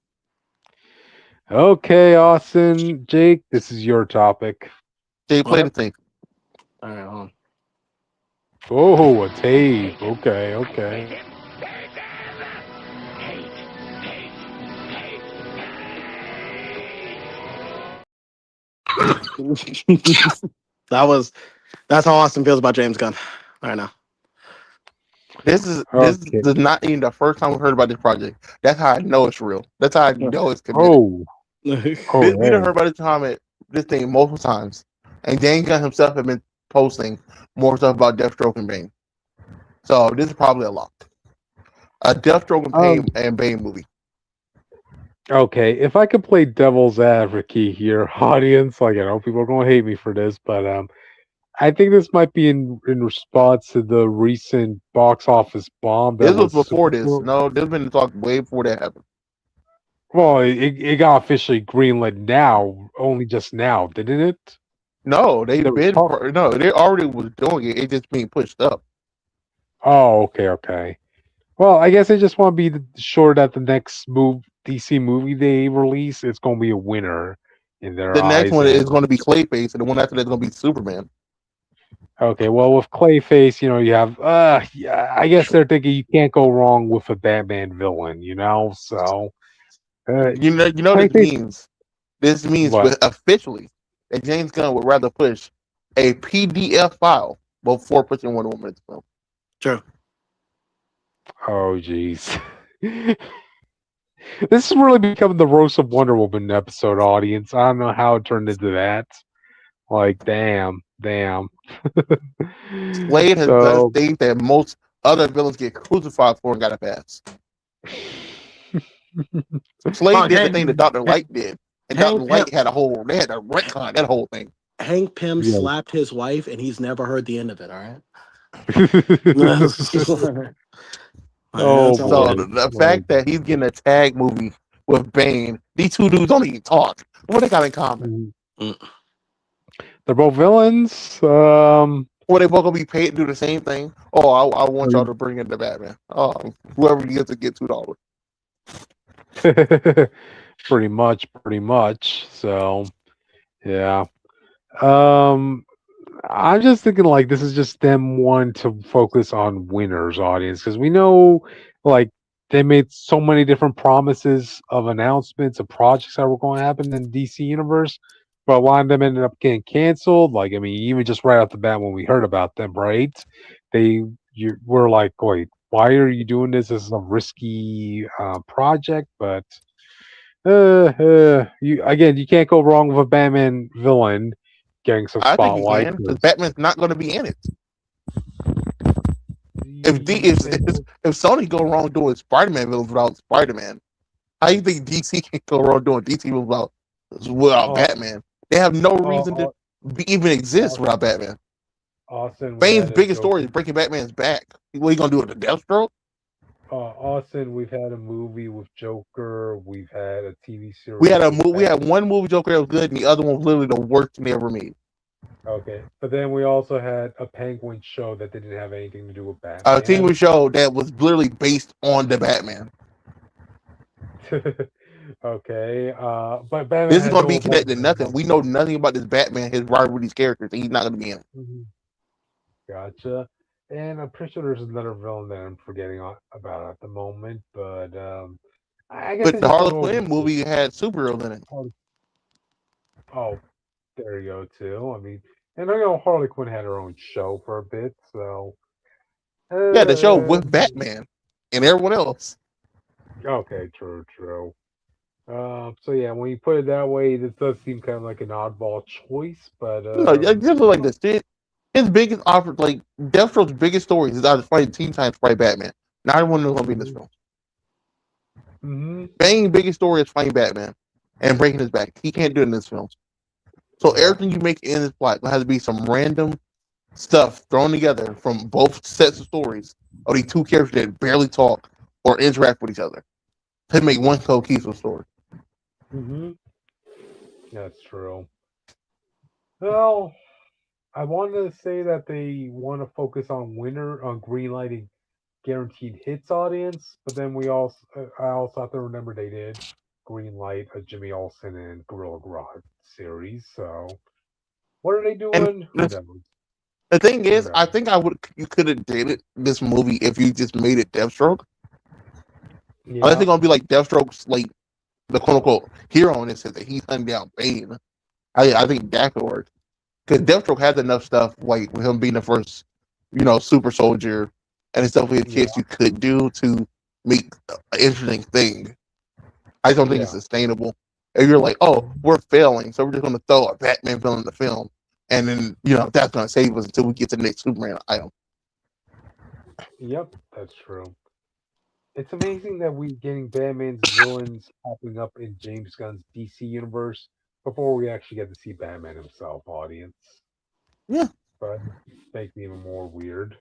[SPEAKER 4] Okay, Austin, Jake, this is your topic.
[SPEAKER 3] They play the thing.
[SPEAKER 1] All right, hold on.
[SPEAKER 4] Oh, a tape. Okay.
[SPEAKER 1] That's how Austin feels about James Gunn right now.
[SPEAKER 3] This is
[SPEAKER 4] Okay.
[SPEAKER 3] not even the first time we heard about this project. That's how I know it's real. That's how I know it's committed.
[SPEAKER 4] Oh,
[SPEAKER 3] We done heard about this thing multiple times, and James Gunn himself have been posting more stuff about Deathstroke and Bane. So this is probably a lock. A Deathstroke and Bane movie.
[SPEAKER 4] Okay, if I could play devil's advocate here, audience, like I know people are going to hate me for this, but I think this might be in response to the recent box office bomb.
[SPEAKER 3] This was before this. No, there's been talk way before that happened.
[SPEAKER 4] Well, it got officially greenlit now, only just now, didn't it?
[SPEAKER 3] No, they already was doing it. It just being pushed up.
[SPEAKER 4] Oh, okay. Well, I guess I just want to be sure that the next DC movie they release is going to be a winner in their eyes.
[SPEAKER 3] The next one is going to be Clayface, and the one after that is going to be Superman.
[SPEAKER 4] Okay, well, with Clayface, you have, I guess they're thinking you can't go wrong with a Batman villain, So,
[SPEAKER 3] you know this means. This means officially that James Gunn would rather push a PDF file before pushing Wonder Woman's film.
[SPEAKER 1] True.
[SPEAKER 4] Oh, jeez. This is really becoming the roast of Wonder Woman episode, audience. I don't know how it turned into that. Like, damn.
[SPEAKER 3] Slade has done things that most other villains get crucified for and got a pass. Slade did the thing that Dr. Light did. And Dr. Light had they had a retcon, that whole thing.
[SPEAKER 1] Hank Pym slapped his wife and he's never heard the end of it, all right?
[SPEAKER 3] So the fact that he's getting a tag movie with Bane, these two dudes don't even talk. What they got in common?
[SPEAKER 4] They're both villains.
[SPEAKER 3] Well, they both gonna be paid to do the same thing. Oh, I want y'all to bring in the Batman. Whoever gets to get $2.
[SPEAKER 4] Pretty much. So, yeah. I'm just thinking like this is just them wanting to focus on winners, audience, because we know like they made so many different promises of announcements of projects that were going to happen in the DC universe, but a lot of them ended up getting canceled. Like, I mean, even just right off the bat when we heard about them, right? We're like, wait, why are you doing this? This is a risky project, but you can't go wrong with a Batman villain getting some spotlight.
[SPEAKER 3] I think you can, because Batman's not going to be in it. If Sony go wrong doing Spiderman villains without Spider-Man, how do you think DC can go wrong doing DC villains without Batman? They have no reason to even exist without Batman. Bane's biggest story is breaking Batman's back. What are you going to do with the Deathstroke?
[SPEAKER 4] Austin, we've had a movie with Joker. We've had a TV series.
[SPEAKER 3] We had one movie Joker that was good, and the other one was literally the worst thing they ever made.
[SPEAKER 4] Okay, but then we also had a Penguin show that didn't have anything to do with Batman.
[SPEAKER 3] A TV show that was literally based on the Batman.
[SPEAKER 4] Okay, but Batman.
[SPEAKER 3] This is going to be connected to nothing. We know nothing about this Batman, his rival with these characters, and he's not going to be in it.
[SPEAKER 4] Mm-hmm. Gotcha. And I'm pretty sure there's another villain that I'm forgetting about at the moment, but I guess.
[SPEAKER 3] But the Harley Quinn movie had Supergirl in it.
[SPEAKER 4] Oh, there you go too. I mean, And I know Harley Quinn had her own show for a bit, so
[SPEAKER 3] Yeah, the show with Batman and everyone else.
[SPEAKER 4] okay, true. So yeah, when you put it that way, this does seem kind of like an oddball choice, but
[SPEAKER 3] No, just like this. His biggest offer, like Deathstroke's biggest stories, is either fighting Teen Titans, fight Batman. Not everyone knows gonna be in this film. Bane's biggest story is fighting Batman and breaking his back. He can't do it in this film. So everything you make in this plot has to be some random stuff thrown together from both sets of stories of these two characters that barely talk or interact with each other to make one cohesive story.
[SPEAKER 4] That's true. Well, I wanted to say that they want to focus on greenlighting guaranteed hits audience, but then I also have to remember they did greenlight a Jimmy Olsen and Gorilla Grodd series. So what are they doing? Who knows?
[SPEAKER 3] The thing is, I think you could have dated this movie if you just made it Deathstroke. Yeah. I think it's gonna be like Deathstroke's like the quote unquote hero in this that he's hunting down Bane. I think that could work. Because Deathstroke has enough stuff, like with him being the first, super soldier and stuff with kids you could do to make an interesting thing. I don't think it's sustainable. If you're like, oh, we're failing, so we're just going to throw a Batman villain in the film, and then that's going to save us until we get to the next Superman item.
[SPEAKER 4] Yep, that's true. It's amazing that we're getting Batman's villains popping up in James Gunn's DC universe before we actually get to see Batman himself, audience.
[SPEAKER 3] Yeah.
[SPEAKER 4] But it makes it even more weird.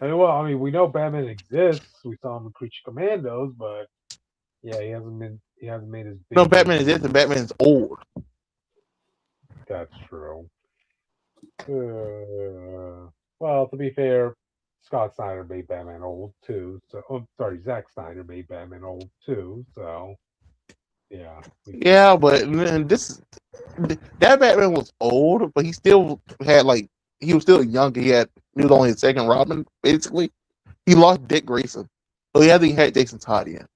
[SPEAKER 4] I mean, we know Batman exists. We saw him in Creature Commandos, but yeah, he hasn't made his big.
[SPEAKER 3] No, Batman exists and Batman's old.
[SPEAKER 4] That's true. Well, to be fair, Scott Snyder made Batman old too. So, Zack Snyder made Batman old too. So, yeah.
[SPEAKER 3] Yeah, but man, that Batman was old, but he still had he was still young. He was only his second Robin, basically. He lost Dick Grayson, so he hasn't had Jason Todd yet.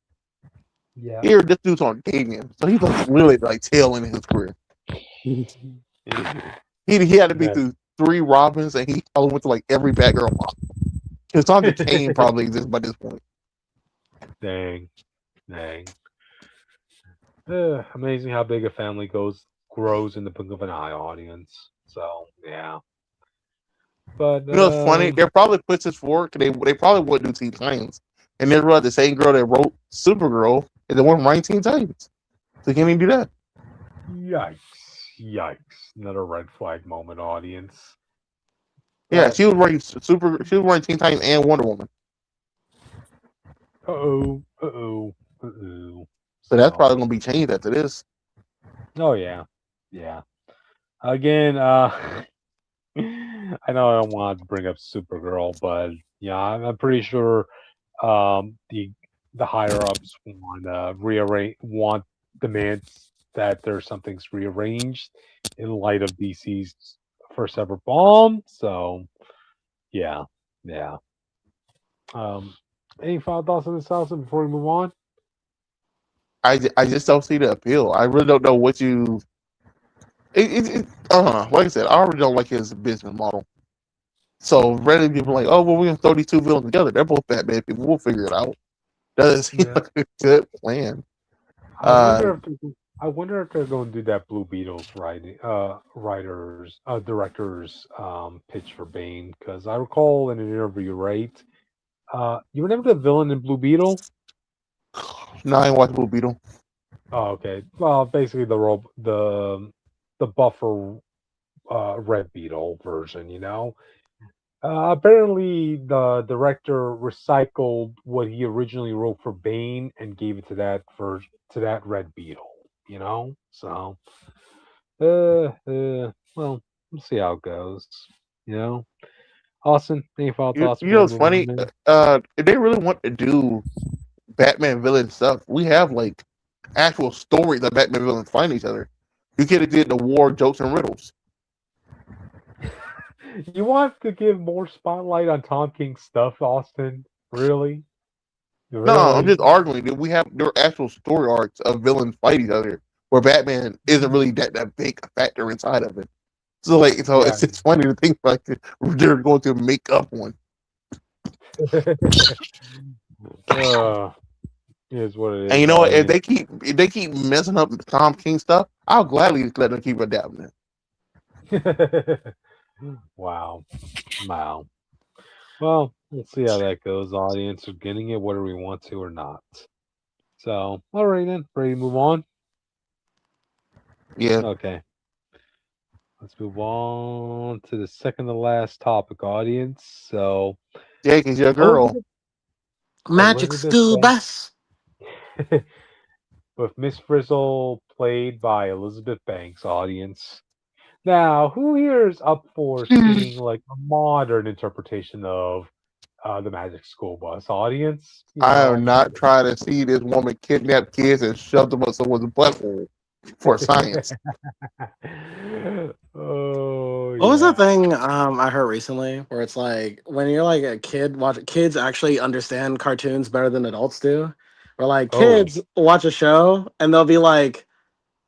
[SPEAKER 4] Yeah.
[SPEAKER 3] Here, this dude's on Damien, so he's really tail end of his career. He had to be through 3 Robins, and he probably went to every Batgirl model. His Tom Kane probably exists by this point.
[SPEAKER 4] Dang. Amazing how big a family grows in the blink of an eye, audience. So yeah. But
[SPEAKER 3] it's funny. They probably puts this forward because they probably wouldn't do Teen Titans, and they realized the same girl that wrote Supergirl is the one writing Teen Titans. So can't even do that.
[SPEAKER 4] Yikes! Another red flag moment, audience.
[SPEAKER 3] Yeah, she was writing She was writing Teen Titans and Wonder Woman.
[SPEAKER 4] Uh oh.
[SPEAKER 3] So that's probably gonna be changed after this.
[SPEAKER 4] Oh yeah. Again, I know I don't want to bring up Supergirl, but yeah, I'm pretty sure the higher ups want demands that there's something's rearranged in light of DC's first ever bomb. So yeah. Any final thoughts on this, Allison, before we move on?
[SPEAKER 3] I just don't see the appeal. I really don't know what you. Like I said, I already don't like his business model. So random people are like, oh well, we're gonna throw these 2 villains together. They're both Batman people. We'll figure it out. Doesn't seem like a good plan.
[SPEAKER 4] I wonder if they're going to do that Blue Beetles director's pitch for Bane, because I recall in an interview, right? You remember the villain in Blue Beetle?
[SPEAKER 3] No, I ain't watched Blue Beetle.
[SPEAKER 4] Oh, okay. Well, basically the buffer Red Beetle version, apparently the director recycled what he originally wrote for Bane and gave it to that Red Beetle, So well, we'll see how it goes, Austin, any final thoughts?
[SPEAKER 3] It's funny. If they really want to do Batman villain stuff, we have actual stories of Batman villains find each other. You could have did the war jokes and riddles.
[SPEAKER 4] You want to give more spotlight on Tom King's stuff, Austin? Really?
[SPEAKER 3] No, I'm just arguing that there are actual story arcs of villains fight each other where Batman isn't really that big a factor inside of it. So it's just funny to think like they're going to make up one.
[SPEAKER 4] Here's what it is.
[SPEAKER 3] And you know what? If they keep messing up the Tom King stuff, I'll gladly let them keep adapting
[SPEAKER 4] it. Wow. Well, let's see how that goes, audience. We're getting it whether we want to or not. So, all right then. Ready to move on?
[SPEAKER 3] Yeah.
[SPEAKER 4] Okay. Let's move on to the second to last topic, audience. So,
[SPEAKER 3] Jake is your girl.
[SPEAKER 1] Magic School Bus.
[SPEAKER 4] With Miss Frizzle played by Elizabeth Banks, audience. Now, who here is up for seeing like a modern interpretation of the Magic School Bus, audience?
[SPEAKER 3] I am not trying to see this woman kidnap kids and shove them up someone's butthole for science.
[SPEAKER 1] What was that thing I heard recently where it's like when you're like a kid, kids actually understand cartoons better than adults do. Where like kids watch a show and they'll be like,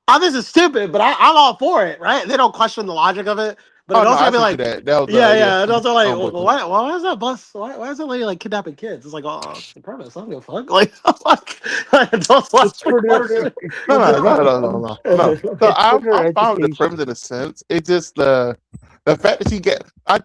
[SPEAKER 1] "Oh, this is stupid," but I'm all for it, right? They don't question the logic of it. But adults are be like, adults are like, why is that bus? Why is that lady like kidnapping kids? It's like, oh, it's the premise. I don't give a fuck. Like adults watch the
[SPEAKER 3] No. So I found the premise in a sense. It's just the fact that she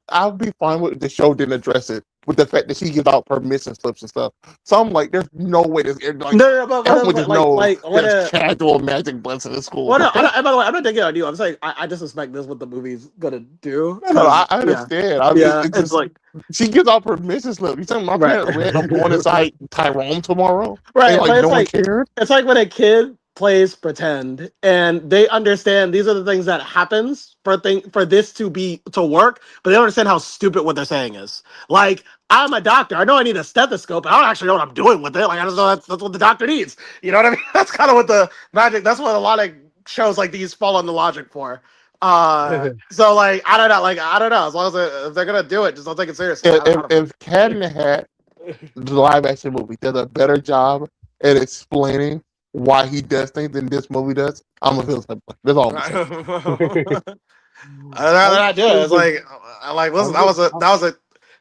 [SPEAKER 3] I'll be fine with if the show didn't address it. With the fact that she gives out permission slips and stuff, so I'm like, there's no way this. Like,
[SPEAKER 1] but
[SPEAKER 3] everyone just knows there's casual magic blunts in the school.
[SPEAKER 1] Well, no, by the way, I'm not taking it on you. I'm saying I just suspect this is what the movie's gonna do.
[SPEAKER 3] No, I understand. I mean, it's just
[SPEAKER 1] like
[SPEAKER 3] she gives out permission slips. You saying my parent read I'm going inside Tyrone tomorrow?
[SPEAKER 1] Right,
[SPEAKER 3] and, like no one cared.
[SPEAKER 1] It's like when a kid plays pretend and they understand these are the things that happens for this to work, but they don't understand how stupid what they're saying is. Like, I'm a doctor. I know I need a stethoscope. I don't actually know what I'm doing with it. Like, I just know that's what the doctor needs. You know what I mean? That's kind of what the magic. That's what a lot of shows like these fall on the logic for. So like I don't know. As long as if they're gonna do it, just don't take it seriously.
[SPEAKER 3] If Cat in the Hat, the live action movie, does a better job at explaining why he does things than this movie does, I'm gonna feel something. That's all.
[SPEAKER 1] I do it. It's like listen,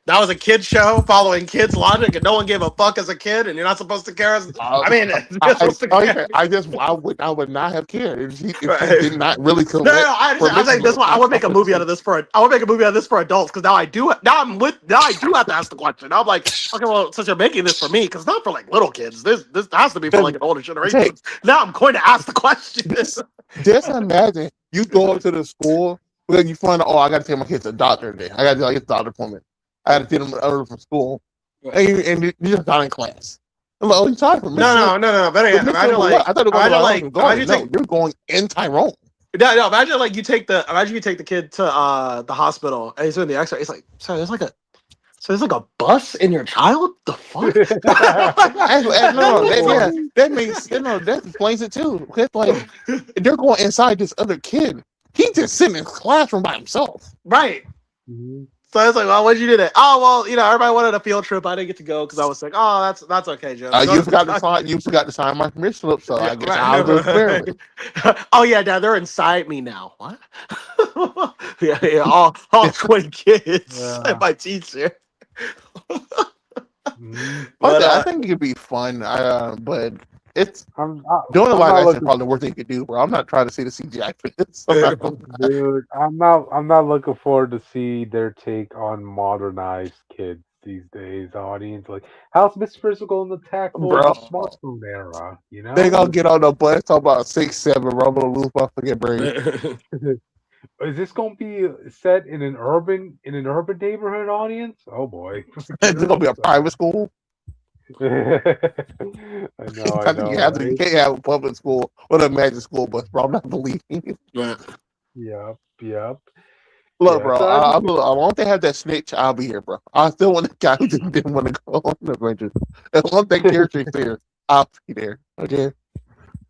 [SPEAKER 1] that was a kid show following kids' logic, and no one gave a fuck as a kid, and you're not supposed to care as. I mean,
[SPEAKER 3] I would not have cared if she did not really.
[SPEAKER 1] I'm saying this one. I would make a movie out of this for adults because now I do have to ask the question. I'm like, okay, well, since you're making this for me, because it's not for like little kids. This has to be for like an older generation. Now I'm going to ask the question.
[SPEAKER 3] Just imagine you go up to the school because you find out, I got to take my kids to the doctor today. I got to get a doctor appointment. I had to take them early from school, and you're just not in class. I'm like, you tired from me?
[SPEAKER 1] No. Better yet, imagine like,
[SPEAKER 3] I thought you're going in Tyrone.
[SPEAKER 1] No. Imagine like you take the kid to the hospital, and he's doing the X-ray. He's like, sorry, there's like a bus in your child. The fuck?
[SPEAKER 3] That explains it too. It's like they're going inside this other kid. He's just sitting in his classroom by himself.
[SPEAKER 1] Right. Mm-hmm. So I was like, well, what'd you do that? Oh, well, everybody wanted a field trip. I didn't get to go because I was sick. Oh, that's okay, Joe.
[SPEAKER 3] You forgot to sign my permission slip, so I guess I'll go experiment.
[SPEAKER 1] Oh yeah, Dad, they're inside me now. What? yeah, all 20 kids and my teacher.
[SPEAKER 3] I think it could be fun, but it's doing a live action probably the worst thing you could do, bro. I'm not trying to see the CGI for this.
[SPEAKER 4] Dude, I'm not looking forward to see their take on modernized kids these days, audience. Like, how's Mr Frizzle going to tackle the smartphone era? You know,
[SPEAKER 3] they gonna get on the bus talk about 6'7", bro. I'm gonna lose my fucking brain.
[SPEAKER 4] Is this gonna be set in an urban neighborhood, audience? Oh boy,
[SPEAKER 3] it's gonna be a private school.
[SPEAKER 4] I know.
[SPEAKER 3] You can't have a public school or a magic school bus, bro. I'm not believing you.
[SPEAKER 4] Yep.
[SPEAKER 3] Look, bro, I won't they have that snitch? I'll be here, bro. I still want the guy who didn't want to go on the adventures. As long as that character's there, I'll be there. Okay.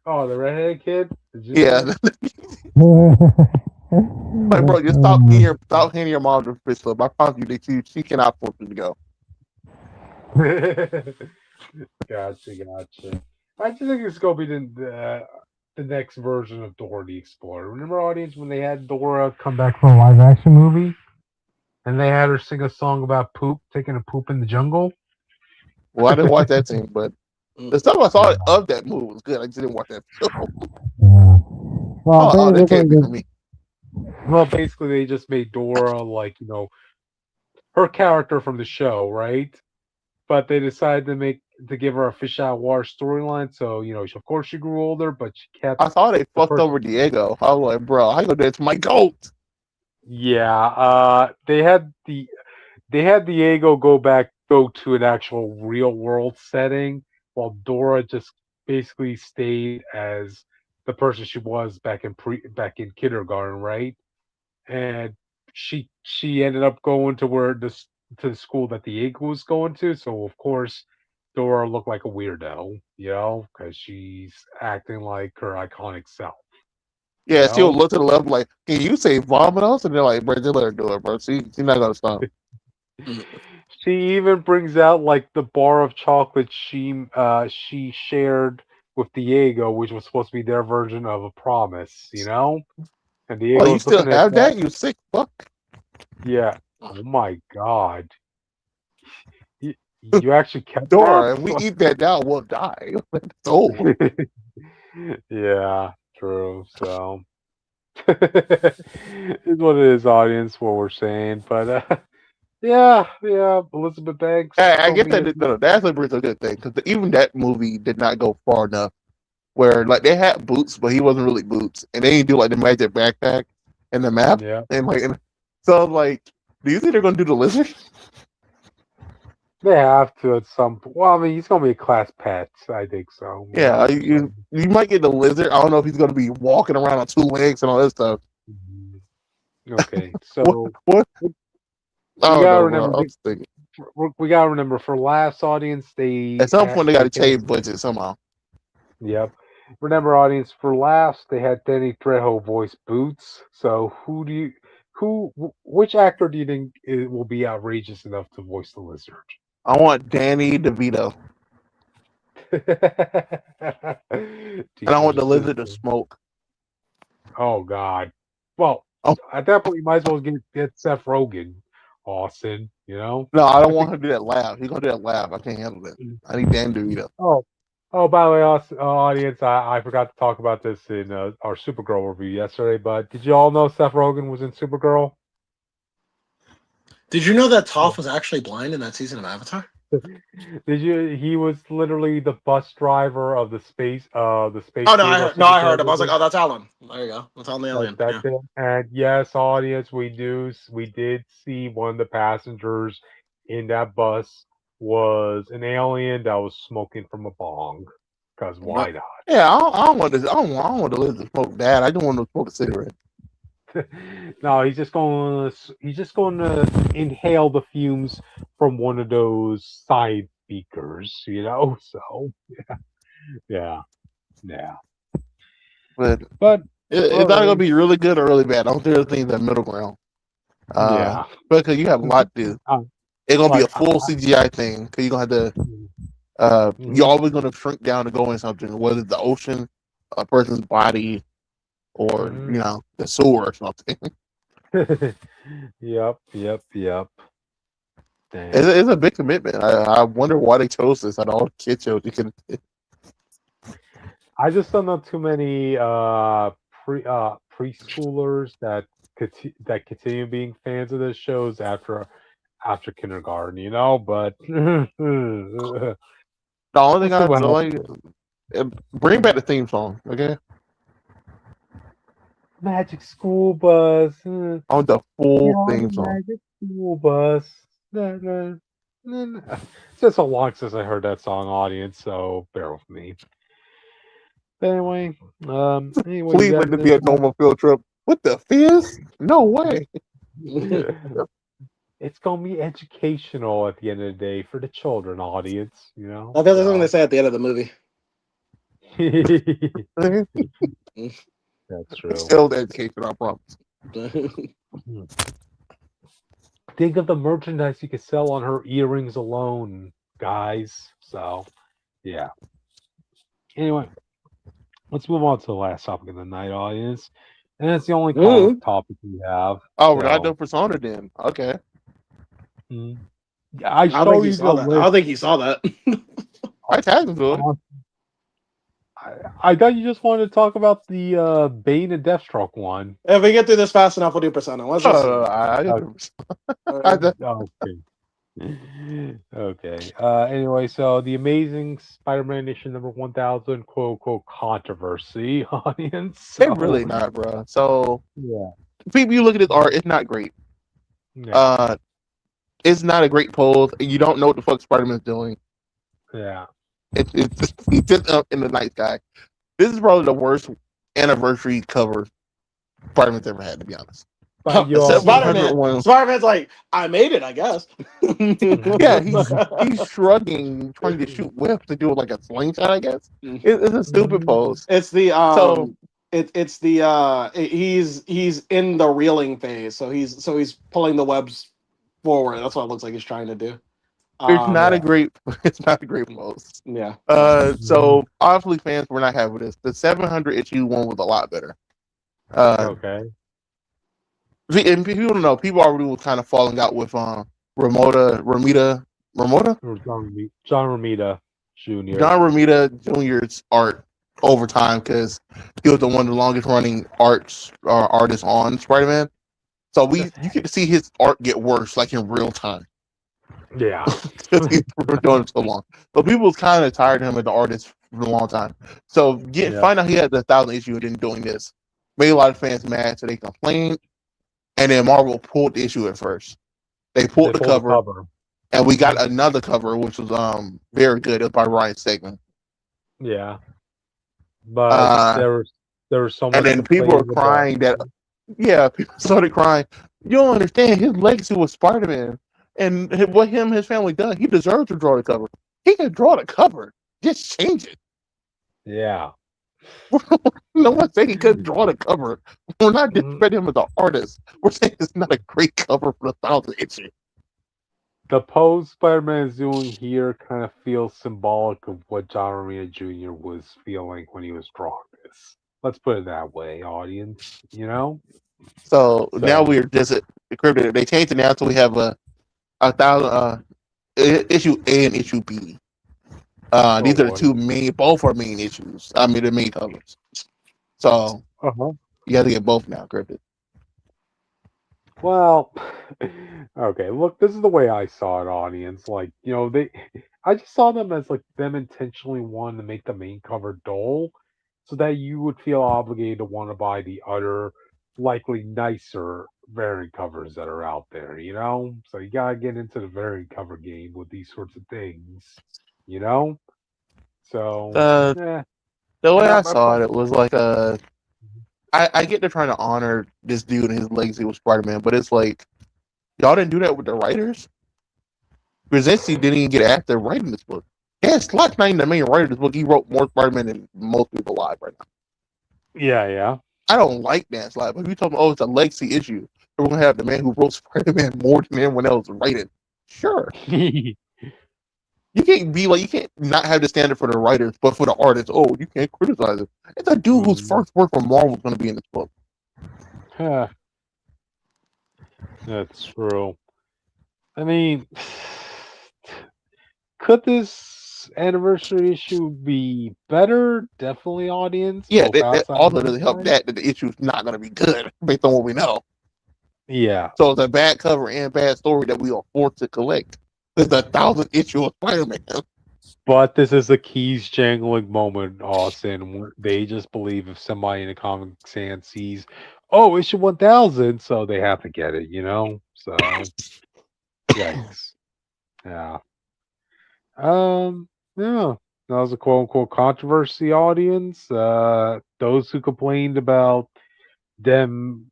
[SPEAKER 4] Oh, the redheaded kid?
[SPEAKER 3] Yeah. Like, bro, just stop handing your mom the fish slip. I promise you that she cannot afford you to go.
[SPEAKER 4] Gotcha. I just think it's gonna be the next version of Dora the Explorer. Remember, audience, when they had Dora come back for a live action movie, and they had her sing a song about poop, taking a poop in the jungle.
[SPEAKER 3] Well, I didn't watch that scene, but the stuff I saw of that movie was good. I just didn't watch that film.
[SPEAKER 5] Yeah. Well,
[SPEAKER 3] Oh, this can't be for me.
[SPEAKER 4] Well, basically, they just made Dora like her character from the show, right? But they decided to give her a fish out of water storyline. So of course, she grew older, but she kept.
[SPEAKER 3] I thought they fucked over Diego. I was like, bro, I go that's my goat.
[SPEAKER 4] Yeah, they had Diego go to an actual real world setting, while Dora just basically stayed as the person she was back in kindergarten, right? And she ended up going to the school that Diego was going to. So of course, Dora looked like a weirdo, because she's acting like her iconic self.
[SPEAKER 3] Yeah, she'll look to the left like, can you say vomit us? And they're like, bro, just let her do it, bro. She's not gonna stop.
[SPEAKER 4] She even brings out like the bar of chocolate she shared with Diego, which was supposed to be their version of a promise, And Diego
[SPEAKER 3] you still have that? You sick fuck.
[SPEAKER 4] Yeah. Oh my god. You actually kept
[SPEAKER 3] Dora,
[SPEAKER 4] that?
[SPEAKER 3] if we eat that now, we'll die. It's old.
[SPEAKER 4] Yeah, true. So it's what it is, audience, what we're saying. But yeah, Elizabeth Banks.
[SPEAKER 3] I guess that's a good thing because even that movie did not go far enough where like they had Boots, but he wasn't really Boots, and they didn't do like the magic backpack and the map.
[SPEAKER 4] Yeah,
[SPEAKER 3] so like, do you think they're gonna do the lizard?
[SPEAKER 4] They have to at some point. Well, I mean, he's gonna be a class pet. I think so.
[SPEAKER 3] Yeah, you might get the lizard. I don't know if he's gonna be walking around on two legs and all that stuff.
[SPEAKER 4] Okay, so
[SPEAKER 3] what?
[SPEAKER 4] We gotta remember for last audience,
[SPEAKER 3] at some point they gotta change budget somehow.
[SPEAKER 4] Yep. Remember, audience, for last they had Danny Trejo voice Boots. So which actor do you think will be outrageous enough to voice the lizard?
[SPEAKER 3] I want Danny DeVito. And I want the lizard to smoke.
[SPEAKER 4] Oh God. Well, at that point you might as well get Seth Rogen, Austin. No,
[SPEAKER 3] I don't want him to do that laugh. He's gonna do that laugh. I can't handle that. I need Dan DeVito.
[SPEAKER 4] Oh, by the way, audience, I forgot to talk about this in our Supergirl review yesterday. But did you all know Seth Rogen was in Supergirl?
[SPEAKER 1] Did you know that Toph was actually blind in that season of Avatar?
[SPEAKER 4] Did you? He was literally the bus driver of the space.
[SPEAKER 1] Oh no, I heard him. I was like, oh, that's Alan. There you go. That's Alan the alien.
[SPEAKER 4] That's it. And yes, audience, we did see one of the passengers in that bus was an alien that was smoking from a bong. Because why not?
[SPEAKER 3] Yeah, I don't want this. I don't want to live to smoke that. I don't want to smoke a cigarette.
[SPEAKER 4] No, he's just going to inhale the fumes from one of those side speakers, So yeah.
[SPEAKER 3] But
[SPEAKER 4] not
[SPEAKER 3] it's gonna be really good or really bad. I don't think there's anything in the middle ground. Because you have a lot to do. It's gonna be a full CGI thing because you're gonna have to. You're always gonna shrink down to go in something, whether it's the ocean, a person's body, or the sewer or something.
[SPEAKER 4] Yep.
[SPEAKER 3] It's a big commitment. I wonder why they chose this out of all the kid shows you can.
[SPEAKER 4] I just don't know too many preschoolers that continue being fans of the shows after kindergarten, But
[SPEAKER 3] the only thing I like, bring back the theme song, okay?
[SPEAKER 4] Magic School Bus.
[SPEAKER 3] I want the full theme song.
[SPEAKER 4] Magic School Bus. It's just so long since I heard that song, audience, so bear with me. But anyway,
[SPEAKER 3] please let it be a normal field trip. What the fizz? No way.
[SPEAKER 4] It's gonna be educational at the end of the day for the children, audience.
[SPEAKER 1] I think that's something they say at the end of the movie.
[SPEAKER 4] That's true.
[SPEAKER 3] It's still the education, I promise.
[SPEAKER 4] Think of the merchandise you could sell on her earrings alone, guys. So, yeah. Anyway, let's move on to the last topic of the night, audience. And that's the only
[SPEAKER 1] Mm.
[SPEAKER 4] comic topic we have.
[SPEAKER 3] Oh, we're not
[SPEAKER 4] So,
[SPEAKER 3] done Persona then. Okay.
[SPEAKER 4] mm. I
[SPEAKER 1] I don't
[SPEAKER 4] showed
[SPEAKER 1] think he
[SPEAKER 4] you
[SPEAKER 1] saw
[SPEAKER 4] the
[SPEAKER 1] that. I
[SPEAKER 4] list.
[SPEAKER 1] don't think he saw that.
[SPEAKER 3] I tagged him to it.
[SPEAKER 4] I thought you just wanted to talk about the Bane and Deathstroke one.
[SPEAKER 1] If we get through this fast enough, we'll do Persona. Let's just.
[SPEAKER 3] I didn't.
[SPEAKER 4] Okay. Okay. Anyway, so the Amazing Spider-Man issue number 1000, quote unquote, controversy, audience. So,
[SPEAKER 3] It's really not, bro. So
[SPEAKER 4] yeah.
[SPEAKER 3] people, you look at his art, it's not great.
[SPEAKER 4] Yeah.
[SPEAKER 3] It's not a great pose. You don't know what the fuck Spider-Man's doing.
[SPEAKER 4] Yeah.
[SPEAKER 3] He's just up in the night sky. This is probably the worst anniversary cover Spider-Man's ever had, to be honest.
[SPEAKER 4] But you also,
[SPEAKER 1] Spider-Man's like, I made it, I guess.
[SPEAKER 3] Yeah, he's shrugging, trying to shoot webs to do it like a slingshot, I guess. It's a stupid pose.
[SPEAKER 1] It's the he's in the reeling phase, so he's pulling the webs forward. That's what it looks like he's trying to do.
[SPEAKER 3] It's not a great pose.
[SPEAKER 1] Yeah.
[SPEAKER 3] So obviously fans were not happy with this. The 700 issue one was a lot better.
[SPEAKER 4] okay.
[SPEAKER 3] And people don't know, people already were kind of falling out with Ramita?
[SPEAKER 4] John Romita Jr.
[SPEAKER 3] John Romita Jr.'s art over time, because he was one of the longest running artists on Spider-Man. So you get to see his art get worse, like in real time.
[SPEAKER 4] Yeah.
[SPEAKER 3] Because he's been doing it so long. But people was kind of tired of him as the artist for a long time. So find out he had the 1,000 issue and then doing this made a lot of fans mad, so they complained. And then Marvel pulled the issue at first. They pulled the cover, and we got another cover, which was very good. It was by Ryan Stegman.
[SPEAKER 4] Yeah, but there was so much.
[SPEAKER 3] And then people were crying people started crying. You don't understand. His legacy was Spider-Man, and what his family done. He deserves to draw the cover. He can draw the cover. Just change it.
[SPEAKER 4] Yeah.
[SPEAKER 3] No one saying he couldn't draw the cover. We're not disrespecting him as an artist. We're saying it's not a great cover for the 1,000 issue.
[SPEAKER 4] The pose Spider-Man is doing here kind of feels symbolic of what John Romita Jr. was feeling when he was drawing this. Let's put it that way, audience. You know.
[SPEAKER 3] So now we're just encrypted. They changed it now, so we have a 1,000 issue A and issue B. These are the two main, both are main issues. I mean, the main covers. So you have to get both now, encrypted.
[SPEAKER 4] Well, okay. Look, this is the way I saw it, audience. Like, I just saw them as like them intentionally wanting to make the main cover dull, so that you would feel obligated to want to buy the other, likely nicer variant covers that are out there. So you gotta get into the variant cover game with these sorts of things. So
[SPEAKER 3] the way I saw it was like I get they're trying to honor this dude and his legacy with Spider-Man, but it's like y'all didn't do that with the writers. Krasinski didn't even get after writing this book. Dan Slott's not even the main writer of this book. He wrote more Spider-Man than most people alive right now.
[SPEAKER 4] Yeah.
[SPEAKER 3] I don't like Dan Slott, but if you talk about it's a legacy issue, we're gonna have the man who wrote Spider-Man more than anyone else write it. Sure. You can't not have the standard for the writers, but for the artists, you can't criticize it. It's a dude whose first work for Marvel is going to be in this book.
[SPEAKER 4] That's true. I mean, could this anniversary issue be better? Definitely, audience.
[SPEAKER 3] Yeah, that also doesn't help that the issue is not going to be good based on what we know.
[SPEAKER 4] Yeah.
[SPEAKER 3] So it's a bad cover and bad story that we are forced to collect. There's 1,000 issue of Spider-Man.
[SPEAKER 4] But this is a keys jangling moment, Austin. Where they just believe if somebody in the comic stand sees, issue 1000, so they have to get it, So, yikes. Yeah. Yeah. That was a quote unquote controversy, audience. Those who complained about them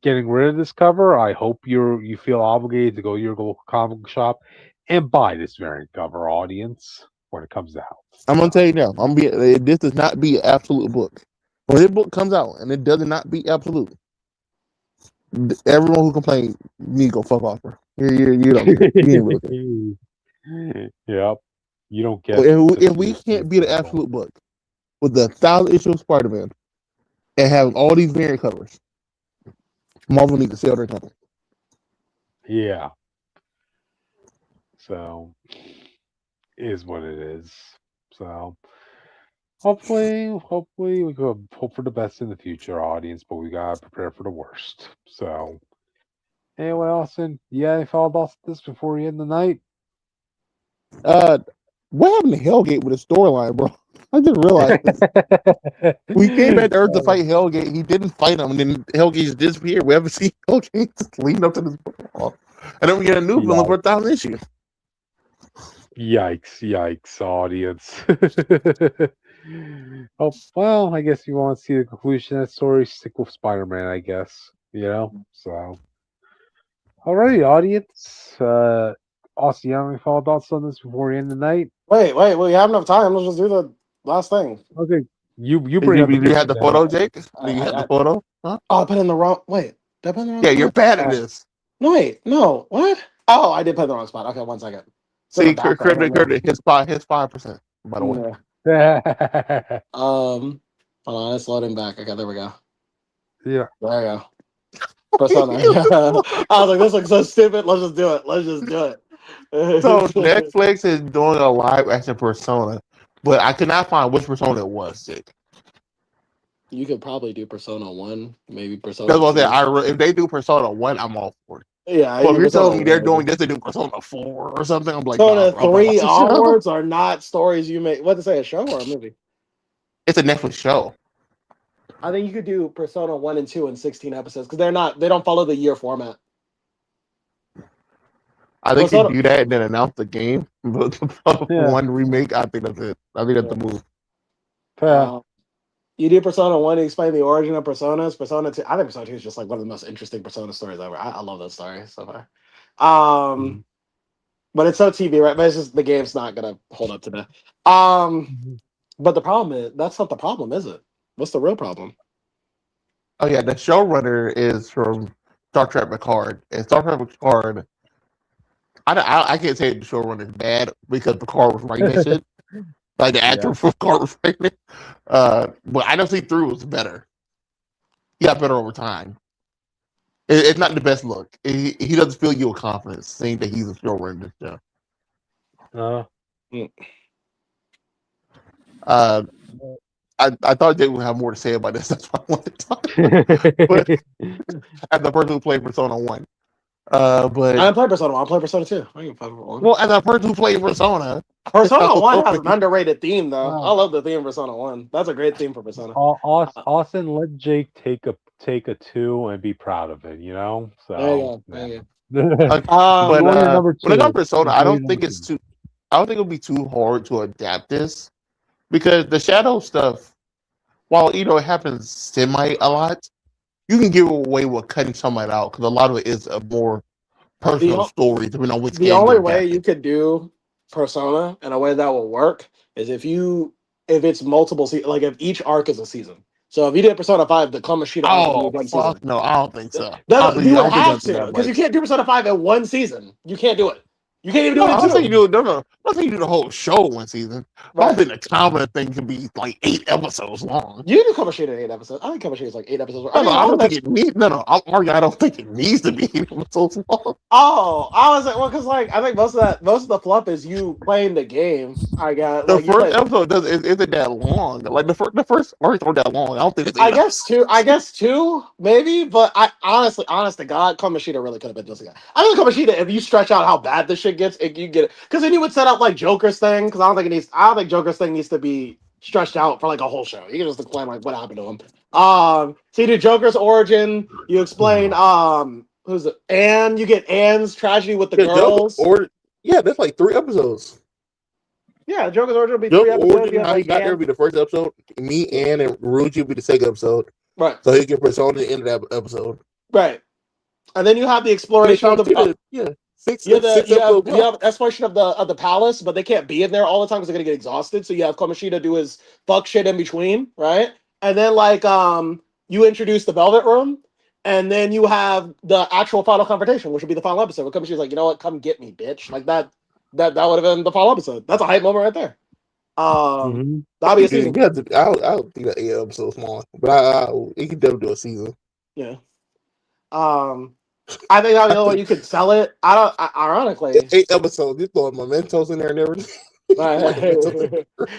[SPEAKER 4] getting rid of this cover, I hope you feel obligated to go to your local comic shop and buy this variant cover, audience, when it comes out.
[SPEAKER 3] I'm gonna tell you now. This does not be an absolute book. When this book comes out and it does not be absolute, everyone who complained need to go fuck off her. You don't.
[SPEAKER 4] Yep. You don't get.
[SPEAKER 3] If we can't be the absolute book, with the 1,000 issue of Spider-Man and having all these variant covers. Marvel needs to sell their company.
[SPEAKER 4] Yeah. So, is what it is. So, hopefully we could hope for the best in the future, audience, but we gotta prepare for the worst. So, anyway, Austin, yeah, any final thoughts on this before we end the night?
[SPEAKER 3] What happened to Hellgate with his storyline, bro? I just realized this. We came back to Earth to fight Hellgate. He didn't fight him, and then Hellgate just disappeared. We haven't seen Hellgate just leading up to this ball. And then we get a new villain for 1,000 issue.
[SPEAKER 4] Yikes, audience. Oh, well, I guess you want to see the conclusion of that story, stick with Spider-Man, I guess. So. Alrighty, audience. Austin, you have any final thoughts on this before we end the night?
[SPEAKER 1] Wait, we have enough time. Let's just do the last thing.
[SPEAKER 4] Okay, you
[SPEAKER 3] Do
[SPEAKER 4] bring up
[SPEAKER 3] you have the photo, Jake? Do
[SPEAKER 1] I-
[SPEAKER 3] you have
[SPEAKER 1] I-
[SPEAKER 3] the photo? Huh?
[SPEAKER 1] Oh, I put in the wrong. Wait, did I put in the wrong?
[SPEAKER 3] Yeah,
[SPEAKER 1] spot?
[SPEAKER 3] you're bad at this.
[SPEAKER 1] No, wait, no, what? Oh, I did put in the wrong spot. Okay, 1 second.
[SPEAKER 3] See, credit his 5%. By the way,
[SPEAKER 1] Yeah. Hold on, it's loading back. Okay, there we go.
[SPEAKER 4] Yeah.
[SPEAKER 1] There you go. Persona. I was like, this looks so stupid. Let's just do it.
[SPEAKER 3] so Netflix is doing a live action Persona, but I could not find which Persona it was, Jake.
[SPEAKER 1] You could probably do Persona 1, maybe Persona
[SPEAKER 3] That's what
[SPEAKER 1] 2.
[SPEAKER 3] I said. If they do Persona 1, I'm all for it.
[SPEAKER 1] Yeah.
[SPEAKER 3] Well, if you're telling me they're doing this to do Persona 4 or something, I'm like,
[SPEAKER 1] Persona
[SPEAKER 3] nah,
[SPEAKER 1] 3 onwards are not stories you make. What to say, a show or a movie?
[SPEAKER 3] It's a Netflix show.
[SPEAKER 1] I think you could do Persona 1 and 2 in 16 episodes because they don't follow the year format.
[SPEAKER 3] I think
[SPEAKER 1] Persona-
[SPEAKER 3] you do that and then announce the game. But one remake, I think that's it. I think that's the move.
[SPEAKER 1] You do Persona 1, you explain the origin of Personas. Persona 2, I think Persona 2 is just like one of the most interesting Persona stories ever. I love that story so far. But it's so TV, right? But it's just the game's not gonna hold up to that. But the problem is that's not the problem, is it? What's the real problem?
[SPEAKER 3] Oh yeah, the showrunner is from Star Trek Picard, and Star Trek Picard. I can't say the showrunner is bad because Picard was writing that shit. Like the actor from Picard was writing it. But I don't see through was better. He got better over time. It's not the best look. He doesn't fill you with confidence saying that he's a showrunner. I thought they would have more to say about this. That's why I wanted to talk. But as the person who played Persona 1. But
[SPEAKER 1] I played Persona 1, I played Persona 2. I can play Persona 1.
[SPEAKER 3] Well, as a person who played Persona
[SPEAKER 1] 1 has an underrated theme, though. I love the theme of Persona 1. That's a great theme for Persona.
[SPEAKER 4] Austin, let Jake take a 2 and be proud of it. So
[SPEAKER 1] there you go.
[SPEAKER 3] But when it comes to Persona, I don't think
[SPEAKER 4] it's
[SPEAKER 3] it'll be too hard to adapt this because the shadow stuff, while it happens semi a lot, you can get away with cutting some of it out because a lot of it is a more personal story. Depending on which
[SPEAKER 1] the only way you could do Persona in a way that will work is if it's multiple seasons, like if each arc is a season. So if you did Persona 5, the Kamoshida arc would be one season.
[SPEAKER 3] No, I don't think so.
[SPEAKER 1] You would have to because you can't do Persona 5 in one season. You can't do it. You can't even do it.
[SPEAKER 3] I'm saying you do the whole show in one season. Right. I don't think the common thing can be like 8 episodes long.
[SPEAKER 1] You do Kamoshida in 8 episodes. I think Kamoshida is like 8 episodes.
[SPEAKER 3] I don't think it needs. I don't think it needs to be 8 episodes long.
[SPEAKER 1] Oh, I was like, well, because like I think most of the fluff is you playing the game. I got
[SPEAKER 3] the first episode isn't that long. Like the first arcs aren't that long. I don't think it's.
[SPEAKER 1] I guess two maybe, but I honest to God, Kamoshida really could have been just a guy. I think Kamoshida, if you stretch out how bad this shit gets, you get it. Because then you would set up like Joker's thing. Because I don't think Joker's thing needs to be stretched out for like a whole show. You can just explain like what happened to him. So you do Joker's origin. You explain who's it? Anne. You get Anne's tragedy with the girls.
[SPEAKER 3] That's like 3 episodes.
[SPEAKER 1] Yeah, Joker's origin will be 3 episodes.
[SPEAKER 3] Origin, how he got there will be the first episode. Me, Anne, and Ruji will be the second episode.
[SPEAKER 1] Right.
[SPEAKER 3] So he can Persona at the end of that episode.
[SPEAKER 1] Right. And then you have the exploration of the you have exploration of the palace, but they can't be in there all the time because they're gonna get exhausted. So you have Kamoshida do his fuck shit in between, right? And then like you introduce the Velvet Room, and then you have the actual final confrontation, which will be the final episode. Where Kamoshida's like, you know what, come get me, bitch. Like that would have been the final episode. That's a hype moment right there. That'll be a season.
[SPEAKER 3] I don't think that 8 episodes long, but it could definitely do a season.
[SPEAKER 1] Yeah. I think that'll be the way you could sell it. Ironically,
[SPEAKER 3] 8 episodes. You throwing mementos in there and everything.
[SPEAKER 1] yeah,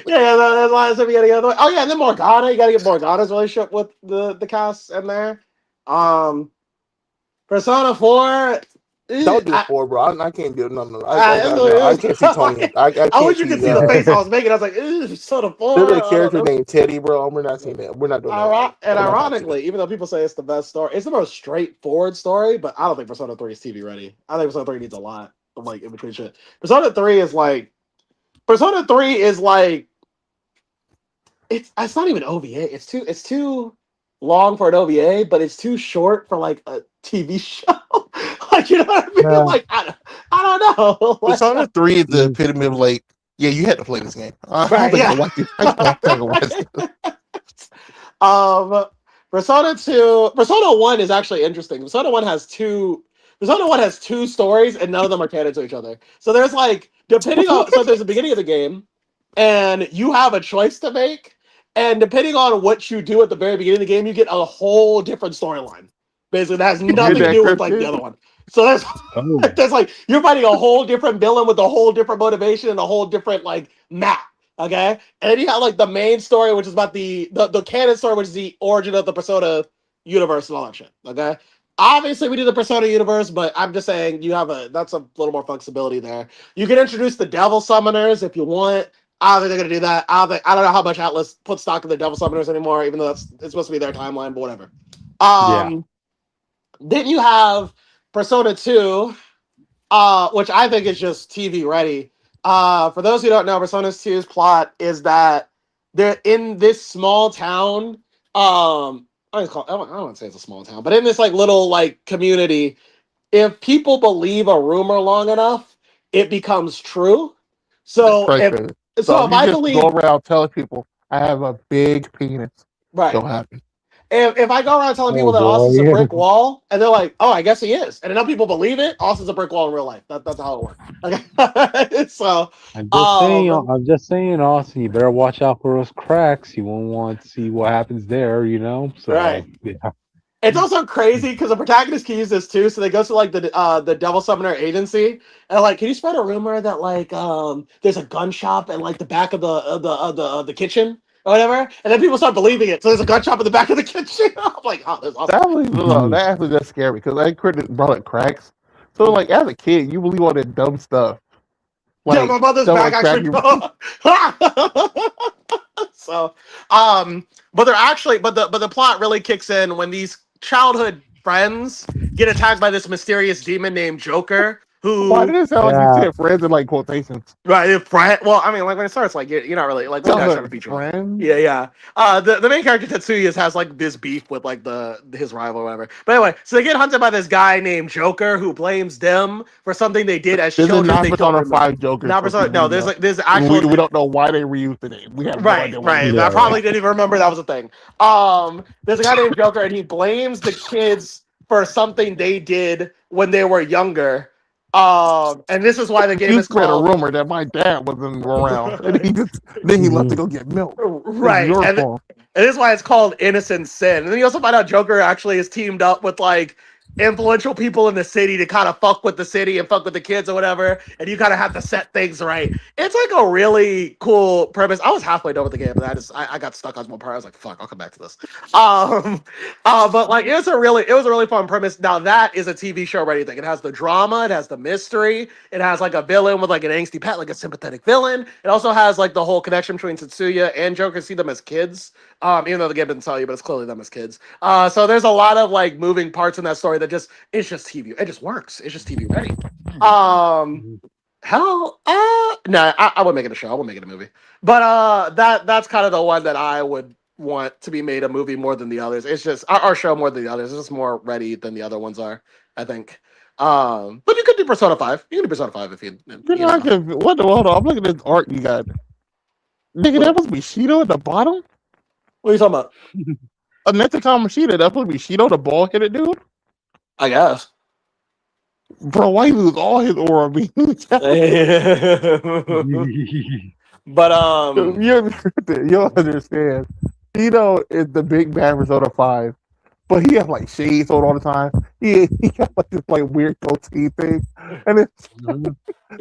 [SPEAKER 1] there's lots of getting other way. Oh yeah, and then Morgana. You got to get Morgana's relationship with the cast in there. Persona 4.
[SPEAKER 3] Don't do 4, bro. I can't do nothing. I can't see Tony.
[SPEAKER 1] I wish you could see the face I was making. I was like, Persona 4.
[SPEAKER 3] There's a character named Teddy, bro. We're not seeing that. We're not doing that.
[SPEAKER 1] And ironically, even though people say it's the best story, it's the most straightforward story, but I don't think Persona 3 is TV ready. I think Persona 3 needs a lot of like in between shit. Persona 3 is like it's not even OVA. It's too long for an OVA, but it's too short for like a TV show. Like, you know what I mean?
[SPEAKER 5] Yeah.
[SPEAKER 1] Like I don't know. Like,
[SPEAKER 3] Persona 3 is the epitome of like, yeah, you had to play this game.
[SPEAKER 1] Right, yeah. Persona 2, Persona 1 is actually interesting. Persona 1 has two stories, and none of them are canon to each other. So there's like, so there's the beginning of the game, and you have a choice to make, and depending on what you do at the very beginning of the game, you get a whole different storyline. Basically, that has nothing to do with like the other one. So there's like, you're fighting a whole different villain with a whole different motivation and a whole different like map. Okay, and then you have like the main story, which is about the canon story, which is the origin of the Persona universe and all that shit. Okay, obviously we do the Persona universe, but I'm just saying that's a little more flexibility there. You can introduce the Devil Summoners if you want. I don't think they're gonna do that. I don't know how much Atlas puts stock in the Devil Summoners anymore, even though it's supposed to be their timeline, but whatever. Then you have Persona 2, which I think is just TV ready. For those who don't know, Persona 2's plot is that they're in this small town. I don't want to say it's a small town, but in this like little like community, if people believe a rumor long enough, it becomes true. So if I believe,
[SPEAKER 3] go around telling people I have a big penis,
[SPEAKER 1] right?
[SPEAKER 3] Don't happen.
[SPEAKER 1] If I go around telling people that Austin's a brick wall, and they're like, "Oh, I guess he is," and enough people believe it, Austin's a brick wall in real life. That's how it works. Okay, so
[SPEAKER 5] I'm just saying, Austin, you better watch out for those cracks. You won't want to see what happens there, you know. So,
[SPEAKER 1] right.
[SPEAKER 5] Yeah.
[SPEAKER 1] It's also crazy because the protagonist can use this too. So they go to like the Devil Summoner agency and like, can you spread a rumor that like there's a gun shop at like the back of the kitchen or whatever, and then people start believing it. So there's a gun shop in the back of the kitchen. I'm like, oh, that's awesome.
[SPEAKER 3] That actually does scare me because I brought up cracks. So like as a kid, you believe all that dumb stuff.
[SPEAKER 1] Like, yeah, my mother's back actually. So, but they're actually, but the plot really kicks in when these childhood friends get attacked by this mysterious demon named Joker. Why
[SPEAKER 3] did it sound like you said friends in like quotations?
[SPEAKER 1] Right, well, I mean, like when it starts, like you're not really like trying to beat
[SPEAKER 3] friends.
[SPEAKER 1] Yeah. The main character Tetsuya has like this beef with like his rival or whatever. But anyway, so they get hunted by this guy named Joker who blames them for something they did as children.
[SPEAKER 3] There's a Persona 5 Joker.
[SPEAKER 1] No, there's actually
[SPEAKER 3] we don't know why they reused the name. We have no idea why.
[SPEAKER 1] I probably didn't even remember that was a thing. There's a guy named Joker and he blames the kids for something they did when they were younger. And this is why the game is called.
[SPEAKER 3] A rumor that my dad wasn't around, and he left to go get milk.
[SPEAKER 1] Right, and this is why it's called Innocent Sin. And then you also find out Joker actually is teamed up with like influential people in the city to kind of fuck with the city and fuck with the kids or whatever, and you kind of have to set things right. It's like a really cool premise. I was halfway done with the game, but I got stuck on one part. I was like, fuck, I'll come back to this. But like it was a really fun premise. Now that is a TV show ready thing. It has the drama, it has the mystery, it has like a villain with like an angsty pet, like a sympathetic villain. It also has like the whole connection between Tetsuya and Joker. See them as kids. Even though the game didn't tell you, but it's clearly them as kids. So there's a lot of like moving parts in that story that it's just TV. It just works. It's just TV ready. No, I wouldn't make it a show. I wouldn't make it a movie. But that's kind of the one that I would want to be made a movie more than the others. It's just our show more than the others. It's just more ready than the other ones are, I think. But you could do Persona 5. You can do Persona 5 if you
[SPEAKER 3] What the hold on? I'm looking at this art you got. Nigga, that must be Shido at the bottom?
[SPEAKER 1] What are you talking about?
[SPEAKER 3] Netacom Machida, that must be Shido, the bald-headed dude?
[SPEAKER 1] I guess.
[SPEAKER 3] Bro, why you lose all his aura beams?
[SPEAKER 1] But
[SPEAKER 3] you'll understand. It's the big bad Persona 5, but he has like shades on all the time. He got like this like weird goatee thing, and it's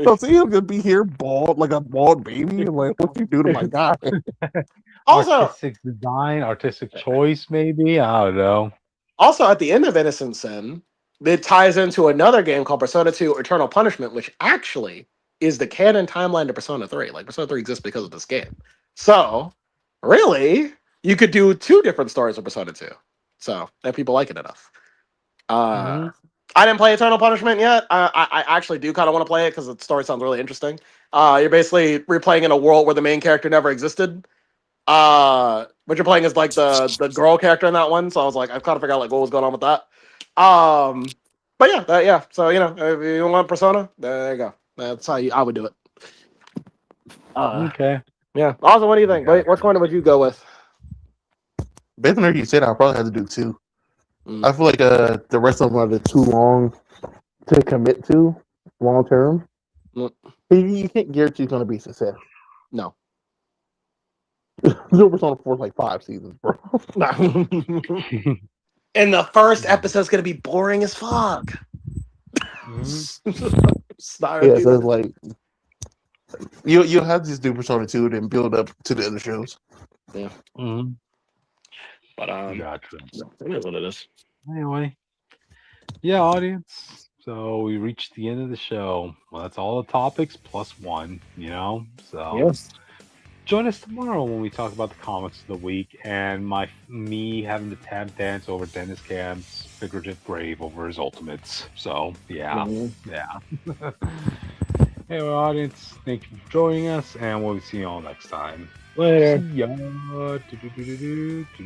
[SPEAKER 3] so see him just be here bald like a bald baby. Like, what you do to my guy?
[SPEAKER 1] also,
[SPEAKER 5] artistic design, artistic choice, maybe. I don't know.
[SPEAKER 1] also at the end of Innocent Sin, it ties into another game called Persona 2 Eternal Punishment, which actually is the canon timeline to Persona 3. Like, Persona 3 exists because of this game. So, really, you could do 2 different stories of Persona 2. So, if people like it enough. I didn't play Eternal Punishment yet. I actually do kind of want to play it because the story sounds really interesting. You're basically replaying in a world where the main character never existed. But you're playing as like the girl character in that one. So I was like, I've kind of figured out like what was going on with that. But yeah. So if you want Persona, there you go. That's how I would do it.
[SPEAKER 5] Okay.
[SPEAKER 1] Yeah. Also, what do you think? What corner would you go with?
[SPEAKER 3] Based on everything you said, I'll probably have to do 2.
[SPEAKER 1] Mm.
[SPEAKER 3] I feel like the rest of them are too long to commit to long term.
[SPEAKER 1] Mm.
[SPEAKER 3] You can't guarantee it's going to be a success.
[SPEAKER 1] No.
[SPEAKER 3] No Persona 4 is like 5 seasons, bro.
[SPEAKER 1] And the first episode's gonna be boring as fuck.
[SPEAKER 3] Yeah, so it's like you'll have to just do Persona 2 and then build up to the other shows.
[SPEAKER 1] Yeah. But
[SPEAKER 5] Gotcha.
[SPEAKER 1] it is what it is.
[SPEAKER 5] Anyway, yeah, audience. So we reached the end of the show. Well, that's all the topics plus 1. So
[SPEAKER 1] Yes.
[SPEAKER 5] join us tomorrow when we talk about the comics of the week and me having to tap dance over Dennis Camp's figurative grave over his ultimates. So yeah. Anyway, audience, thank you for joining us, and we'll see you all next time.
[SPEAKER 1] Later.
[SPEAKER 5] See ya.